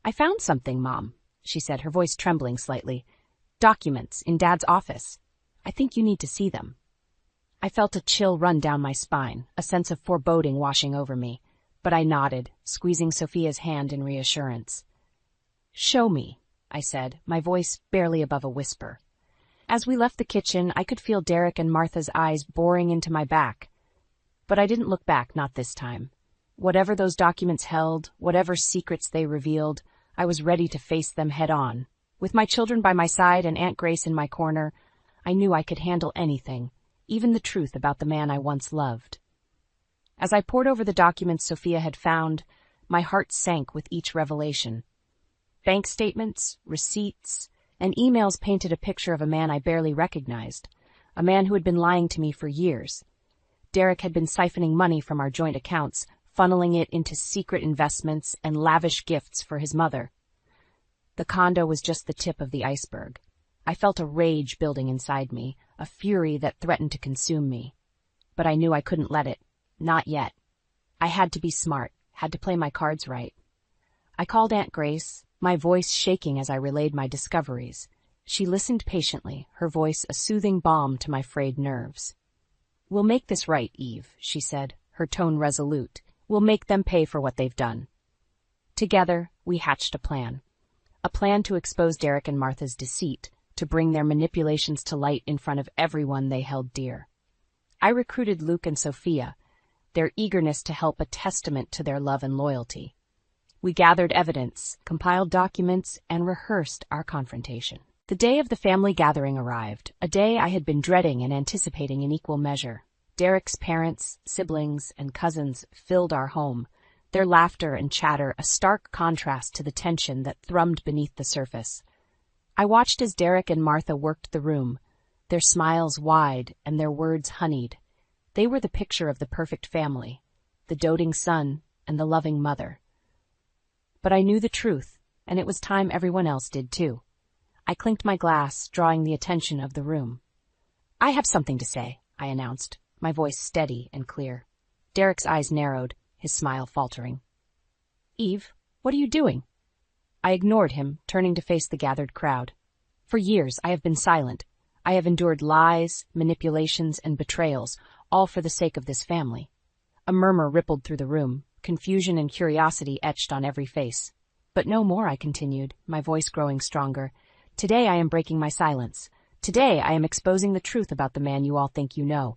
[SPEAKER 2] "I found something, Mom," she said, her voice trembling slightly. "Documents in Dad's office. I think you need to see them." I felt a chill run down my spine, a sense of foreboding washing over me, but I nodded, squeezing Sophia's hand in reassurance. "Show me," I said, my voice barely above a whisper. As we left the kitchen, I could feel Derek and Martha's eyes boring into my back. But I didn't look back, not this time. Whatever those documents held, whatever secrets they revealed, I was ready to face them head on. With my children by my side and Aunt Grace in my corner, I knew I could handle anything, even the truth about the man I once loved. As I pored over the documents Sophia had found, my heart sank with each revelation. Bank statements, receipts, and emails painted a picture of a man I barely recognized, a man who had been lying to me for years. Derek had been siphoning money from our joint accounts, funneling it into secret investments and lavish gifts for his mother. The condo was just the tip of the iceberg. I felt a rage building inside me, a fury that threatened to consume me. But I knew I couldn't let it. Not yet. I had to be smart, had to play my cards right. I called Aunt Grace, my voice shaking as I relayed my discoveries. She listened patiently, her voice a soothing balm to my frayed nerves. "We'll make this right, Eve," she said, her tone resolute. "We'll make them pay for what they've done." Together, we hatched a plan to expose Derek and Martha's deceit, to bring their manipulations to light in front of everyone they held dear. I recruited Luke and Sophia, their eagerness to help a testament to their love and loyalty. We gathered evidence, compiled documents, and rehearsed our confrontation. The day of the family gathering arrived, a day I had been dreading and anticipating in equal measure. Derek's parents, siblings, and cousins filled our home, their laughter and chatter a stark contrast to the tension that thrummed beneath the surface. I watched as Derek and Martha worked the room, their smiles wide and their words honeyed. They were the picture of the perfect family, the doting son and the loving mother. But I knew the truth, and it was time everyone else did too. I clinked my glass, drawing the attention of the room. "I have something to say," I announced, my voice steady and clear. Derek's eyes narrowed, his smile faltering. "Eve, what are you doing?" I ignored him, turning to face the gathered crowd. For years I have been silent. I have endured lies, manipulations, and betrayals, all for the sake of this family. A murmur rippled through the room, confusion and curiosity etched on every face. "But no more," I continued, my voice growing stronger. "Today I am breaking my silence. Today I am exposing the truth about the man you all think you know."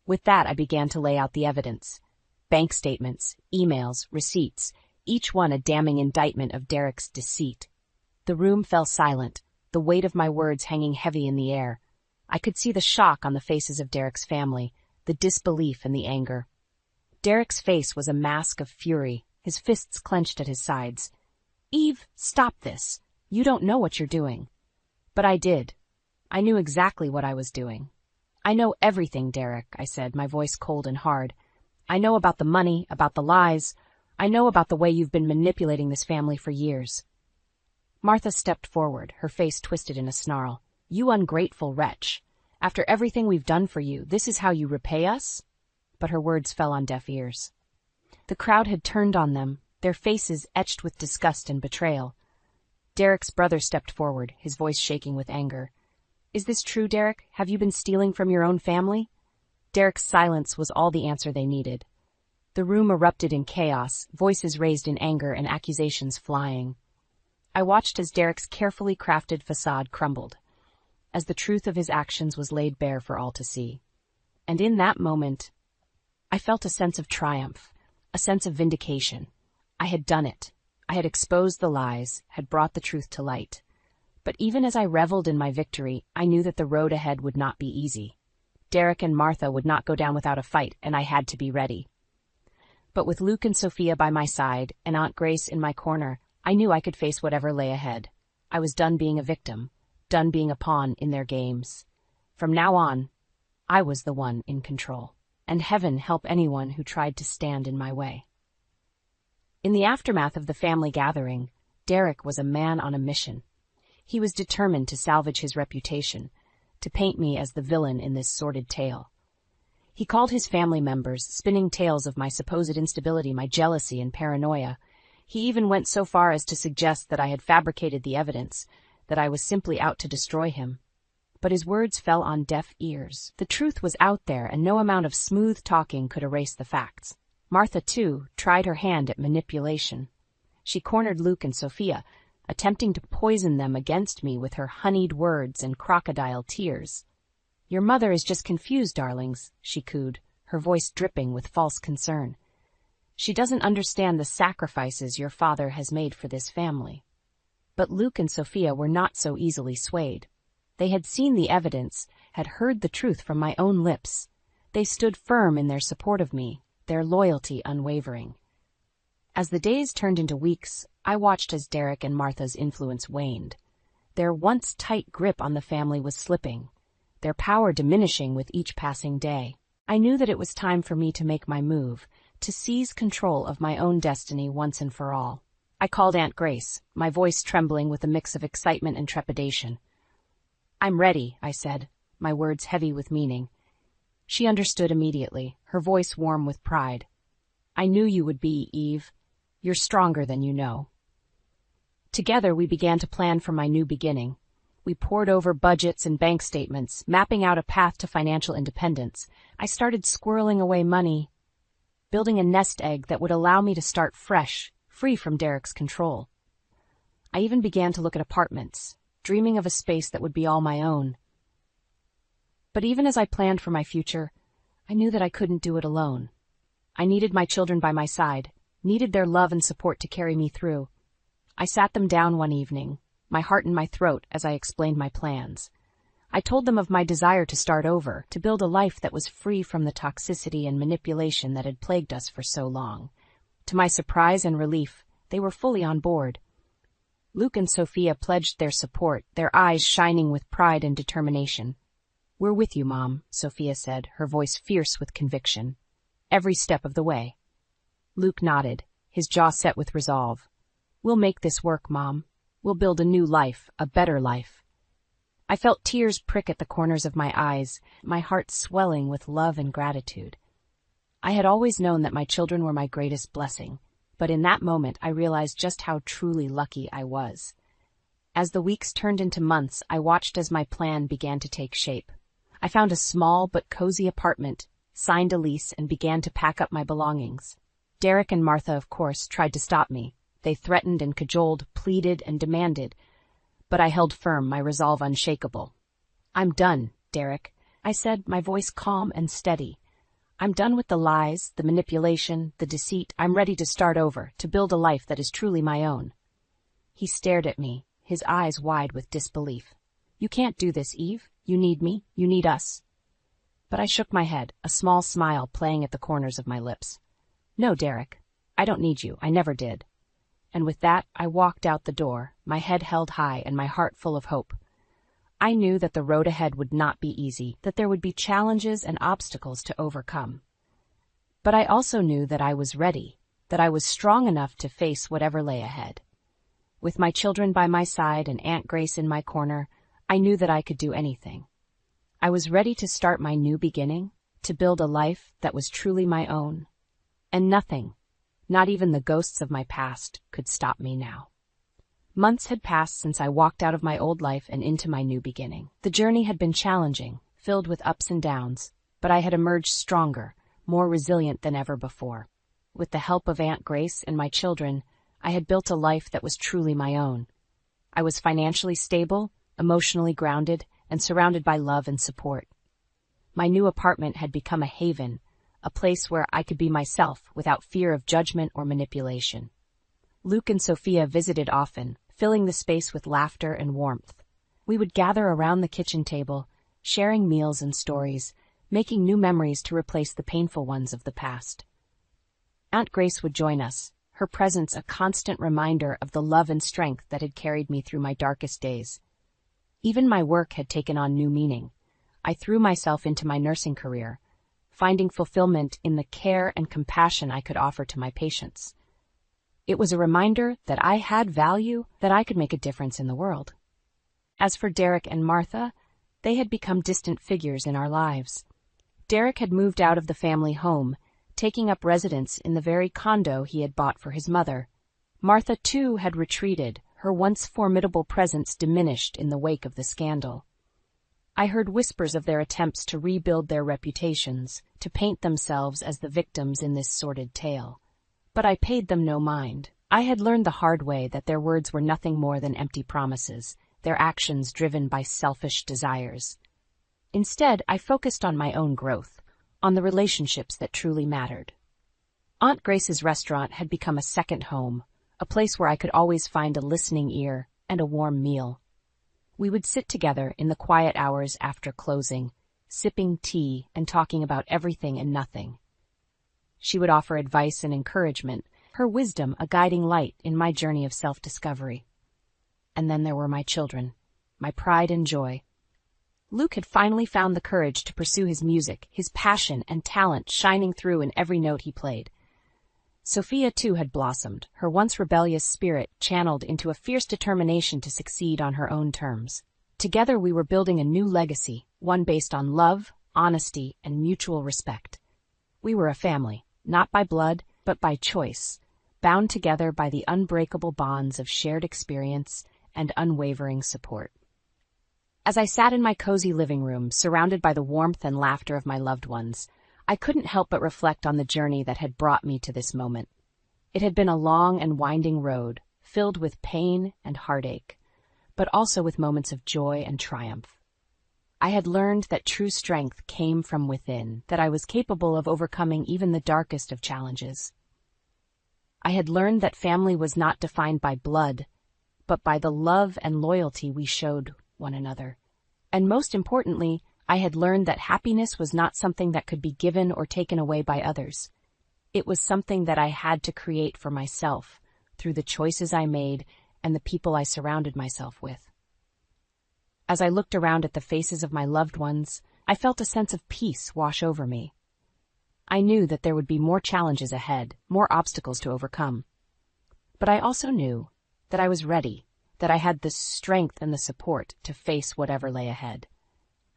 [SPEAKER 2] With that, I began to lay out the evidence. Bank statements, emails, receipts, each one a damning indictment of Derek's deceit. The room fell silent, the weight of my words hanging heavy in the air. I could see the shock on the faces of Derek's family, the disbelief and the anger. Derek's face was a mask of fury, his fists clenched at his sides. "Eve, stop this. You don't know what you're doing." But I did. I knew exactly what I was doing. "I know everything, Derek," I said, my voice cold and hard. "I know about the money, about the lies. I know about the way you've been manipulating this family for years." Martha stepped forward, her face twisted in a snarl. "You ungrateful wretch. After everything we've done for you, this is how you repay us?" But her words fell on deaf ears. The crowd had turned on them, their faces etched with disgust and betrayal. Derek's brother stepped forward, his voice shaking with anger. "Is this true, Derek? Have you been stealing from your own family?" Derek's silence was all the answer they needed. The room erupted in chaos, voices raised in anger and accusations flying. I watched as Derek's carefully crafted facade crumbled, as the truth of his actions was laid bare for all to see. And in that moment, I felt a sense of triumph, a sense of vindication. I had done it. I had exposed the lies, had brought the truth to light. But even as I reveled in my victory, I knew that the road ahead would not be easy. Derek and Martha would not go down without a fight, and I had to be ready. But with Luke and Sophia by my side, and Aunt Grace in my corner, I knew I could face whatever lay ahead. I was done being a victim, done being a pawn in their games. From now on, I was the one in control, and heaven help anyone who tried to stand in my way. In the aftermath of the family gathering, Derek was a man on a mission. He was determined to salvage his reputation, to paint me as the villain in this sordid tale. He called his family members, spinning tales of my supposed instability, my jealousy and paranoia. He even went so far as to suggest that I had fabricated the evidence, that I was simply out to destroy him. But his words fell on deaf ears. The truth was out there, and no amount of smooth talking could erase the facts. Martha, too, tried her hand at manipulation. She cornered Luke and Sophia, attempting to poison them against me with her honeyed words and crocodile tears. "Your mother is just confused, darlings," she cooed, her voice dripping with false concern. "She doesn't understand the sacrifices your father has made for this family." But Luke and Sophia were not so easily swayed. They had seen the evidence, had heard the truth from my own lips. They stood firm in their support of me, their loyalty unwavering. As the days turned into weeks, I watched as Derek and Martha's influence waned. Their once tight grip on the family was slipping, their power diminishing with each passing day. I knew that it was time for me to make my move, to seize control of my own destiny once and for all. I called Aunt Grace, my voice trembling with a mix of excitement and trepidation. "I'm ready," I said, my words heavy with meaning. She understood immediately, her voice warm with pride. "I knew you would be, Eve. You're stronger than you know." Together we began to plan for my new beginning. We pored over budgets and bank statements, mapping out a path to financial independence. I started squirreling away money, building a nest egg that would allow me to start fresh, free from Derek's control. I even began to look at apartments, dreaming of a space that would be all my own. But even as I planned for my future, I knew that I couldn't do it alone. I needed my children by my side, needed their love and support to carry me through. I sat them down one evening, my heart in my throat as I explained my plans. I told them of my desire to start over, to build a life that was free from the toxicity and manipulation that had plagued us for so long. To my surprise and relief, they were fully on board. Luke and Sophia pledged their support, their eyes shining with pride and determination. "We're with you, Mom," Sophia said, her voice fierce with conviction. "Every step of the way." Luke nodded, his jaw set with resolve. "We'll make this work, Mom. We'll build a new life, a better life." I felt tears prick at the corners of my eyes, my heart swelling with love and gratitude. I had always known that my children were my greatest blessing, but in that moment I realized just how truly lucky I was. As the weeks turned into months, I watched as my plan began to take shape. I found a small but cozy apartment, signed a lease, and began to pack up my belongings. Derek and Martha, of course, tried to stop me. They threatened and cajoled, pleaded and demanded, but I held firm, my resolve unshakable. "I'm done, Derek," I said, my voice calm and steady. "I'm done with the lies, the manipulation, the deceit. I'm ready to start over, to build a life that is truly my own." He stared at me, his eyes wide with disbelief. "You can't do this, Eve. You need me. You need us." But I shook my head, a small smile playing at the corners of my lips. "No, Derek, I don't need you. I never did." And with that, I walked out the door, my head held high and my heart full of hope. I knew that the road ahead would not be easy, that there would be challenges and obstacles to overcome. But I also knew that I was ready, that I was strong enough to face whatever lay ahead. With my children by my side and Aunt Grace in my corner, I knew that I could do anything. I was ready to start my new beginning, to build a life that was truly my own. And nothing, not even the ghosts of my past, could stop me now. Months had passed since I walked out of my old life and into my new beginning. The journey had been challenging, filled with ups and downs, but I had emerged stronger, more resilient than ever before. With the help of Aunt Grace and my children, I had built a life that was truly my own. I was financially stable, emotionally grounded, and surrounded by love and support. My new apartment had become a haven, a place where I could be myself without fear of judgment or manipulation. Luke and Sophia visited often, filling the space with laughter and warmth. We would gather around the kitchen table, sharing meals and stories, making new memories to replace the painful ones of the past. Aunt Grace would join us, her presence a constant reminder of the love and strength that had carried me through my darkest days. Even my work had taken on new meaning. I threw myself into my nursing career, finding fulfillment in the care and compassion I could offer to my patients. It was a reminder that I had value, that I could make a difference in the world. As for Derek and Martha, they had become distant figures in our lives. Derek had moved out of the family home, taking up residence in the very condo he had bought for his mother. Martha, too, had retreated, her once formidable presence diminished in the wake of the scandal. I heard whispers of their attempts to rebuild their reputations, to paint themselves as the victims in this sordid tale. But I paid them no mind. I had learned the hard way that their words were nothing more than empty promises, their actions driven by selfish desires. Instead, I focused on my own growth, on the relationships that truly mattered. Aunt Grace's restaurant had become a second home, a place where I could always find a listening ear and a warm meal. We would sit together in the quiet hours after closing, sipping tea and talking about everything and nothing. She would offer advice and encouragement, her wisdom a guiding light in my journey of self-discovery. And then there were my children. my pride and joy. Luke had finally found the courage to pursue his music, his passion and talent shining through in every note he played. Sophia, too, had blossomed, her once rebellious spirit channeled into a fierce determination to succeed on her own terms. Together we were building a new legacy, one based on love, honesty, and mutual respect. We were a family, not by blood, but by choice, bound together by the unbreakable bonds of shared experience and unwavering support. As I sat in my cozy living room, surrounded by the warmth and laughter of my loved ones, I couldn't help but reflect on the journey that had brought me to this moment. It had been a long and winding road, filled with pain and heartache, but also with moments of joy and triumph. I had learned that true strength came from within, that I was capable of overcoming even the darkest of challenges. I had learned that family was not defined by blood, but by the love and loyalty we showed one another. And most importantly, I had learned that happiness was not something that could be given or taken away by others. It was something that I had to create for myself through the choices I made and the people I surrounded myself with. As I looked around at the faces of my loved ones, I felt a sense of peace wash over me. I knew that there would be more challenges ahead, more obstacles to overcome. But I also knew that I was ready, that I had the strength and the support to face whatever lay ahead.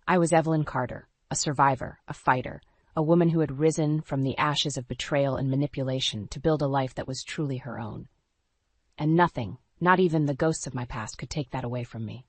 [SPEAKER 2] I was Evelyn Carter, a survivor, a fighter, a woman who had risen from the ashes of betrayal and manipulation to build a life that was truly her own. And nothing, not even the ghosts of my past, could take that away from me.